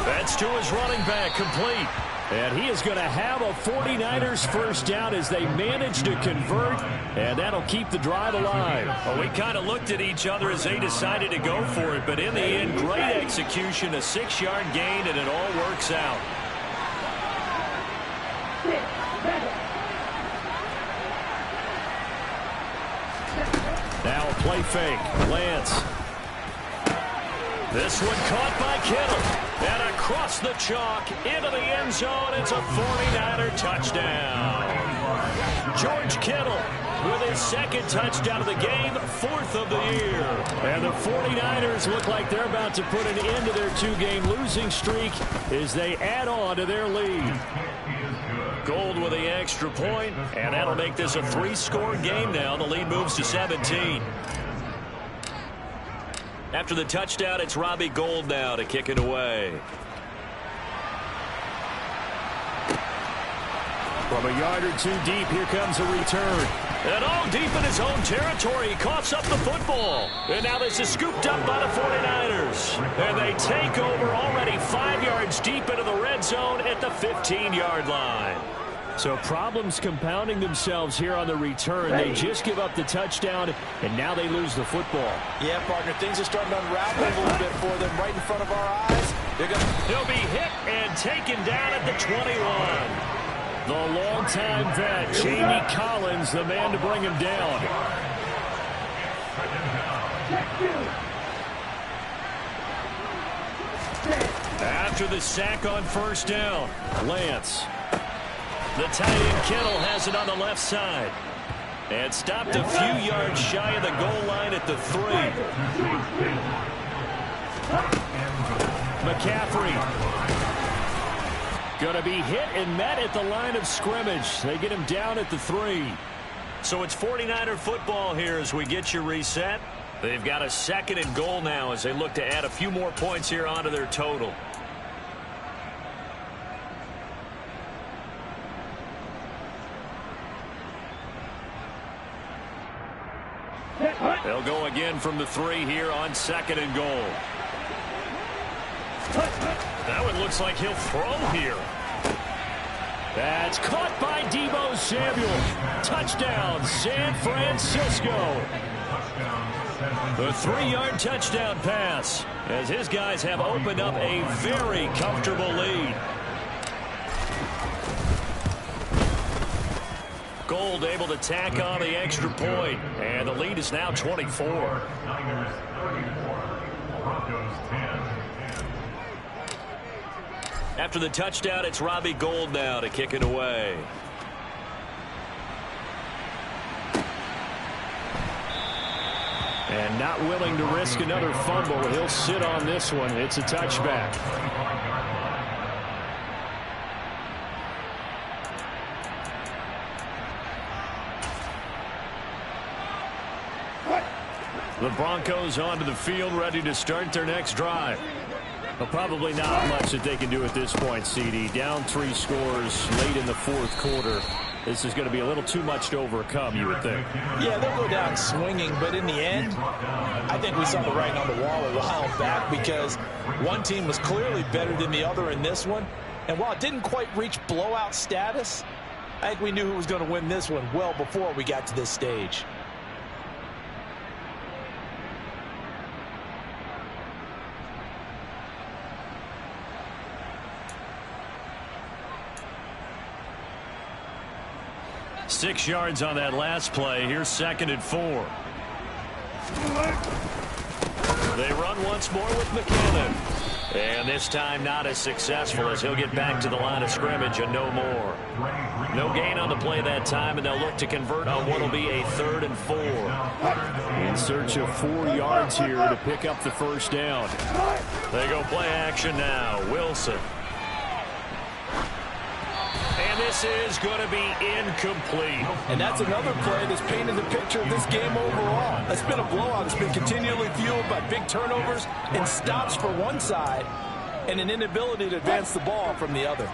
That's to his running back, complete. And he is going to have a 49ers first down as they manage to convert, and that'll keep the drive alive. Well, we kind of looked at each other as they decided to go for it, but in the end, great execution, a 6-yard gain, and it all works out. Now a play fake. Lance. This one caught by Kittle. And across the chalk into the end zone. It's a 49er touchdown. George Kittle with his second touchdown of the game, 4th of the year. And the 49ers look like they're about to put an end to their 2-game losing streak as they add on to their lead. Gold with the extra point, and that'll make this a 3-score game now. The lead moves to 17. After the touchdown, it's Robbie Gould now to kick it away. From a yard or 2 deep, here comes a return. And all deep in his own territory, he coughs up the football. And now this is scooped up by the 49ers. And they take over already 5 yards deep into the red zone at the 15-yard line. So problems compounding themselves here on the return. They just give up the touchdown, and now they lose the football. Yeah, partner, things are starting to unravel a little bit for them right in front of our eyes. He'll be hit and taken down at the 21. The longtime vet, Jamie Collins, the man to bring him down. After the sack on first down, Lance. The tight end Kittle has it on the left side. And stopped a few yards shy of the goal line at the 3. McCaffrey. Going to be hit and met at the line of scrimmage. They get him down at the 3. So it's 49er football here as we get you reset. They've got a 2nd and goal now as they look to add a few more points here onto their total. They'll go again from the 3 here on 2nd and goal. Now it looks like he'll throw here. That's caught by Deebo Samuel. Touchdown, San Francisco. The 3-yard touchdown pass as his guys have opened up a very comfortable lead. Gould able to tack on the extra point, and the lead is now 24. After the touchdown, it's Robbie Gould now to kick it away. And not willing to risk another fumble, he'll sit on this one. It's a touchback. The Broncos onto the field, ready to start their next drive. Well, probably not much that they can do at this point, CD. Down 3 scores late in the fourth quarter. This is going to be a little too much to overcome, you would think. Yeah, they'll go down swinging, but in the end, I think we saw the writing on the wall a while back because one team was clearly better than the other in this one. And while it didn't quite reach blowout status, I think we knew who was going to win this one well before we got to this stage. Six yards on that last play. Here's 2nd and 4. They run once more with McKinnon. And this time not as successful as he'll get back to the line of scrimmage and no more. No gain on the play that time, and they'll look to convert on what will be a 3rd and 4. In search of 4 yards here to pick up the first down. They go play action now. Wilson. And this is going to be incomplete. And that's another play that's painted the picture of this game overall. It's been a blowout. It's been continually fueled by big turnovers and stops for one side and an inability to advance the ball from the other.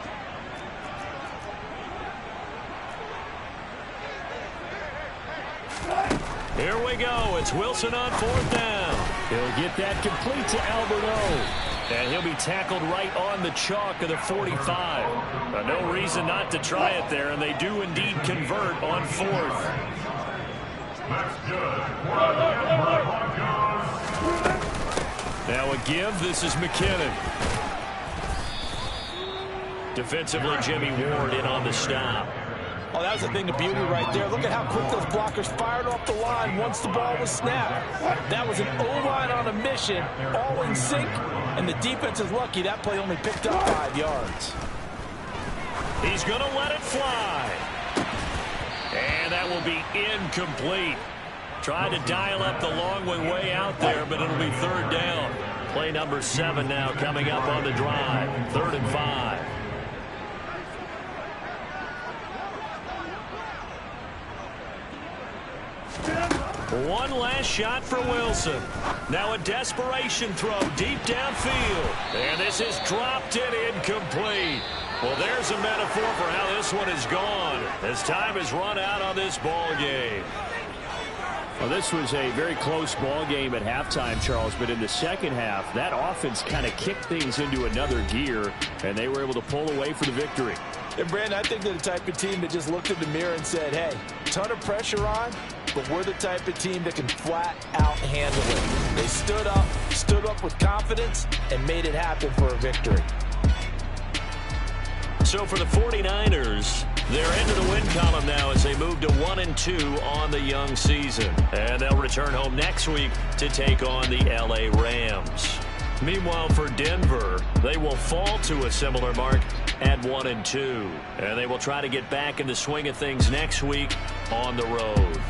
Here we go. It's Wilson on 4th down. He'll get that complete to Alberto. And he'll be tackled right on the chalk of the 45. But no reason not to try it there, and they do indeed convert on 4th. That's good. Now a give. This is McKinnon. Defensively, Jimmy Ward in on the stop. Oh, that was a thing of beauty right there. Look at how quick those blockers fired off the line once the ball was snapped. That was an O-line on a mission, all in sync, and the defense is lucky that play only picked up 5 yards. He's going to let it fly. And that will be incomplete. Tried to dial up the long way out there, but it'll be 3rd down. Play number 7 now coming up on the drive. 3rd and 5. One last shot for Wilson. Now a desperation throw deep downfield. And this is dropped in incomplete. Well, there's a metaphor for how this one is gone as time has run out on this ball game. Well, this was a very close ball game at halftime, Charles, but in the second half, that offense kind of kicked things into another gear, and they were able to pull away for the victory. And, Brandon, I think they're the type of team that just looked in the mirror and said, hey, ton of pressure on, but we're the type of team that can flat out handle it. They stood up with confidence, and made it happen for a victory. So for the 49ers, they're into the win column now as they move to 1-2 on the young season. And they'll return home next week to take on the LA Rams. Meanwhile, for Denver, they will fall to a similar mark at 1-2. And they will try to get back in the swing of things next week on the road.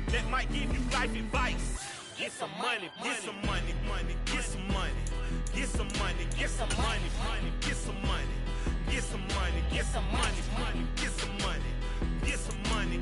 That might give you life advice. Get some money, get some money, get some money, get some money, get some money, get some money, get some money, get some money, get some money, get some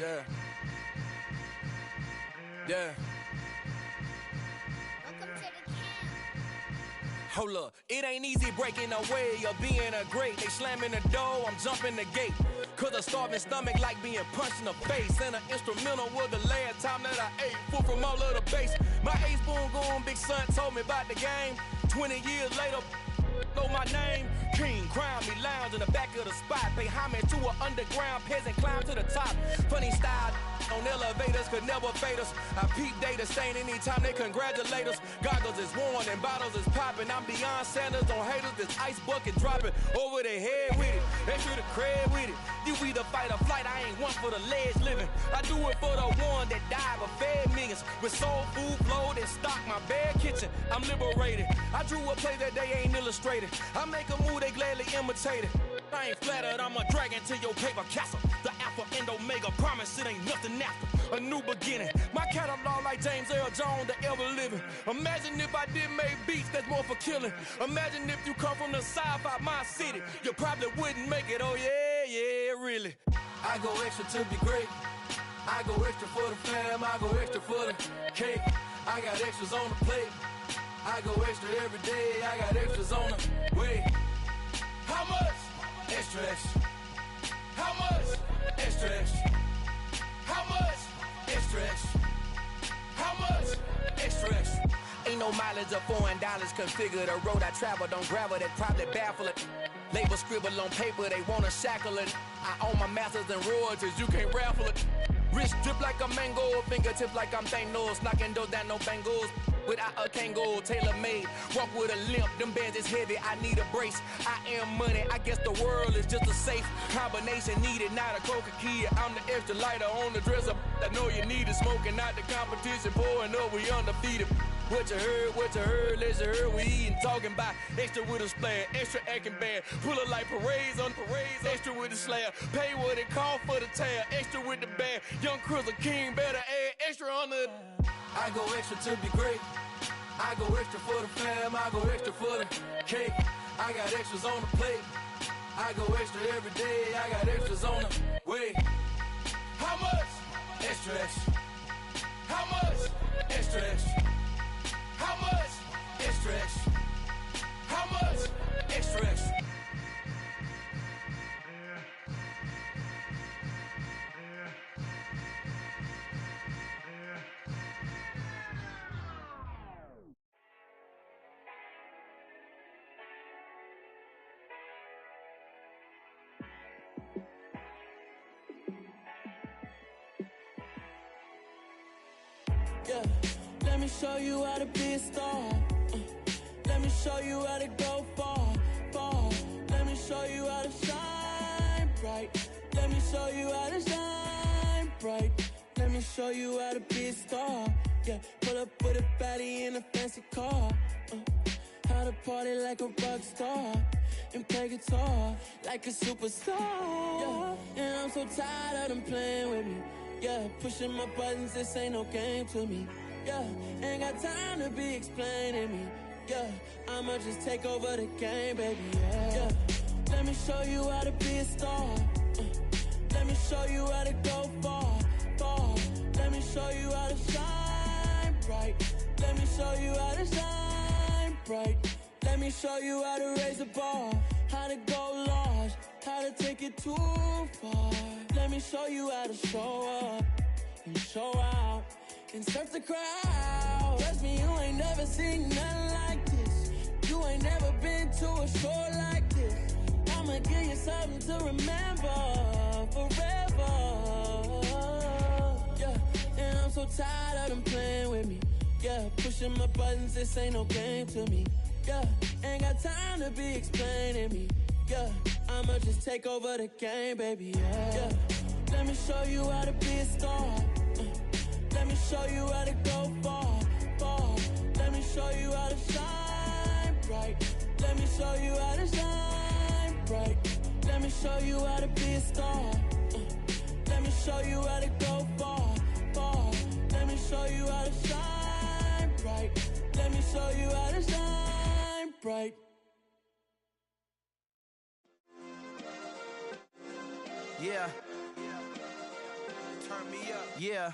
Yeah. Yeah. Hold up, it ain't easy breaking away or being a great. They slamming the door, I'm jumping the gate. Cause a starving stomach like being punched in the face. And an instrumental was the last time that I ate. Food from all of the bass. My ace boom goon, big son told me about the game. 20 years later, know my name. King, crown me, lounge in the back of the spot. Pay homage to an underground peasant, climb to the top. Funny style on elevators could never fade us. I peep data stain anytime they congratulate us. Goggles is worn and bottles is popping. I'm beyond Sanders on haters. This ice bucket dropping over their head with it. They should have cred with it. You either fight or flight. I ain't one for the ledge living. I do it for the one that died but fed millions. With soul food flowed and stock my bad kitchen. I'm liberated. I drew a play that they ain't illustrated. I make a move they gladly imitate it. I ain't flattered, I'm a dragon to your paper castle. The alpha and omega, promise it ain't nothing after. A new beginning, my catalog like James Earl Jones, the ever living. Imagine if I did make beats that's more for killing. Imagine if you come from the sci-fi my city. You probably wouldn't make it, oh yeah, really. I go extra to be great. I go extra for the fam, I go extra for the cake. I got extras on the plate. I go extra every day, I got extras on the way. How much? Extra, extra. How much? Extra, extra. How much? Extra, extra. How much? Extra, extra. Ain't no mileage of $4 configure the road I travel. Don't gravel that probably baffle it. Label scribble on paper, they wanna shackle it. I own my masters and royalties, you can't raffle it. Wrist drip like a mango, fingertips like I'm Thanos. Knocking those down, no bangles. Without a Kango, tailor-made. Walk with a limp, them bands is heavy, I need a brace. I am money, I guess the world is just a safe combination needed, not a coca key. I'm the extra lighter on the dresser. I know you need it, smoking out the competition, pouring up, we undefeated. What you heard, let's heard, we eating, talking about extra with a splash, extra acting bad, pull it like parades on parades, extra with the slab, pay what it cost for the tab, extra with the bag, young Chris a king, better add extra on the. I go extra to be great, I go extra for the fam, I go extra for the cake, I got extras on the plate, I go extra every day, I got extras on the way. How much? Extra, extra. How much? Extra, extra. How much? Extra, extra. How much? Extra, extra. Yeah, let me show you how to be a star. Let me show you how to go far, far. Let me show you how to shine bright. Let me show you how to shine bright. Let me show you how to be a star. Yeah, pull up with a baddie in a fancy car. How to party like a rock star and play guitar like a superstar. Yeah, and I'm so tired of them playing with me. Yeah, pushing my buttons, this ain't no game to me. Yeah, ain't got time to be explaining me. Yeah, I'ma just take over the game, baby. Yeah, let me show you how to be a star. Let me show you how to go far, far. Let me show you how to shine bright. Let me show you how to shine bright. Let me show you how to raise the bar, how to go large, how to take it too far. Let me show you how to show up and show out and surf the crowd. Trust me, you ain't never seen nothing like this. You ain't never been to a show like this. I'ma give you something to remember forever. Yeah, and I'm so tired of them playing with me. Yeah, pushing my buttons, this ain't no game to me. Yeah, ain't got time to be explaining me. Yeah, I'ma just take over the game, baby. Yeah, let me show you how to be a star. Let me show you how to go far, far. Let me show you how to shine bright. Let me show you how to shine bright. Let me show you how to be a star. Let me show you how to go far, far. Let me show you how to shine bright. Let me show you how to shine bright. Yeah. Turn me up. Yeah.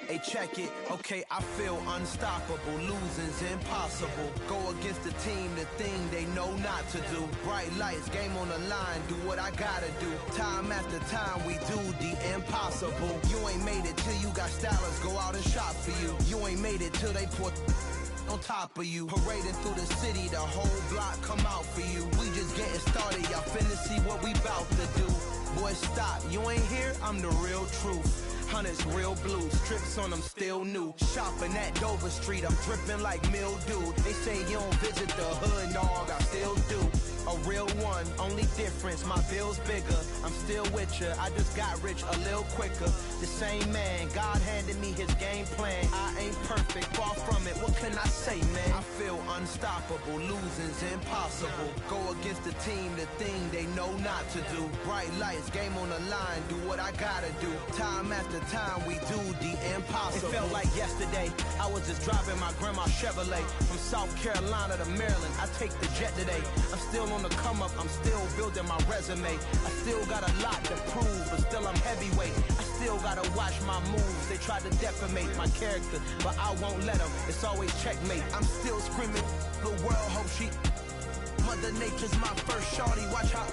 Hey, check it. Okay, I feel unstoppable. Losing's impossible. Go against the team, the thing they know not to do. Bright lights, game on the line. Do what I gotta do. Time after time, we do the impossible. You ain't made it till you got stylists go out and shop for you. You ain't made it till they put on top of you. Parading through the city, the whole block come out for you. We just getting started, y'all finna see what we bout to do. Boy, stop, you ain't here, I'm the real truth. Hunters, real blue, strips on them still new. Shopping at Dover Street, I'm dripping like mildew. They say you don't visit the hood, dog, I still do. A real one, only difference, my bill's bigger. I'm still with ya, I just got rich a little quicker. The same man, God handed me his game plan. I ain't perfect, far from it, what can I say, man? I feel unstoppable, losing's impossible. Go against the team, the thing they know not to do. Bright lights, game on the line, do what I gotta do. Time after time, we do the impossible. It felt like yesterday, I was just driving my grandma's Chevrolet. From South Carolina to Maryland, I take the jet today. I'm still on the come up, I'm still building my resume. I still got a lot to prove, but still I'm heavyweight. I still gotta watch my moves. They try to defamate my character, but I won't let them. It's always checkmate. I'm still screaming, the world hope she. Mother Nature's my first shorty, watch how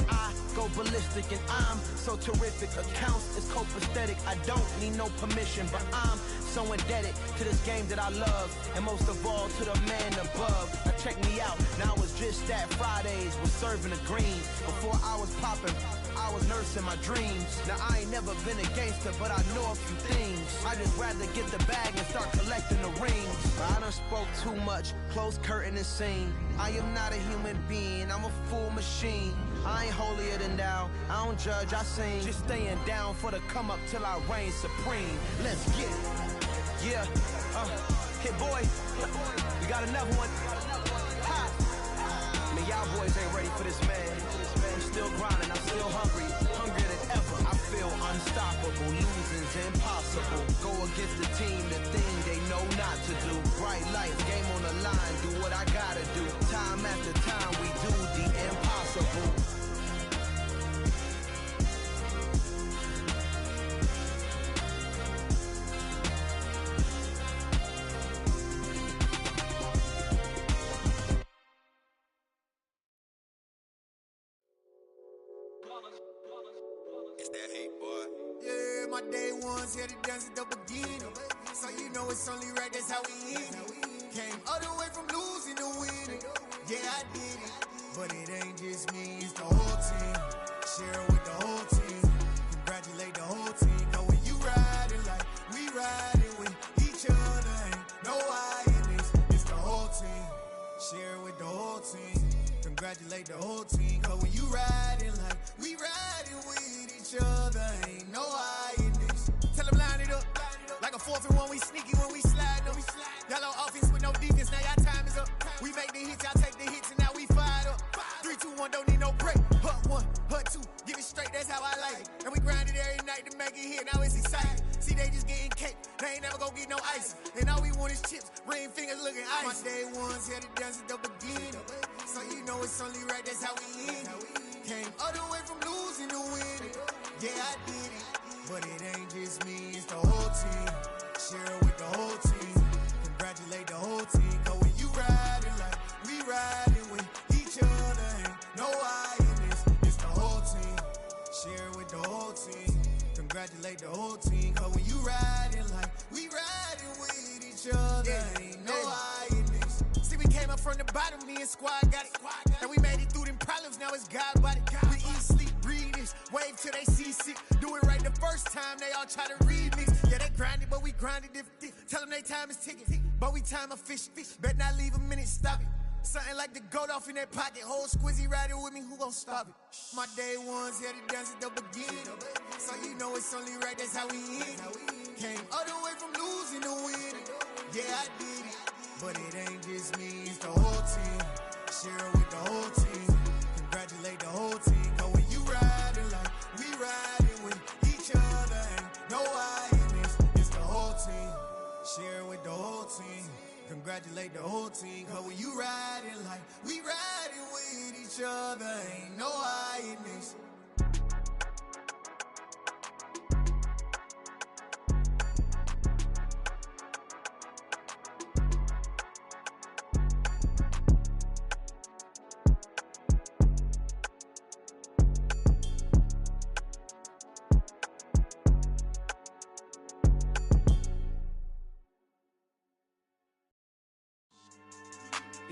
I go ballistic and I'm so terrific. Accounts is copacetic, I don't need no permission, but I'm so indebted to this game that I love, and most of all to the man above. Now check me out, now it's just that Fridays was serving the greens. Before I was popping, I was nursing my dreams. Now I ain't never been a gangster, but I know a few things. I just rather get the bag and start collecting the rings. I done spoke too much, close curtain and scene. I am not a human being, I'm a full machine. I ain't holier than thou, I don't judge, I sing. Just staying down for the come up till I reign supreme. Let's get it. Yeah, hit boy, we got another one. Ha. Man, y'all boys ain't ready for this, man. I'm still grinding, I'm still hungry, hungrier than ever. I feel unstoppable, losing's impossible. Go against the team, the thing they know not to do. Bright lights, game on the line, do what I gotta do. Time after time, we do the impossible. It's that hate, boy. Yeah, my day ones here to dance at the beginning. So you know it's only right, that's how we end it. Came all the way from losing to winning. Yeah, I did it. But it ain't just me, it's the whole team. Share it with the whole team. Congratulate the whole team. Cause when you riding like we riding with each other, ain't no I in this. It's the whole team. Share it with the whole team. Congratulate the whole team. Cause when you riding like we riding with each other, ain't no I in this. Tell them line it up. Like a 4th and 1, we sneaky when we slide up. Y'all on offense with no defense, now y'all time is up. We make the hits, y'all take the hits, and now we fired up. 3, 2, 1, don't need no break. Hut 1, hut 2, give it straight, that's how I like it. And we grind it every night to make it hit, now it's exciting. See, they just getting cake, they ain't never gonna get no ice. And all we want is chips, ring fingers looking ice. My day ones here to dance at the beginning. So you know it's only right, that's how we end it. Came all the way from losing to winning. Yeah, I did it. But it ain't just me, it's the whole team. Share it with the whole team. Congratulate the whole team. Cause when you riding like we riding with each other, ain't no I in this. It's the whole team. Share it with the whole team. Congratulate the whole team. Cause when you riding like we riding with each other, ain't no I in this. See, we came up from the bottom, me and squad got it. And we made it through them problems, now it's God body. We eat, sleep, breathe this, wave till they see sick. Do it right the first time, they all try to remix. Yeah, they grinded, but we grinded different. Tell them they time is ticking, but we time a fish. Bet not leave a minute, stop it. Something like the goat off in that pocket. Whole squizzy riding with me, who gon' stop it? My day ones here to dance at the beginning. So you know it's only right, that's how we end it. Came all the way from losing to winning. Yeah, I did it. But it ain't just me, it's the whole team. Share it with the whole team. Congratulate the whole team. Cause when you riding like we riding with each other, ain't no I in this. It's the whole team. Share it with the whole team. Congratulate the whole team. Cause when you riding like we riding with each other, ain't no I in this.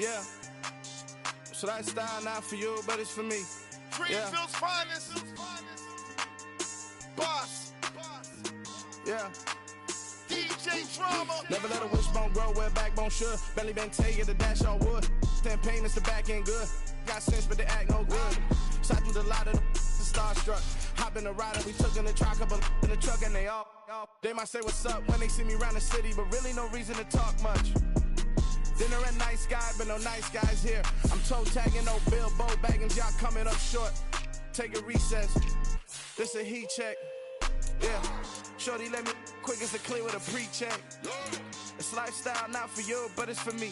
Yeah. So that style not for you, but it's for me. Greenfield's finest. Boss. Yeah. DJ Drama. Never let a wishbone grow where a backbone should. Belly been taking the dash all wood. 10 payments, the back end good. Got sense, but they act no good. Shot through the lot of the starstruck. Hop in the ride and we took in the truck, couple in the truck, and they might say what's up when they see me around the city, but really no reason to talk much. Dinner at Nice Guy, but no nice guys here. I'm toe tagging, no Bilbo baggins, y'all coming up short. Take a recess. This a heat check. Yeah. Shorty let me quick as a clear with a pre-check. It's lifestyle not for you, but it's for me.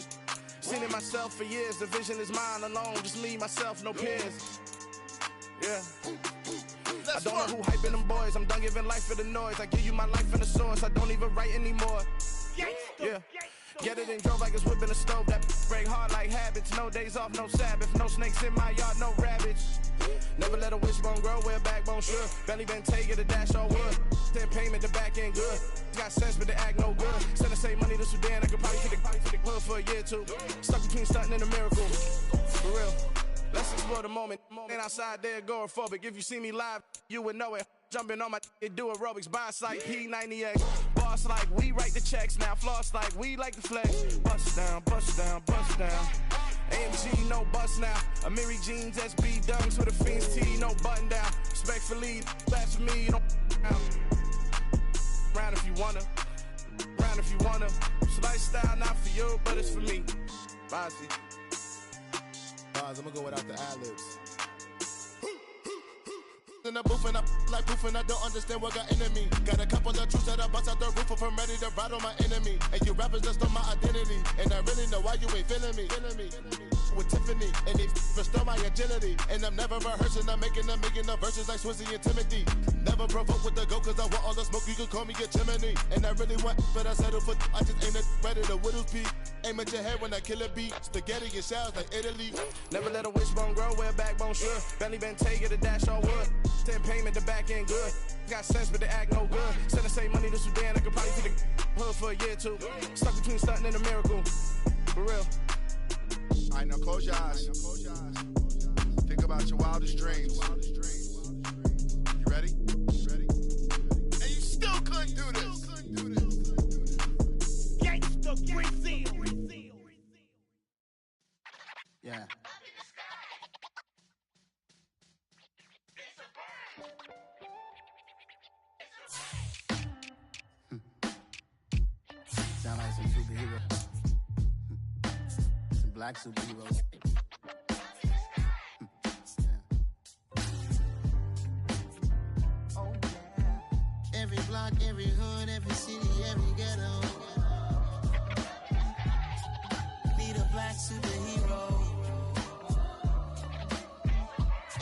Seen it myself for years. The vision is mine alone. Just me, myself, no peers. Yeah. I don't know who hyping them boys. I'm done giving life for the noise. I give you my life in the source. I don't even write anymore. Yeah. Get it and drove like it's whipping a stove. That break hard like habits. No days off, no Sabbath. No snakes in my yard, no rabbits. Never let a wishbone grow where a backbone should. Belly been taking the dash all wood. 10 payment, the back end good. Got sense, but they act no good. Send the same money to Sudan. I could probably fit the hood for a year or two. Stuck between stunting and a miracle. For real. Let's explore the moment. Ain't outside there agoraphobic. If you see me live, you would know it. Jumping on my do aerobics, boss like P90X. Boss like we write the checks now. Floss like we like the flex. Bust down, bust down, bust down. AMG, no bust now. Amiri jeans, SB dunks with a Fiends T, no button down. Respectfully, that's for me, you don't round if you wanna. Round if you wanna. It's lifestyle not for you, but it's for me. Bossy. I'm gonna go without the ad-libs. In the booth and I like poof and I don't understand what got into me. Got a couple of truths that I bust out the roof if I'm ready to ride on my enemy. And you rappers just stole my identity, and I really know why you ain't feeling me. With Tiffany, and they restore my agility. And I'm never rehearsing, I'm making the verses like Swizzy and Timothy. Never provoke with the go, cause I want all the smoke, you can call me a chimney. And I really want, but I settle for, I just ain't ready to whittles pea. Aim at your head when I kill a beat. Spaghetti and shells like Italy. Never let a wishbone grow where a backbone should. Belly been taking the dash all wood. 10 payment, the back end good. Got sense, but they act no good. Send the same money to Sudan, I could probably fit the hood for a year or two. Stuck between stunting and a miracle. For real. Alright, now close your eyes. Think about your wildest dreams. You ready? And you still couldn't do this. Gangsta Brazil. Yeah. Sound like some superheroes. Some black superheroes. Oh, yeah. Every block, every hood, every city, every ghetto. Need a black superhero.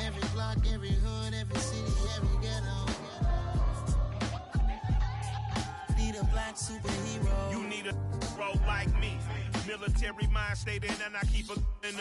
Every block, every hood, every city, every ghetto. Need a black superhero. You need a bro like me. Military mind state and I keep a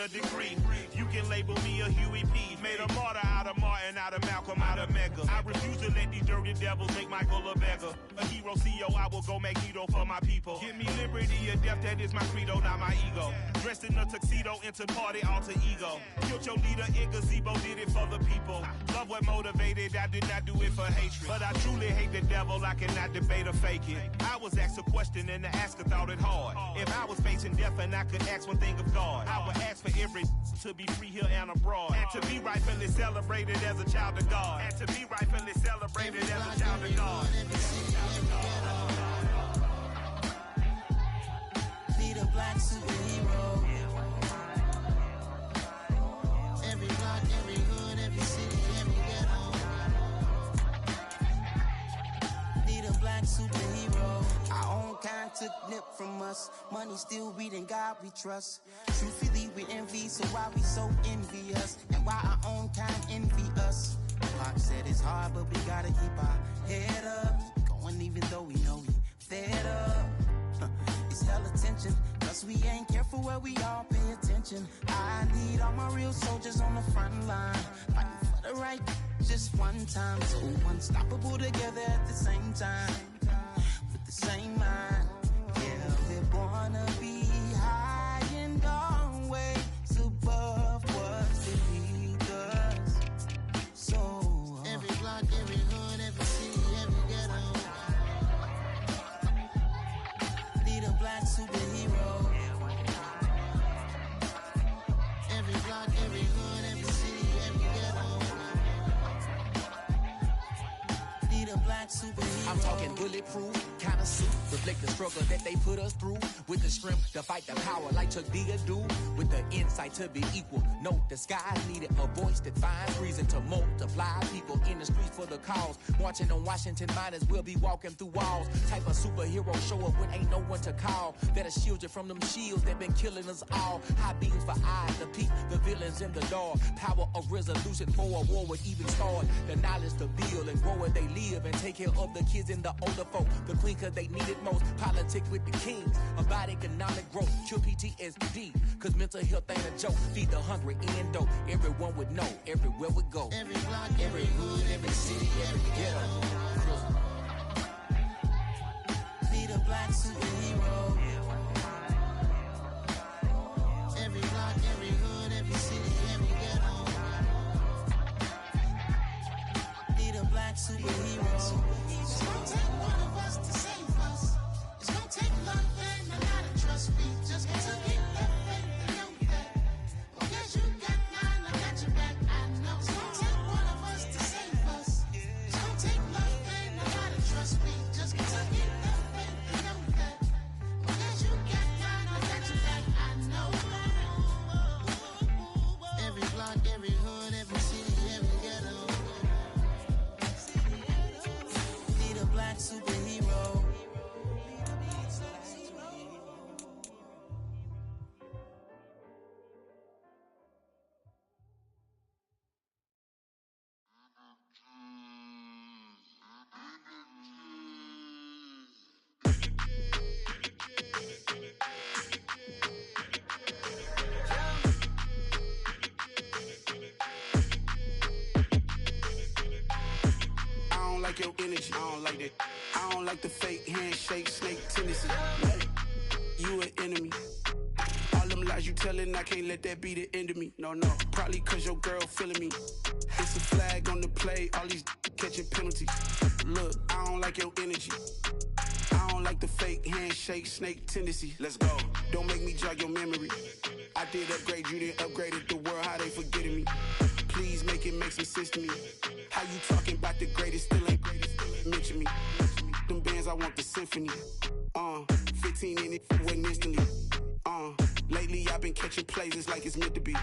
degree. You can label me a Huey P. Made a martyr out of Martin, out of Malcolm, out of Mega. I refuse to let these dirty devils make Michael a beggar. A hero CEO, I will go Magneto for my people. Give me liberty or death, that is my credo, not my ego. Dressed in a tuxedo, into party, alter ego. Killed your leader in gazebo, did it for the people. Love what motivated, I did not do it for hatred. But I truly hate the devil, I cannot debate or fake it. I was asked a question and the asker thought it hard. If I was facing death and I could ask one thing of God, I would ask for every to be free here and abroad, and to be rightfully celebrated as a child of God, and to be rightfully celebrated as a child of God. Need a black superhero. Every block, every hood, every city, every ghetto. Need a black superhero. Our own kind took nip from us. Money still reading God we trust. Truthfully we envy, so why we so envious? And why our own kind envy us? Pop said it's hard, but we gotta keep our head up. Going even though we know we fed up. It's hell attention, cause we ain't careful where we all pay attention. I need all my real soldiers on the front line, fighting for the right just one time. So unstoppable together at the same time, with the same mind. Yeah, we're born to be high and always. black superhero. I'm talking bulletproof, kind of suit, reflect the struggle that they put us through. With the strength to fight the power like Chuck D do. With the insight to be equal, no disguise needed. A voice that finds reason to multiply. People in the streets for the cause. Marching on Washington miners will be walking through walls. Type of superhero show up when ain't no one to call. That'll shield you from them shields that been killing us all. High beams for eyes to peek the villains in the door. Power of resolution for a war would even start. The knowledge to build and grow where they live and take care of the kids and the older folk. The queen cause they need it most. Politics with the kings. About economic growth. Cure PTSD. Cause mental health ain't a joke. Feed the hungry and dope. Everyone would know. Everywhere we go. Every block, every hood, every city, every ghetto. Be the black superhero. Every block, every hood, every city, every ghetto. Be the black superhero. It's gonna take one of us to save us. It's gonna take love and a lot of trust. We just got to get that faith and know that. Because you got mine, I got your back. I know. It's gonna take one of us to save us. It's gonna take love and a lot of trust. We just got to get that faith and know that. Because you got mine, I got your back. I know. Every block, every hood, every city, every ghetto. Be the black superhero. I don't like your energy. I don't like that. I don't like the fake handshake, snake tendency. You an enemy. All them lies you telling, I can't let that be the end of me. No, probably cause your girl feeling me. It's a flag on the play, all these catching penalties. Look, I don't like your energy. I don't like the fake handshake, snake tendency. Let's go. Don't make me jog your memory. I did upgrade, you didn't upgrade it. The world, how they forgetting me. Please make it make some sense to me. How you talking about the greatest, still ain't greatest, still ain't mention me. Them bands, I want the symphony. 15 in it, wasn't instantly. Lately I've been catching plays, it's like it's meant to be.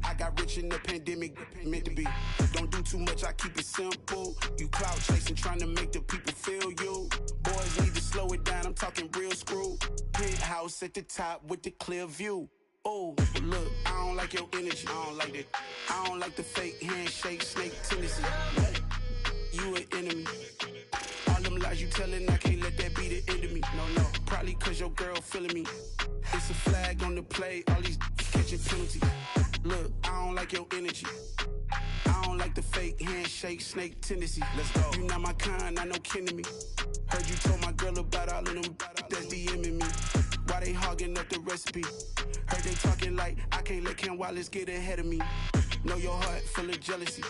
I got rich in the pandemic, meant to be. Don't do too much, I keep it simple. You clout chasing, trying to make the people feel you. Boys need to slow it down, I'm talking real screw. Penthouse at the top with the clear view. Oh, look, I don't like your energy. I don't like that. I don't like the fake handshake, snake tendency. You an enemy. All them lies you telling, I can't let that be the end of me. No, probably cause your girl feeling me. It's a flag on the play, all these catching penalties. Look, I don't like your energy. I don't like the fake handshake, snake tendency. Let's go. You not my kind, not no kin to me. Heard you told my girl about all of them that's DMing me. Why they hogging up the recipe? Heard they talking like I can't let Ken Wallace get ahead of me. Know your heart full of jealousy.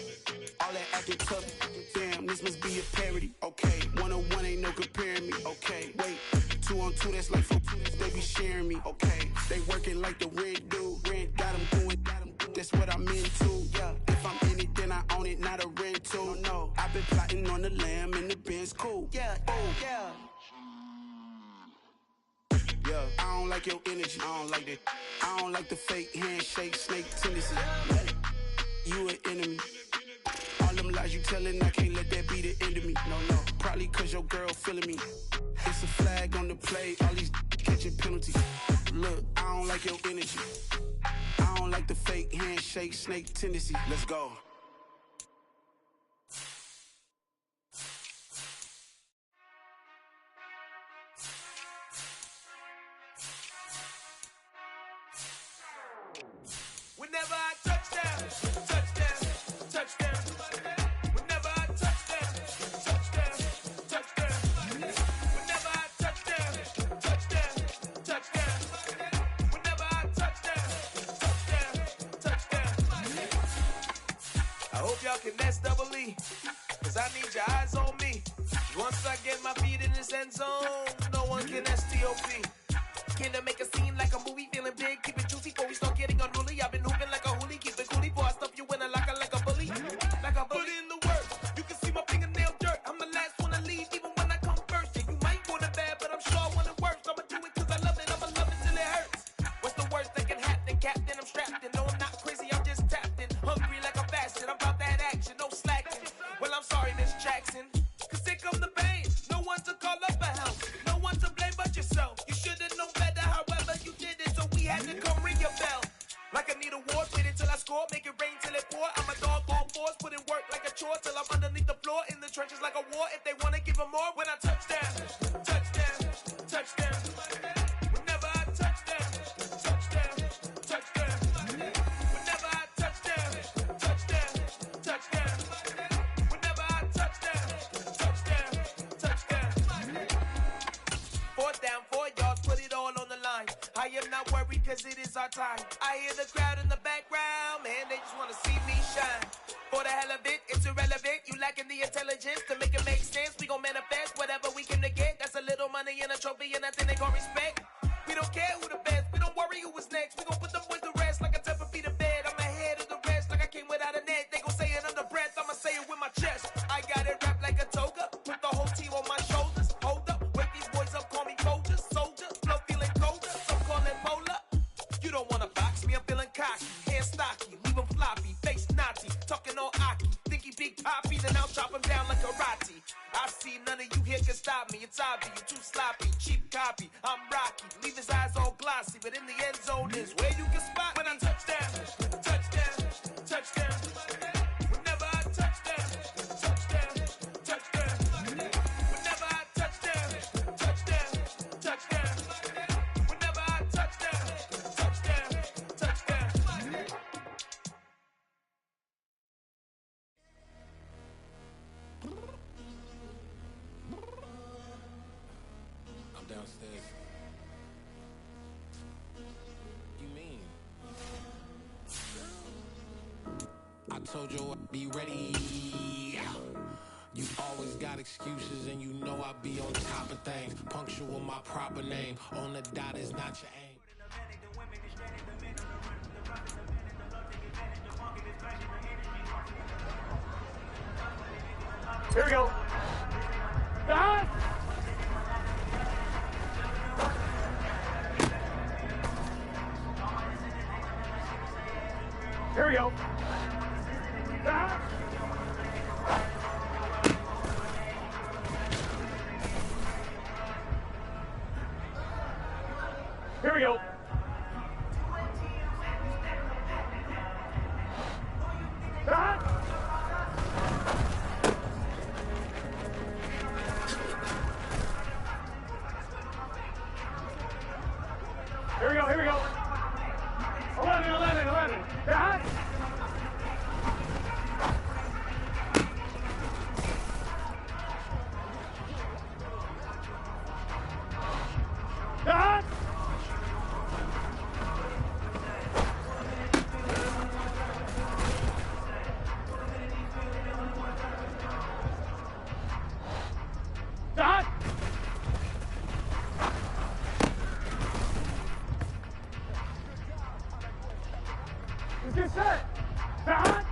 All that acting tough, damn, this must be a parody. Okay, 1-on-1 ain't no comparing me. Okay, wait, 2-on-2, that's like 4 they be sharing me. Okay, they working like the red dude. Red got them doing, that's what I'm into. Yeah, if I'm in it, then I own it, not a rental. No, I've been plotting on the lamb and the Benz cool. Yeah, yeah. Yeah, I don't like your energy. I don't like that. I don't like the fake handshake, snake tendency. You an enemy. All them lies you telling, I can't let that be the end of me. No, probably cause your girl feeling me. It's a flag on the play, all these catching penalties. Look, I don't like your energy. I don't like the fake handshake, snake tendency. Let's go. Whenever I touch down, touch down, touch down. Whenever I touch down, touch down, touch down. Whenever I touch down, touch down, touch down. Whenever I touch down, touch down. I hope y'all can S-double-E, cause I need your eyes on me. Once I get my feet in this end zone, no one can S-T-O-P. Can I make a scene like a movie, feeling big, keep it juicy before we start getting unruly. I've been hooping like a hoolie, keep it coolie before I stuff you in a locker like a bully. Like a bully. Put in the work, you can see my fingernail dirt. I'm the last one to leave. score, make it rain till it pour. I'm a dog on fours, put in work like a chore till I'm underneath the floor, in the trenches like a war. If they wanna give them more, when I touch down, touchdown, touchdown. Whenever I touch down, touchdown, touchdown. Whenever I touch down, touchdown, touchdown. Whenever I touch down, touchdown, touchdown. 4th down, 4 yards, put it all on the line. I am not worried cause it is our time. I hear the crowd in the background, man, they just wanna see me shine. For the hell of it, it's irrelevant. You lacking the intelligence to make it make sense. We gon' manifest whatever we came to get. That's a little money and a trophy and nothing they gon' respect. We don't care who the best, we don't worry who was next. We gon' put them boys to rest like a 10 feet of bed. I'm ahead of the rest like I came without a net. They gon' say it under breath, I'ma say it with my chest. I got it wrapped like a toga, put the whole team on my shoulders. Hold up, wake these boys up, call me soldiers, soldier. Flow feeling colder, some call it polar. You don't wanna box me, I'm feeling cocky. Hands stocky, leave him floppy, face naughty. Talking all aki, think he big poppy, then I'll chop him down like karate. I see none of you here can stop me. It's obvious, you too sloppy, cheap copy. I'm Rocky, leave his eyes all glossy, but in the end zone is where you can spot when I touch down, touchdown, touchdown. Whenever I touch down, touchdown, touchdown. Whenever I touch down, touchdown, touchdown. Whenever I touch down, touchdown, touchdown. I'm downstairs. You mean? I told you I'd be ready. You always got excuses and you know I be on top of things. Punctual my proper name. On the dot is not your aim. Here we go. Dot. Here we go. Dot. Here we go. Dot. Here we go, here we go. 11, 11, 11. Dot. Dot. Dot. Let's get set. Dot.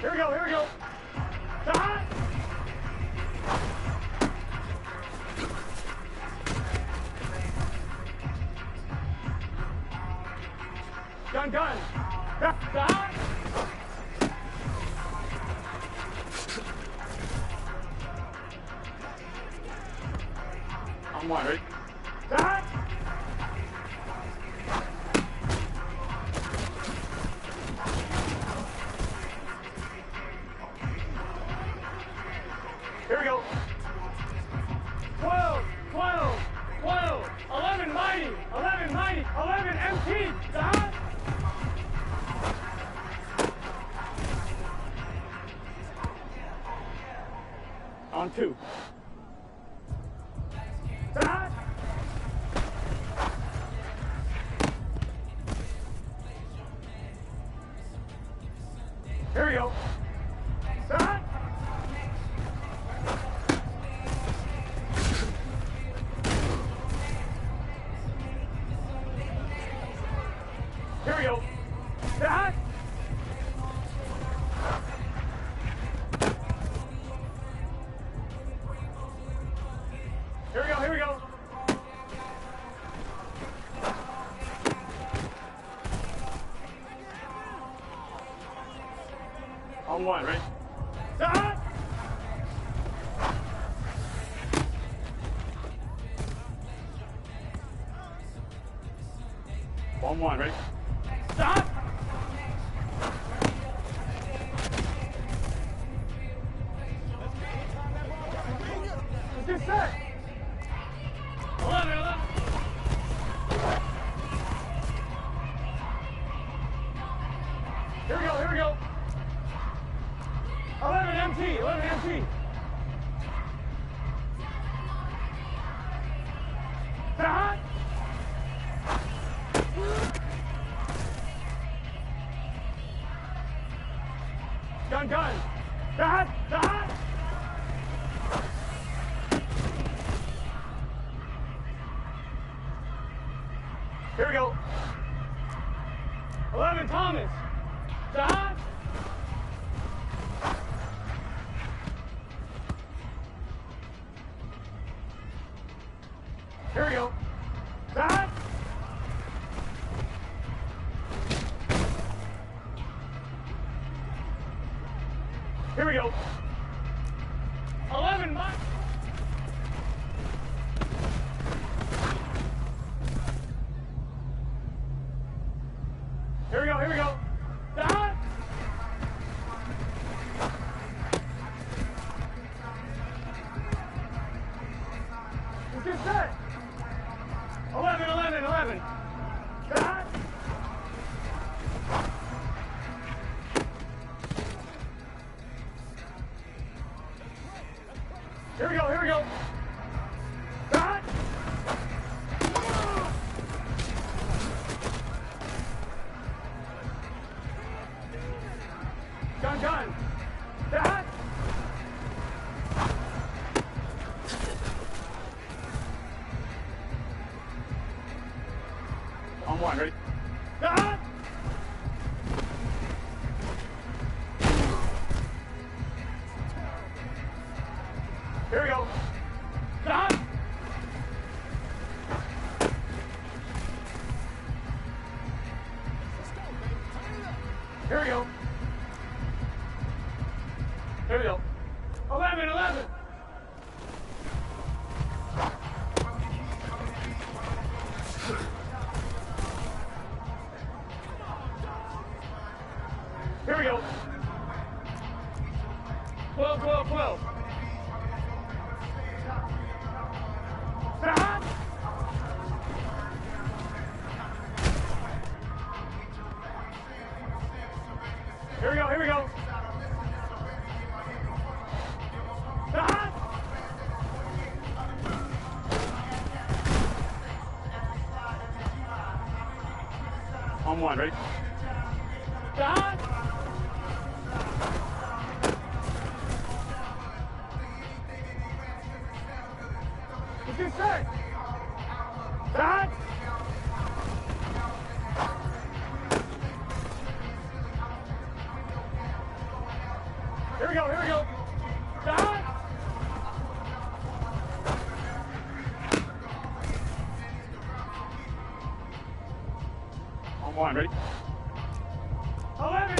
Here we go, here we go. Dot. Done, done. Dot. I'm one, right? Dot. Here we go. 12, 12, 12, 11 mighty, 11 mighty, 11 MT. Dot. On 2. Dot. Here we go. Dot. 1-1, ready? Stop! Let's get set! 11, 11. Here we go, here we go. 11 MT, 11 MT. Stop! Gun, gun. Stop, stop! Here we go. 11 Thomas. Stop! Here we go. Stop! Here we go. 11 Mike. Here we go, here we go. Stop! Let's get set. 11, 11, 11. Stop! Here we go, here we go. Stop! Gun, gun. Stop! On one, ready? Stop! Here we go. Stop! Here we go. Here we go. 11, 11. Here we go. 12, 12, 12. Stop! Here we go, here we go. Stop! On one, ready? Stop! Let's get set. Stop! Here we go, here we go. Stop! On one, ready? 11.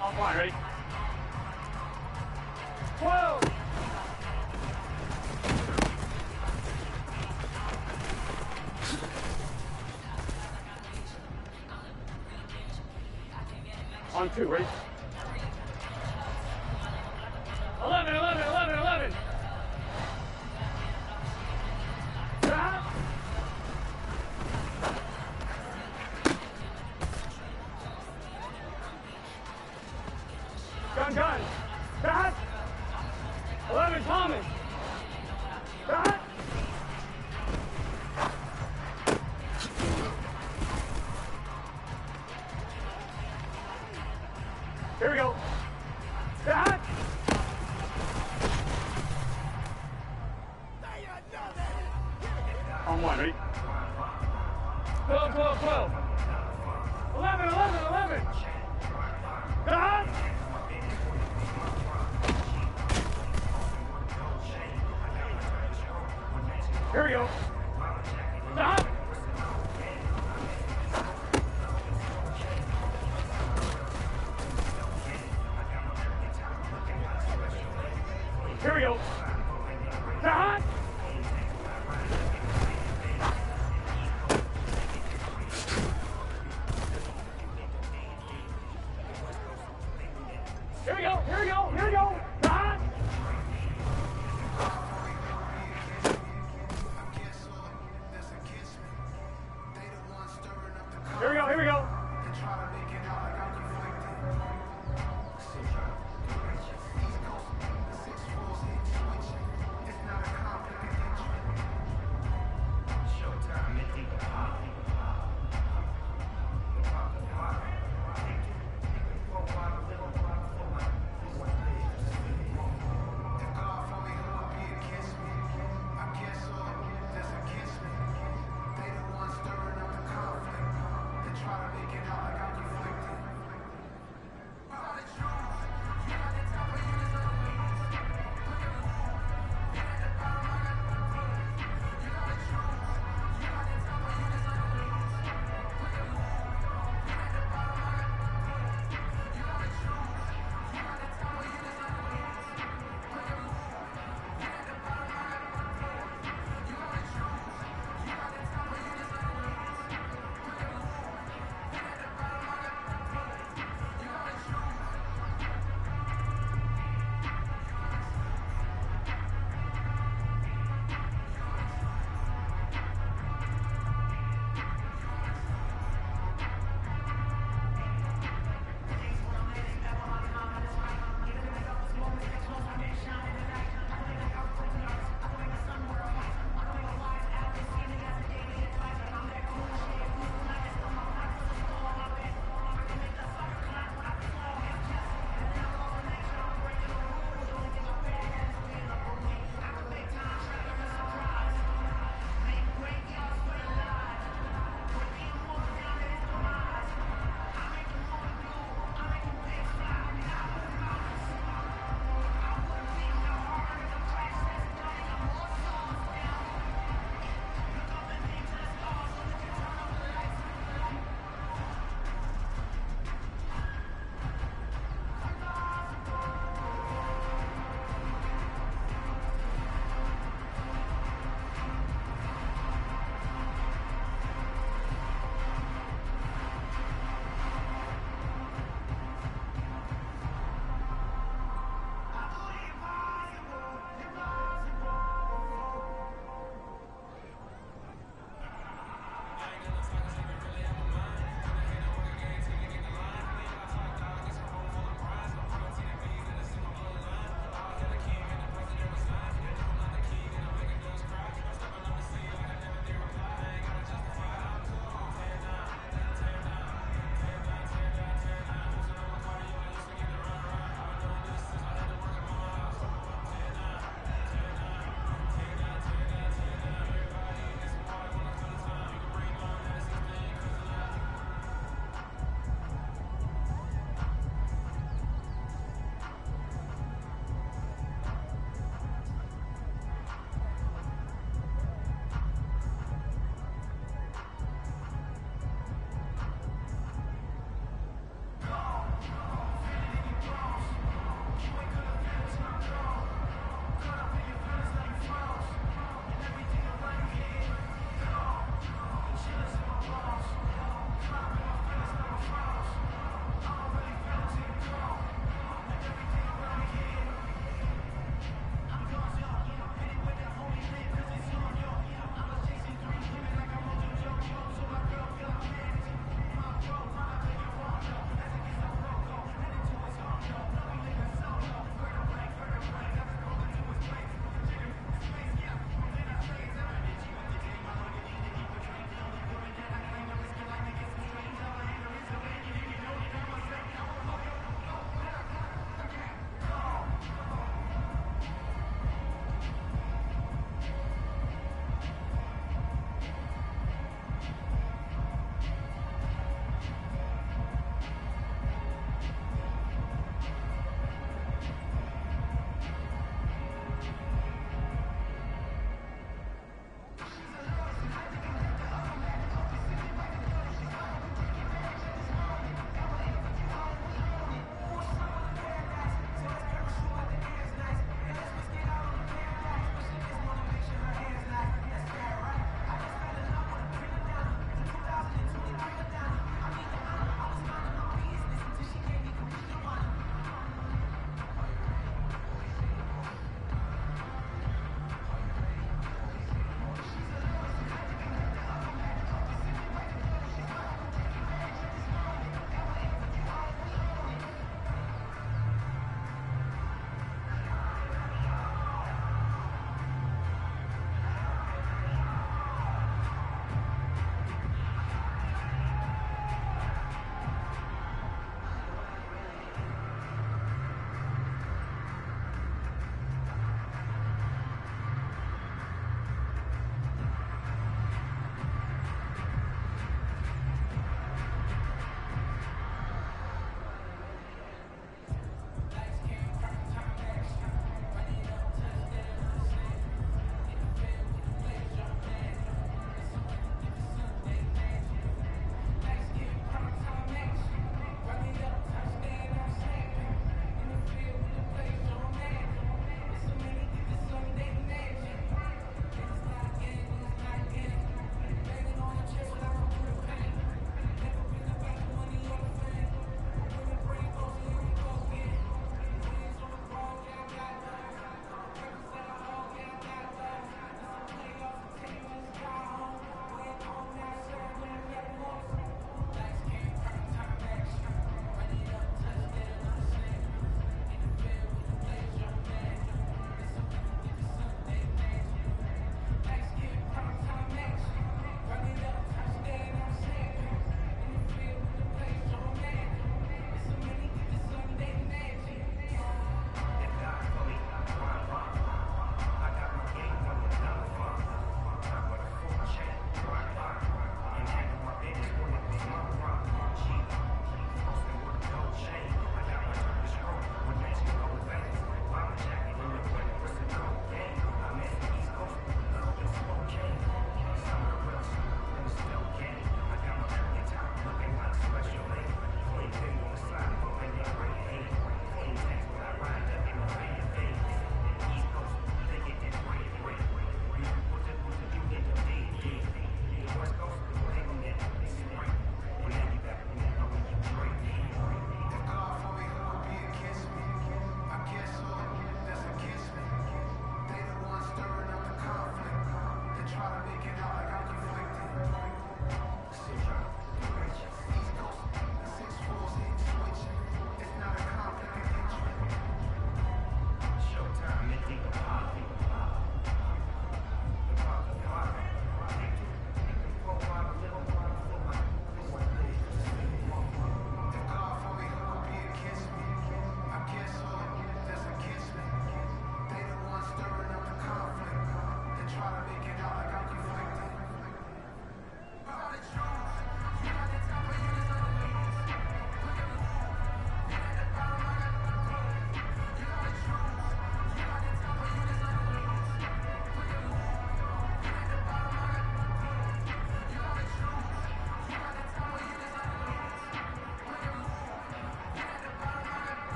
On one, ready? 12. On two, ready? 11, 11, 11, 11. Stop. Gun, gun. Stop. 11 Thomas. Stop. Here we go. Stop. On one, ready? 12, 12, 12. 11, 11, 11. Stop. Here we go. Stop. Here we go, here we go, here we go. Ah! Here we go, here we go.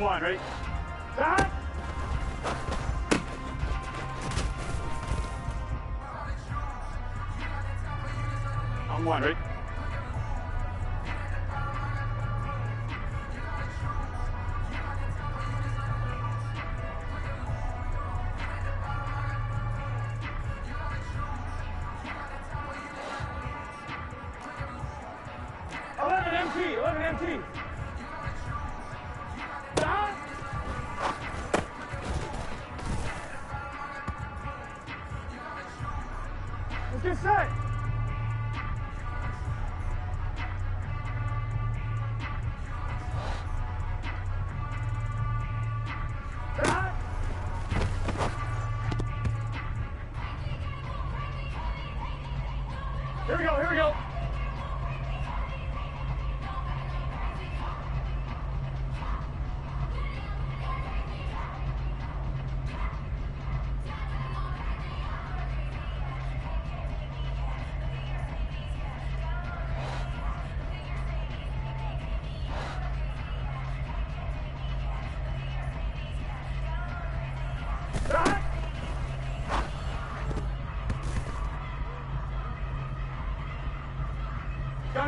1, ready? Start! On 1, ready? MT. Stop. Let's get set. Stop. Here we go, here we go.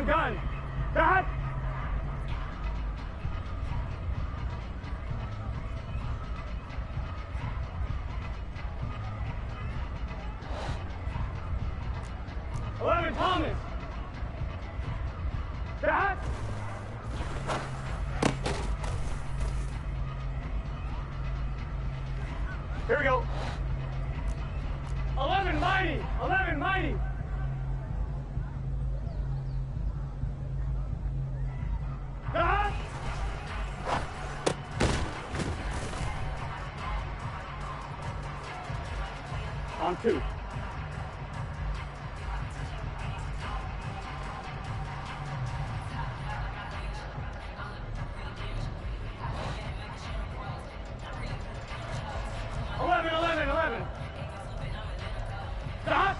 Gun. Start. Thomas. Start. Here we go. 11 Mighty. On 2. Eleven. Stop.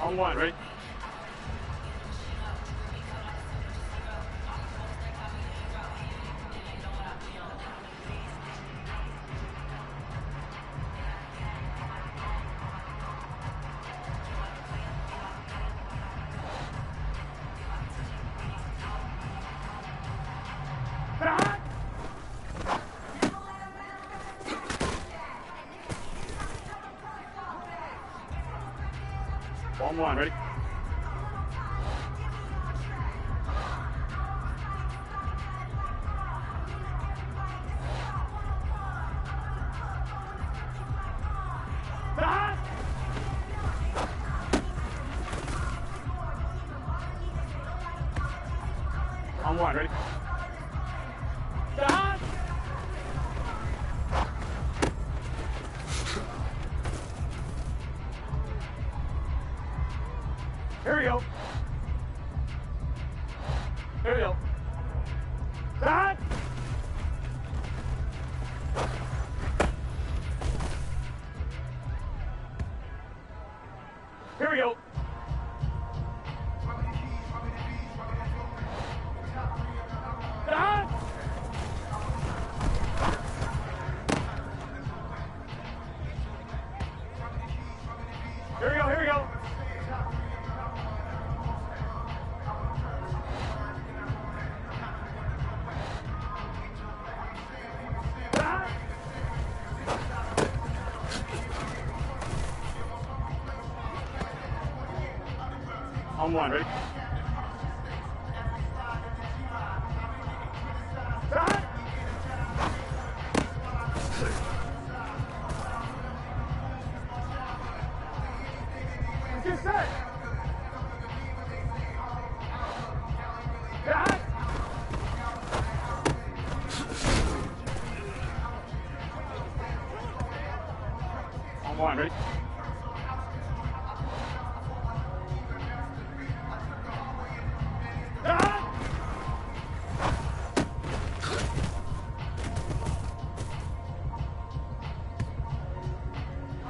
On 1, ready? On 1, ready? Stop! On 1, ready? Stop! Here we go. Start! Here we go. Start! Here we go. On 1, ready? Start! Get set! Start! On 1, ready?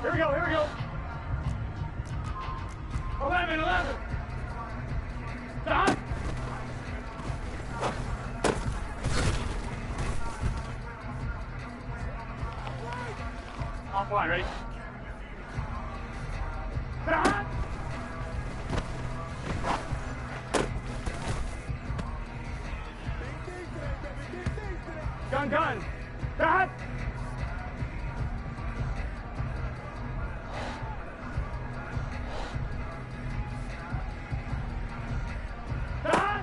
Here we go. 11. Offline, ready? Stop! Gun. Stop! Stop!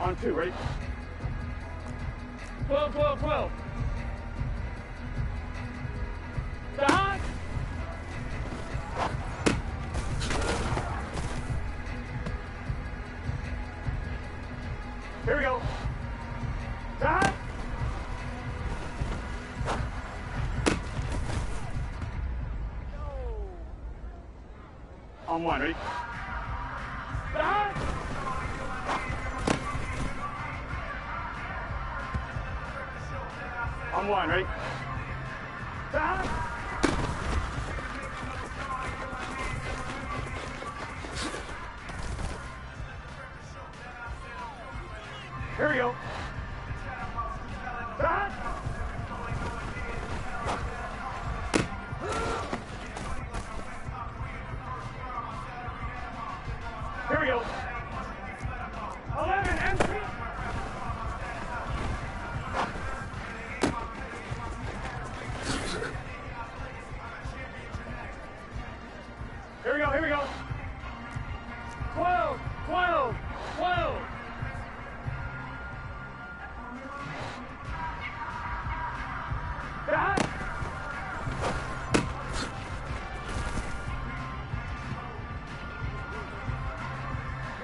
On 2, ready? 12. Stop! Here we go. Stop! On 1, ready? Stop! On 1, ready? Stop! Here we go. Stop! Here we go. 11, empty. Here we go. 12. Stop!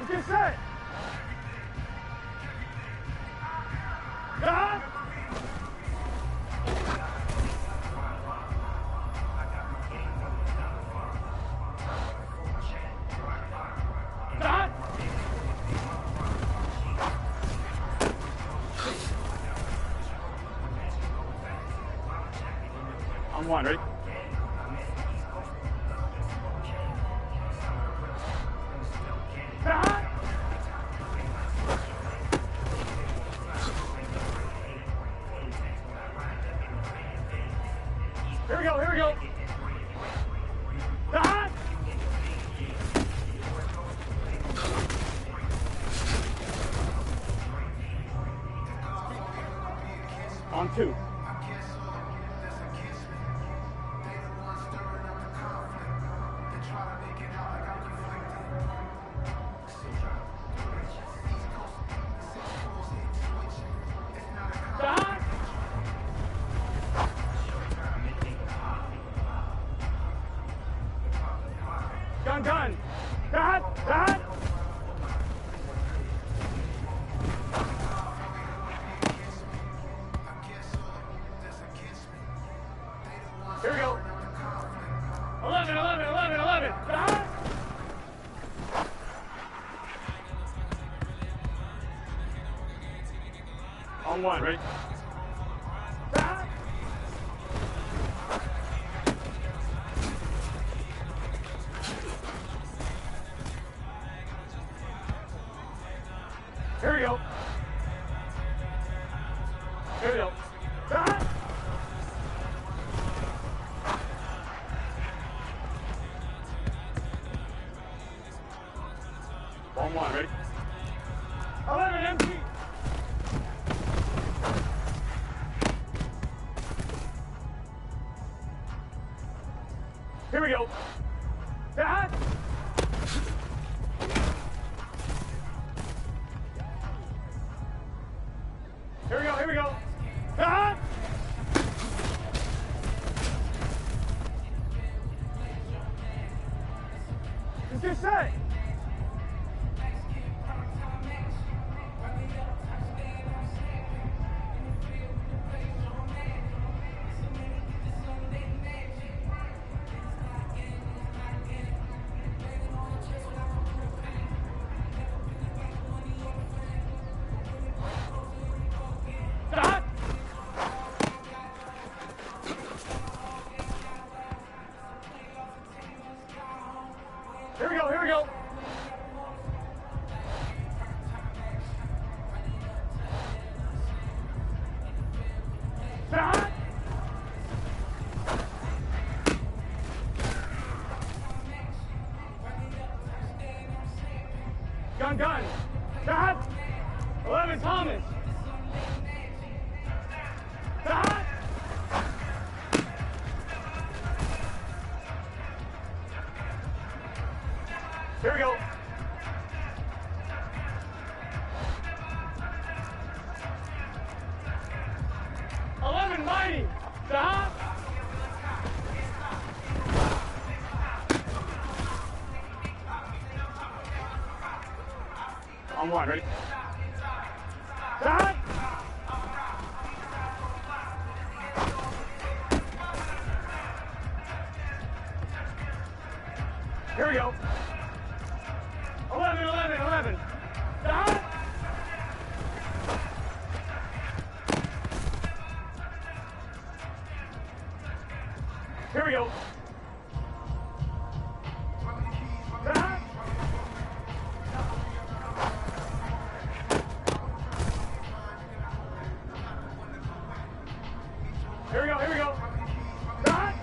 It's just set. Stop! Stop! On 1, ready? Stop! Here we go. Stop! On 2. Stop! Gun. Stop! Here we go. 11. Stop! On 1, ready? Stop! Here we go. Stop! On 1, ready? 11, empty. Here we go. Stop! Here we go. Stop! It's just set. Stop! Here we go. Gun. Stop. 11 Thomas. Stop. Here we go. Mighty. Stop. On one, ready? Stop. Here we go. 11. Stop. Here we go. Stop. Here we go. Stop.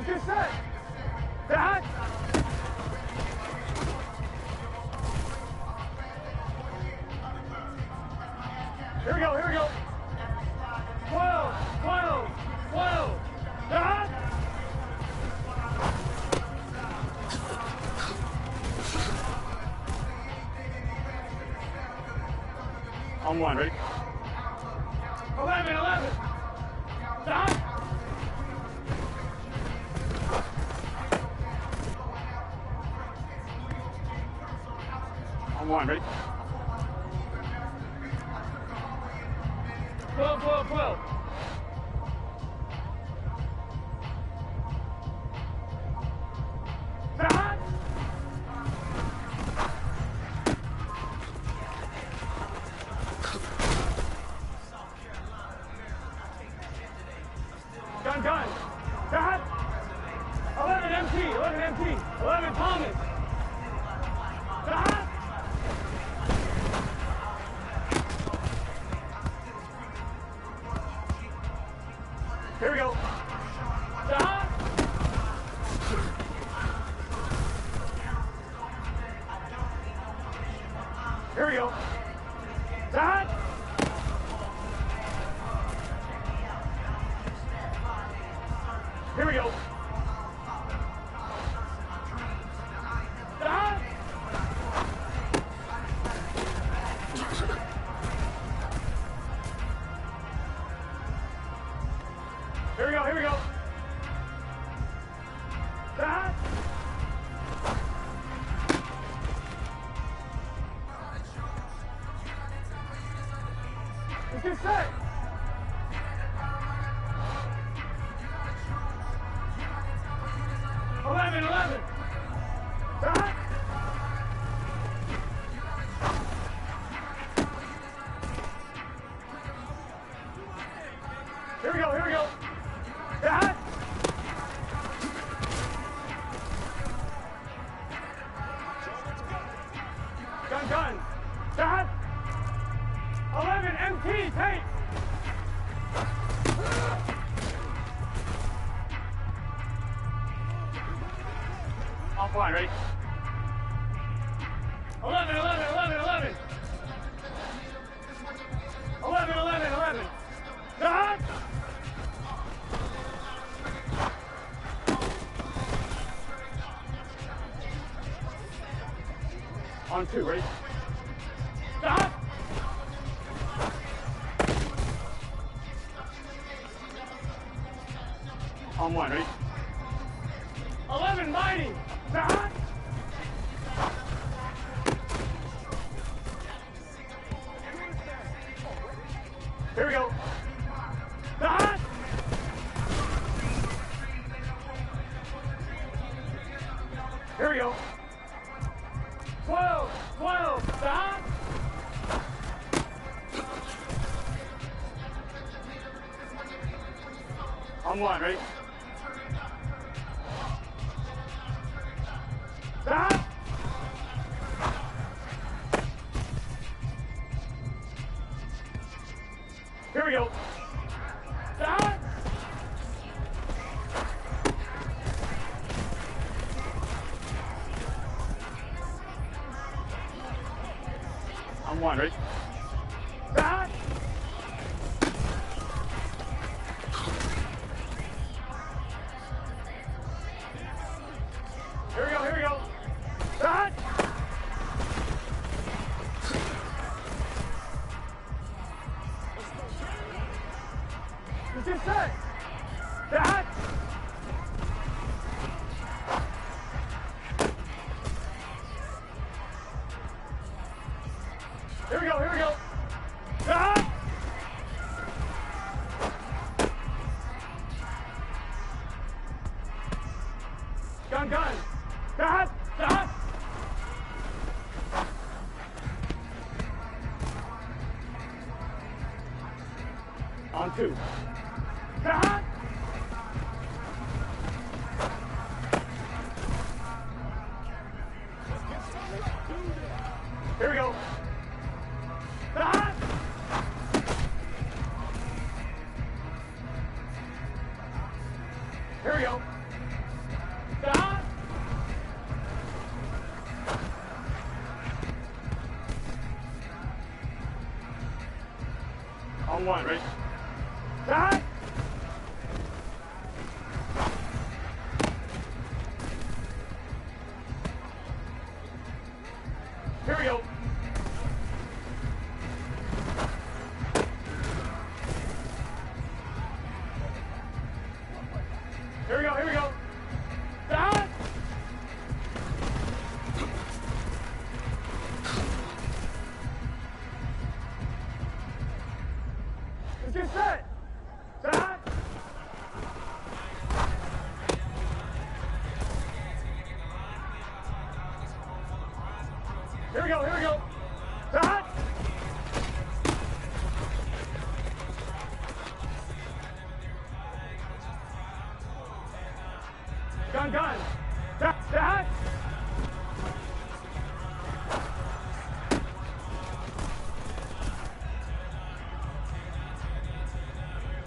Just set. Stop. Here we go. 12. Stop. On one, ready? 11. Stop. On one, ready? 12. Stop. Gun. Stop. 11 MT. 11 Thomas. Stop. Here we go. Stop. Here we go. Stop. Here we go. Stop. Here we go. Stop. It's just set. Eleven. Stop. Here we go. Stop. Gun. Stop. 11 MT. Take. Off line, ready? 11. 11. Stop. On two, ready? Stop. On one, ready? 11 Mighty. Stop. Here we go. Stop. Here we go. 12. Stop. On one, ready? Stop. Here we go. On one, ready? Here we go, here we go. Start! It's just set. Start! Here we go, here we go. Start! Gun, gun. Start! Start! On two. Start! Here we go. Start! Here we go. Start! On one, ready? Start! Here we go. Here we go, here we go. Start! It's just set. Start! Here we go, here we go. Start! Gun, gun. Start, start!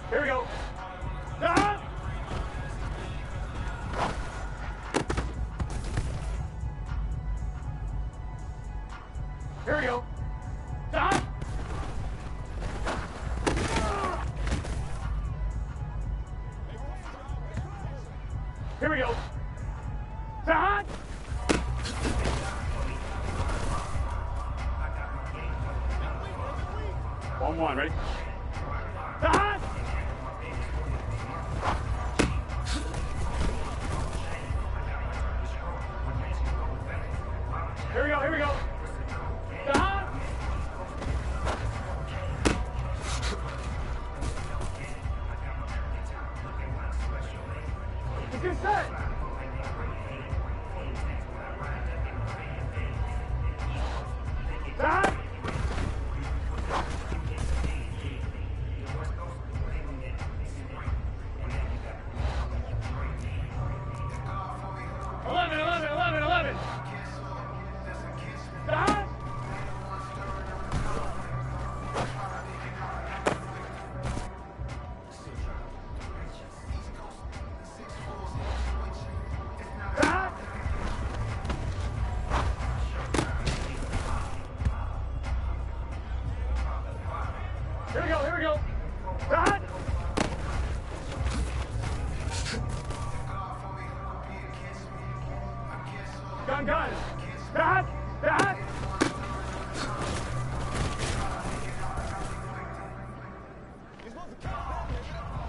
Here we go. Start! Here we go. Stop! Here we go. Stop! On one, ready? Stop! Here we go, here we go. Stop! It's just set. Stop! Eleven. Stop! Stop! Here we go, here we go. Stop! Gun, gun. Stop! Stop!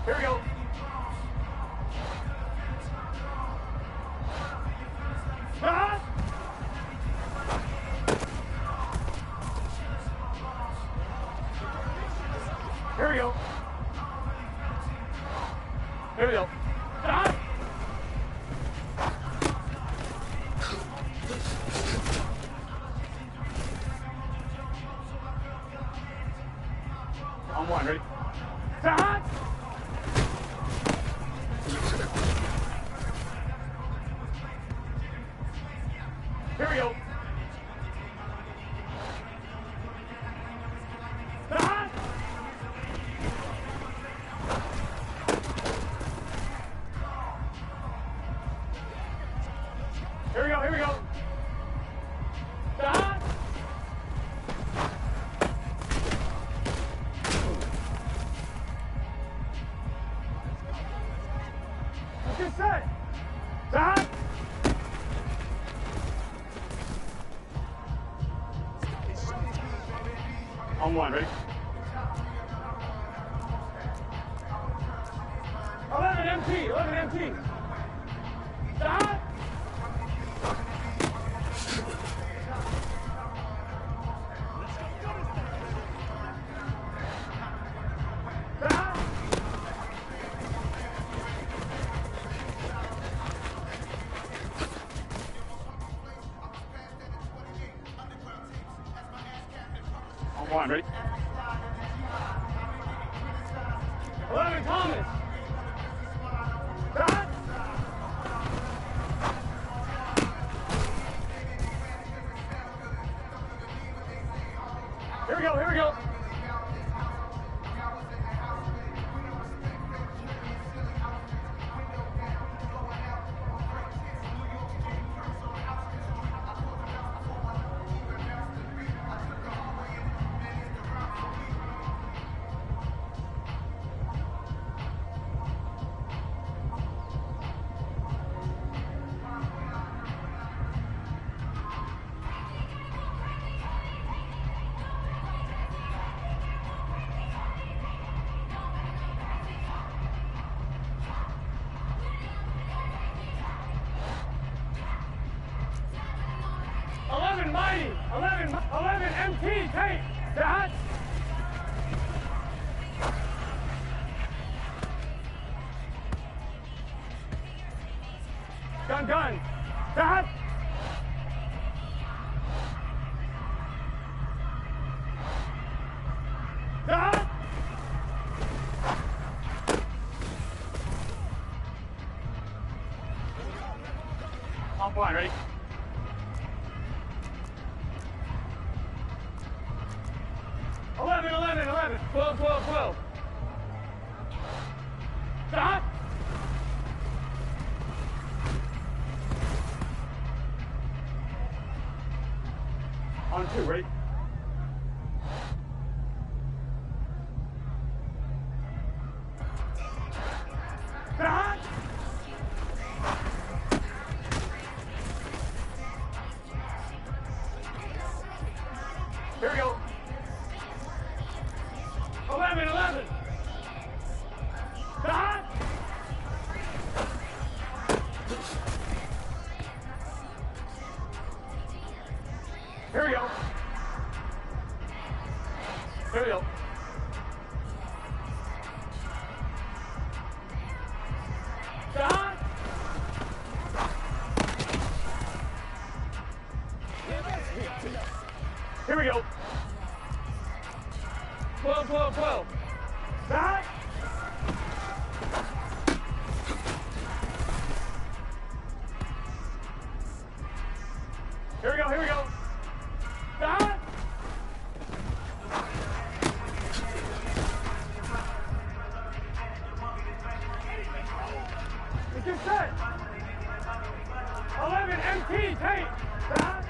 Here we go. Stop! Here we go. Here we go. Stop! On one, ready? Stop! Here we go. Stop! set. Stop. On one, ready? 11 MT, 11 MT. Stop. On, ready? 11 Thomas. Stop. Here we go, here we go. Mighty, 11 MT, take, Dad. Gun, Dad. Dad. On point, ready? Eleven. 12. Stop. On two, ready? Stop. Here we go. 11. Stop. Here we go. Stop. Here we go. 12. Stop. Here we go. Stop. It's your set. 11 MT, take. Stop.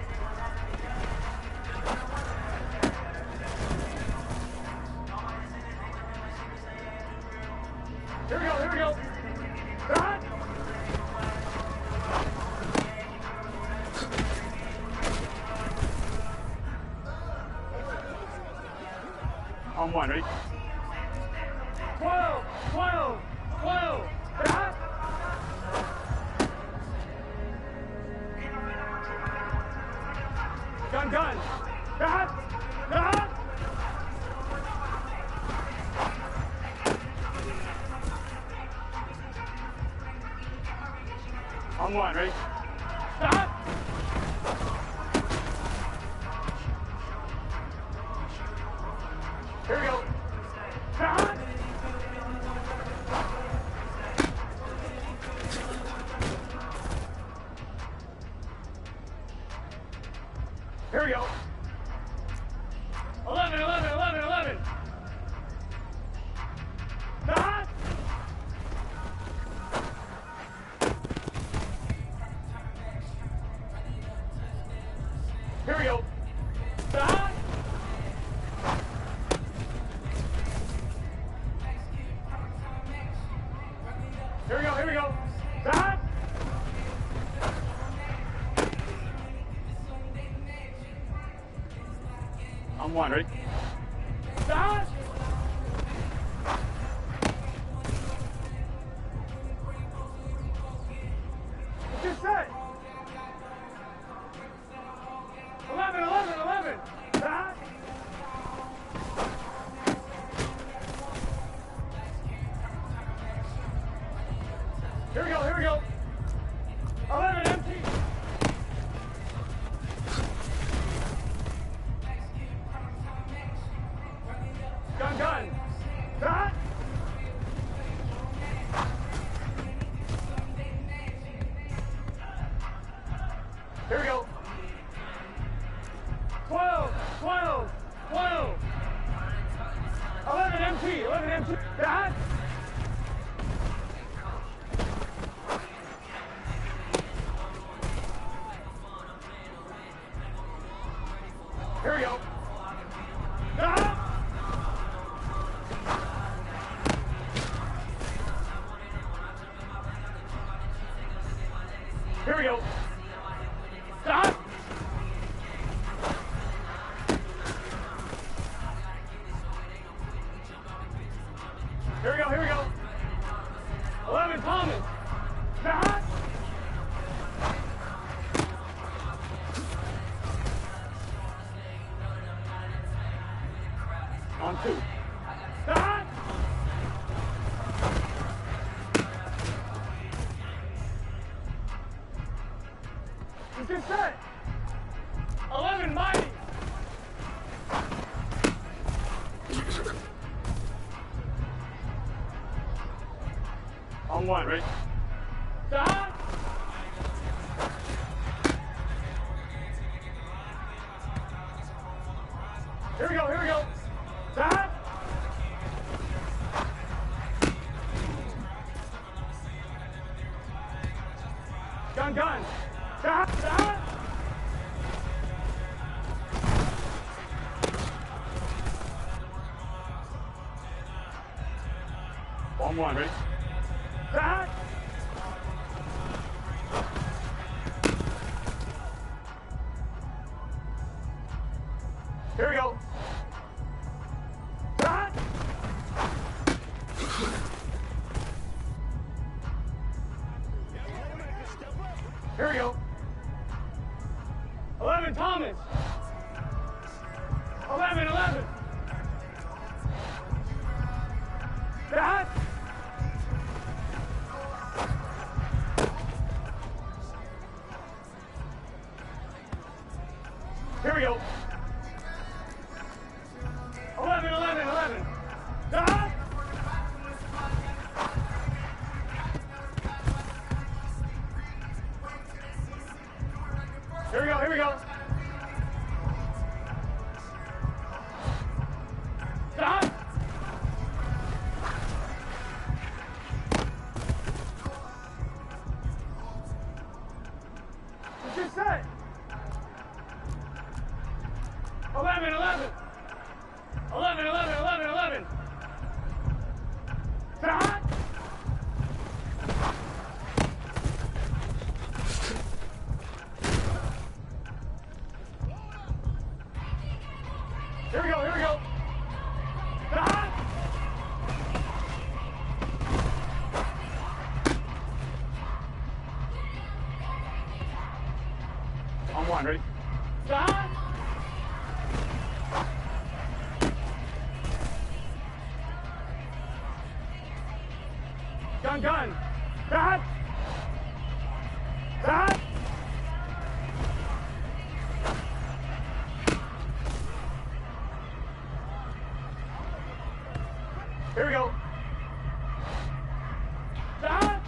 Here we go. Stop. On one, ready? 12. Stop. Gun. Stop. On one, ready? Stop. Here we go. Stop. Here we go. 11. Stop. Here we go. Stop. Here we go. Stop. On one, ready? Start! Get set! 11, 11, 11! Start! Here we go, here we go! 11, empty! Gun, gun! Start! Here we go. 12, 12, 12. 11 MT, 11 MT. Start! Here we go. Stop! Here we go. Stop! Here we go, here we go. 11 Thomas. Stop! On two. Stop! You just set. 11 Mighty. On one, right? Stop! Here we go, here we go. Stop! Gun, gun. Stop, stop! On one, ready? Stop! Here we go. Stop! Here we go. 11 Thomas. 11, 11. Stop! Here we go. 11, 11, 11. Stop! Here we go, here we go. Stop! It's just set. 11, 11. 11, 11, 11, 11. Stop! Here we go, here we go. Stop! On one, ready? Stop! Gun, gun. Stop! Stop! Here we go. Stop!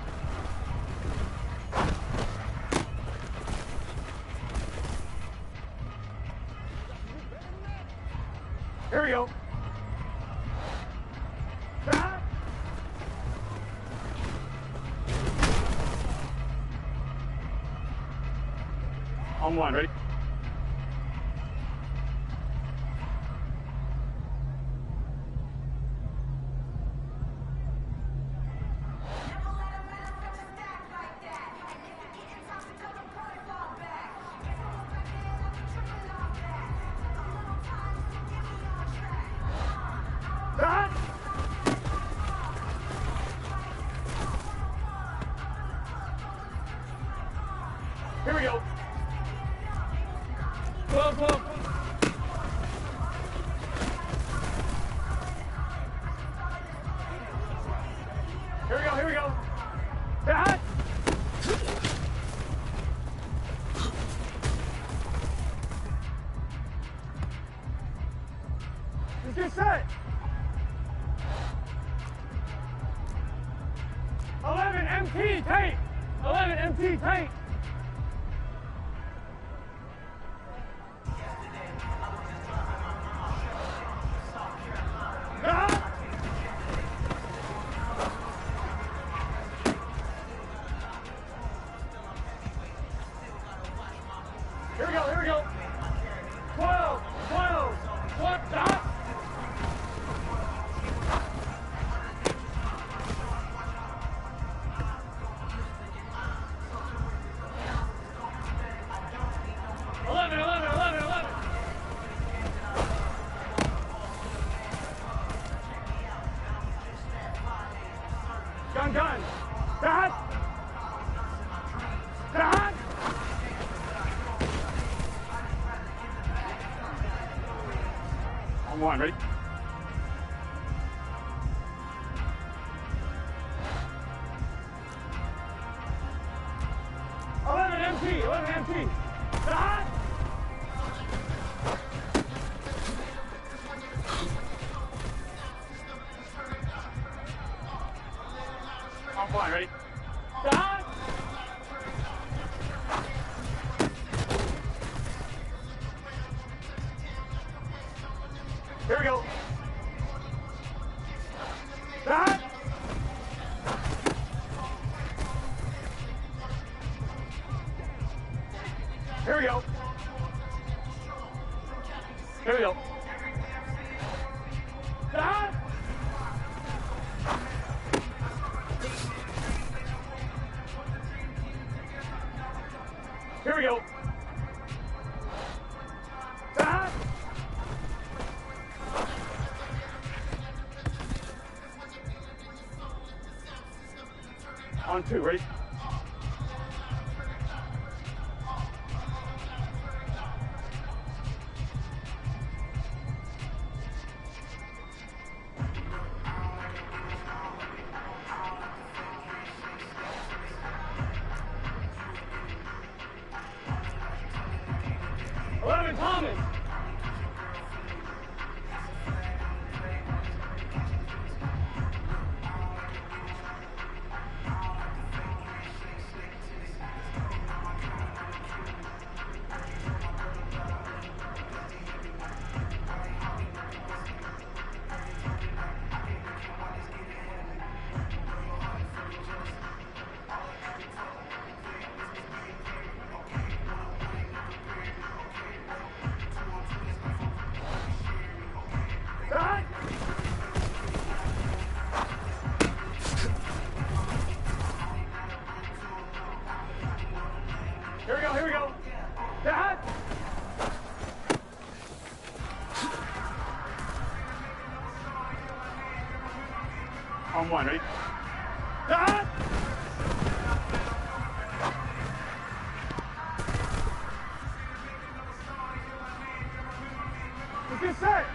Here we go. Stop! On one, ready? go. 12, 12. Here we go, here we go. Stay hot. Let's get set. 11 MT tank. 11 MT tank. Here we go, here we go. 12, 12, what, stop. Gun. Start. Start. On one, ready? Eleven MT. Start. On one, ready? Start. Here we go. Start. Here we go. Here we go. Start. Here we go. Start. On two, ready? Thomas. Here we go. Dad. On one, ready? Dad. Let's get set.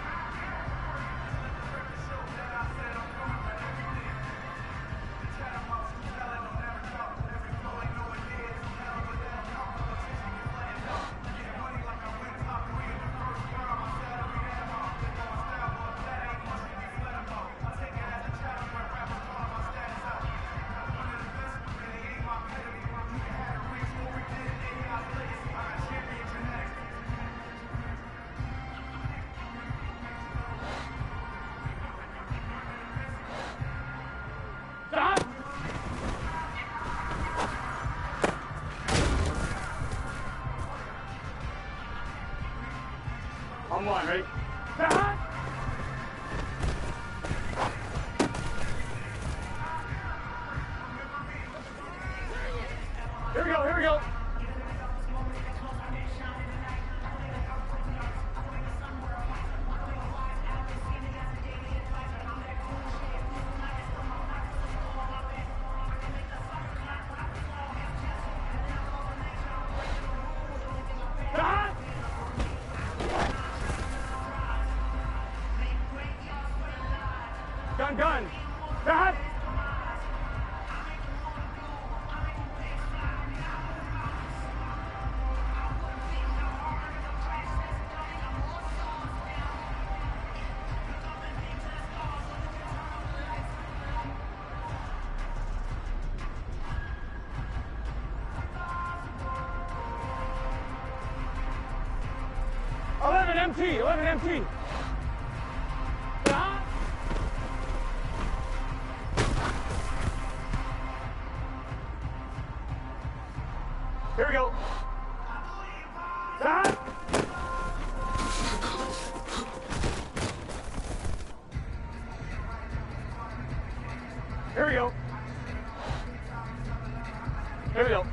MT, 11 MT. Stop. Here we go. Stop. Here we go. Here we go.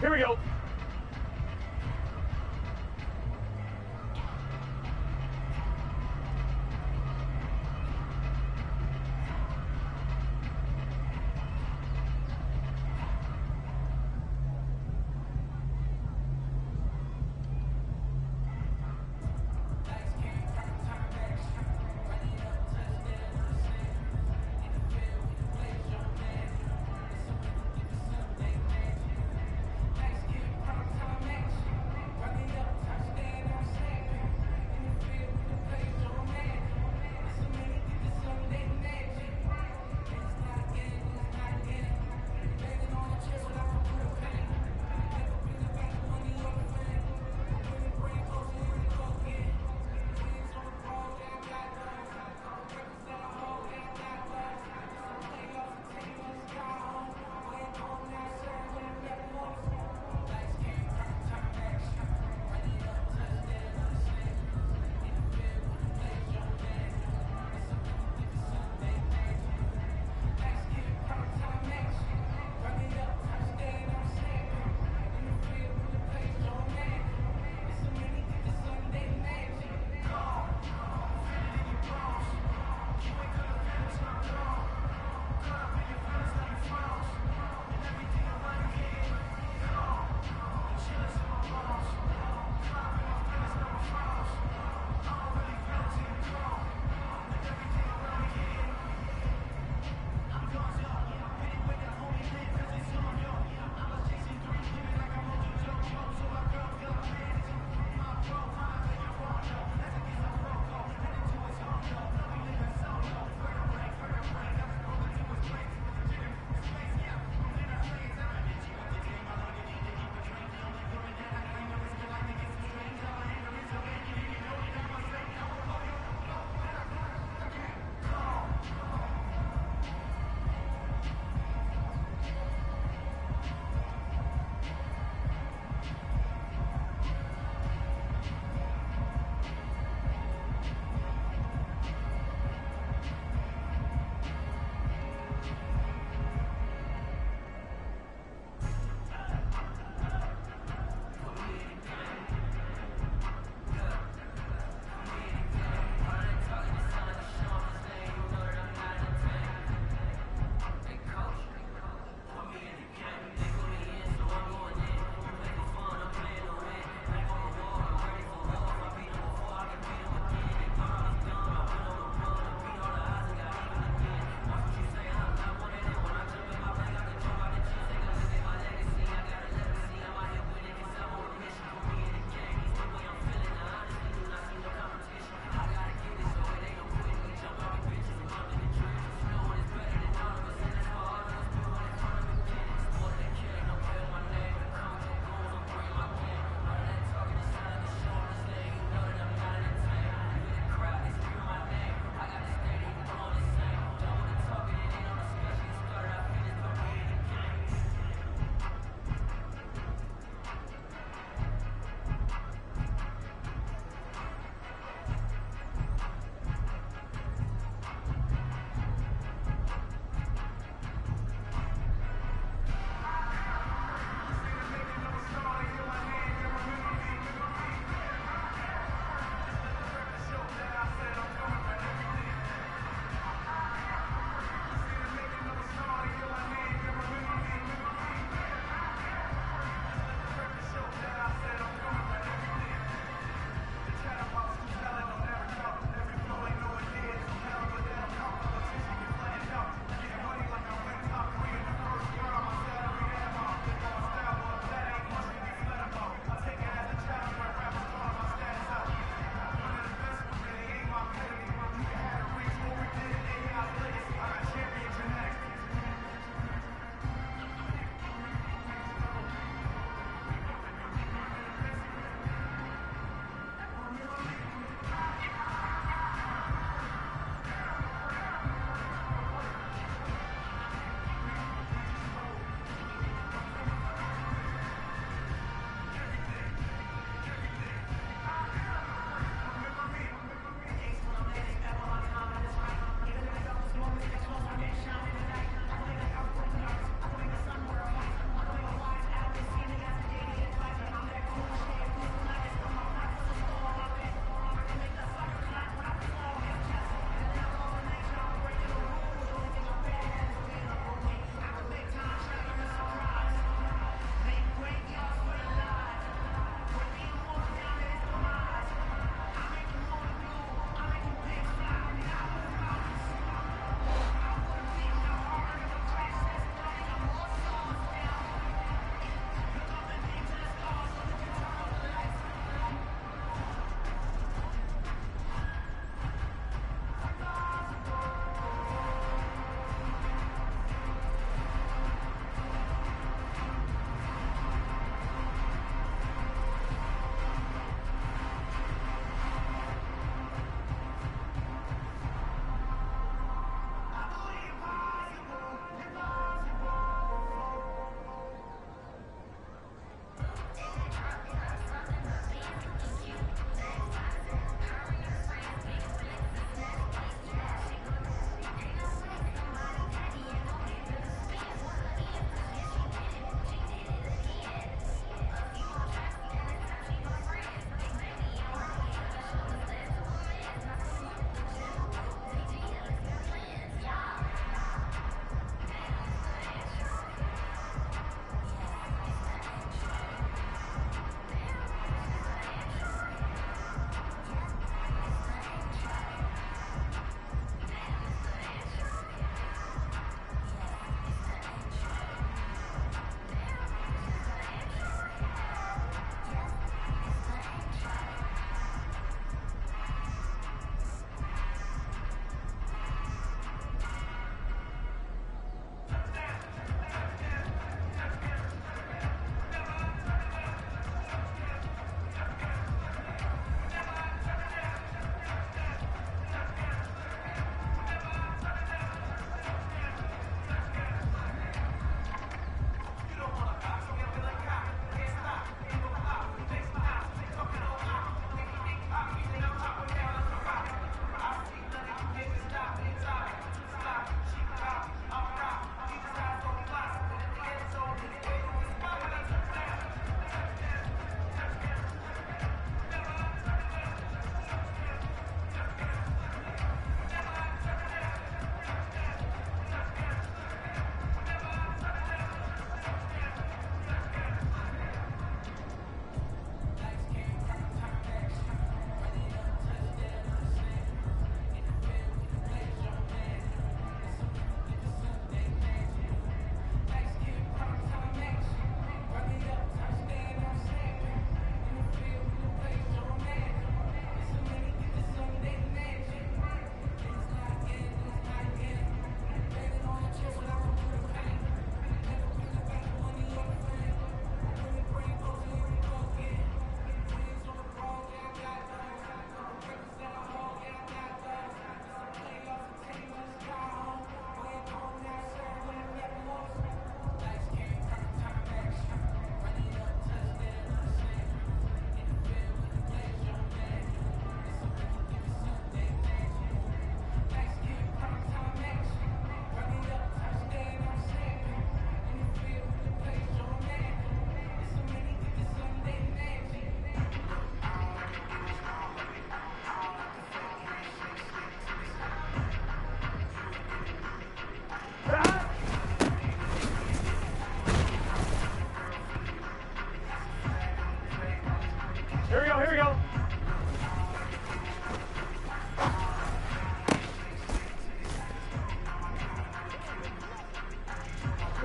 Here we go.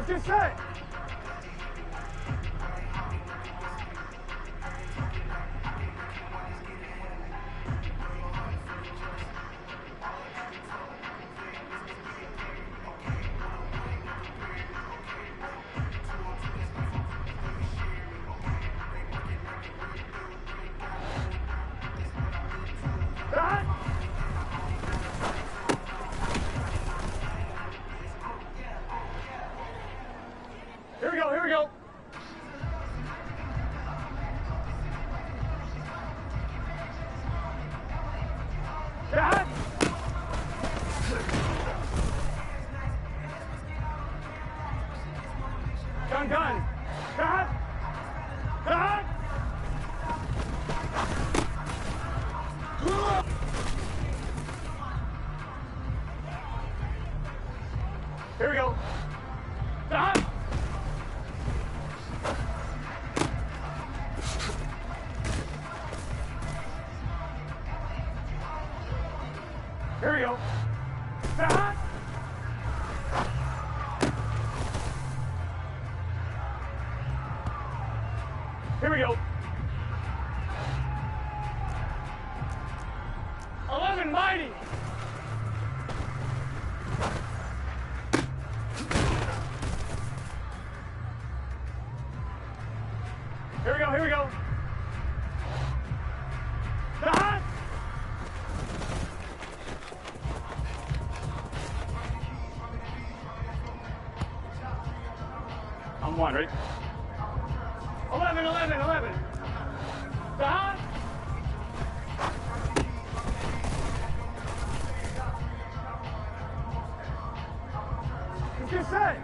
Get set. Here we go, here we go. Dad! Gun. Dad! Dad! Here we go. Dad! Here we go. Dad! Here we go. 11 mighty. Here we go, here we go. Dad! I'm one, right? 11. Dad! Get set.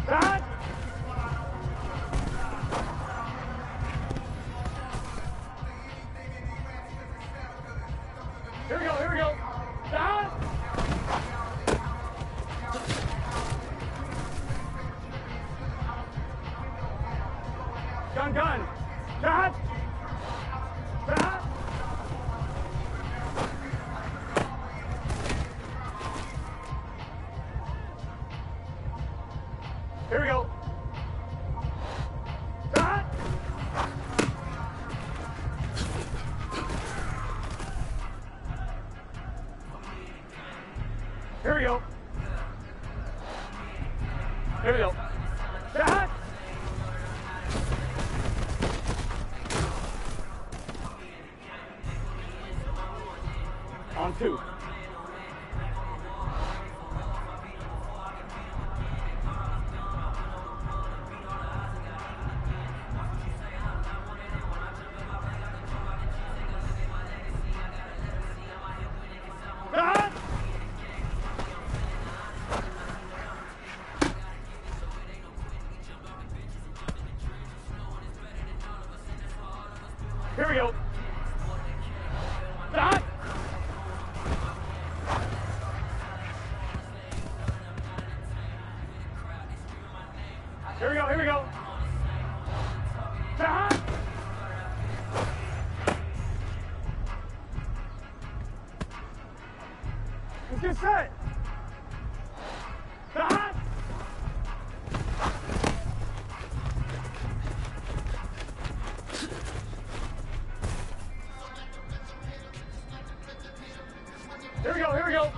Dad! Here we go. Dad! Gun. Dad! Dad! Here we go. Dad! Here we go. Dad! On 2. Dad! Here we go. Dad! Here we go. Dad! Get set. Dad! Here we go.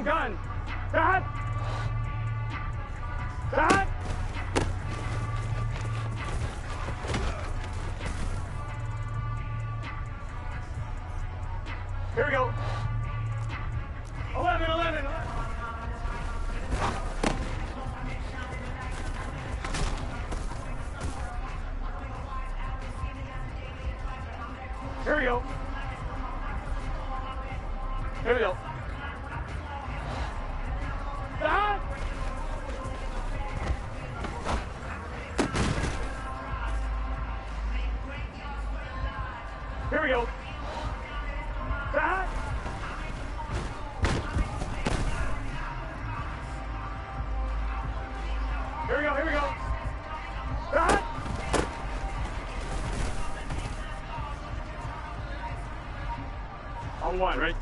gun. Dad. Dad. Here we go. 11, 11. Here we go. Here we go. Stop. Here we go. Stop. Here we go, here we go. Stop. On one, right?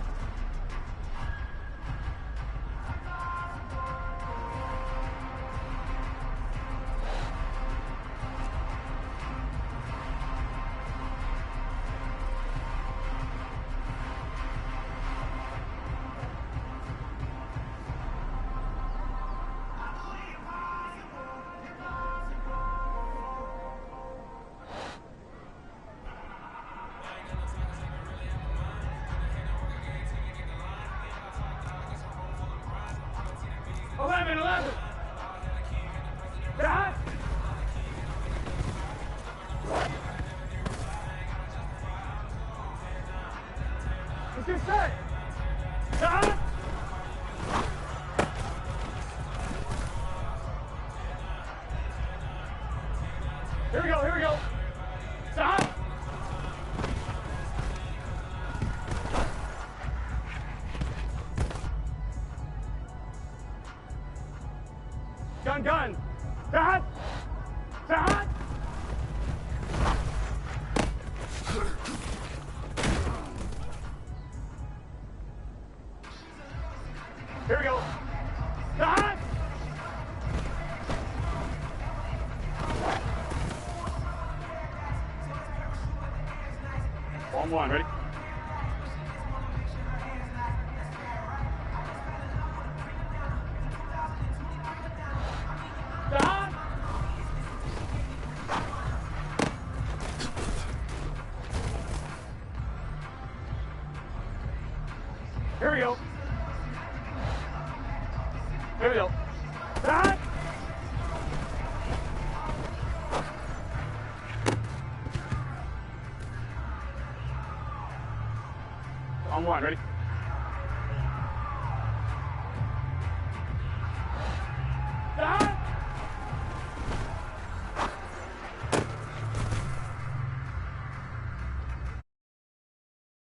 Dad! It's your set! Dad! Here we go, here we go! Stop! Gun, gun! Dad! Dad! Here we go! Dad! On one, ready? Dad! Here we go. Here we go. Dad! On one, ready?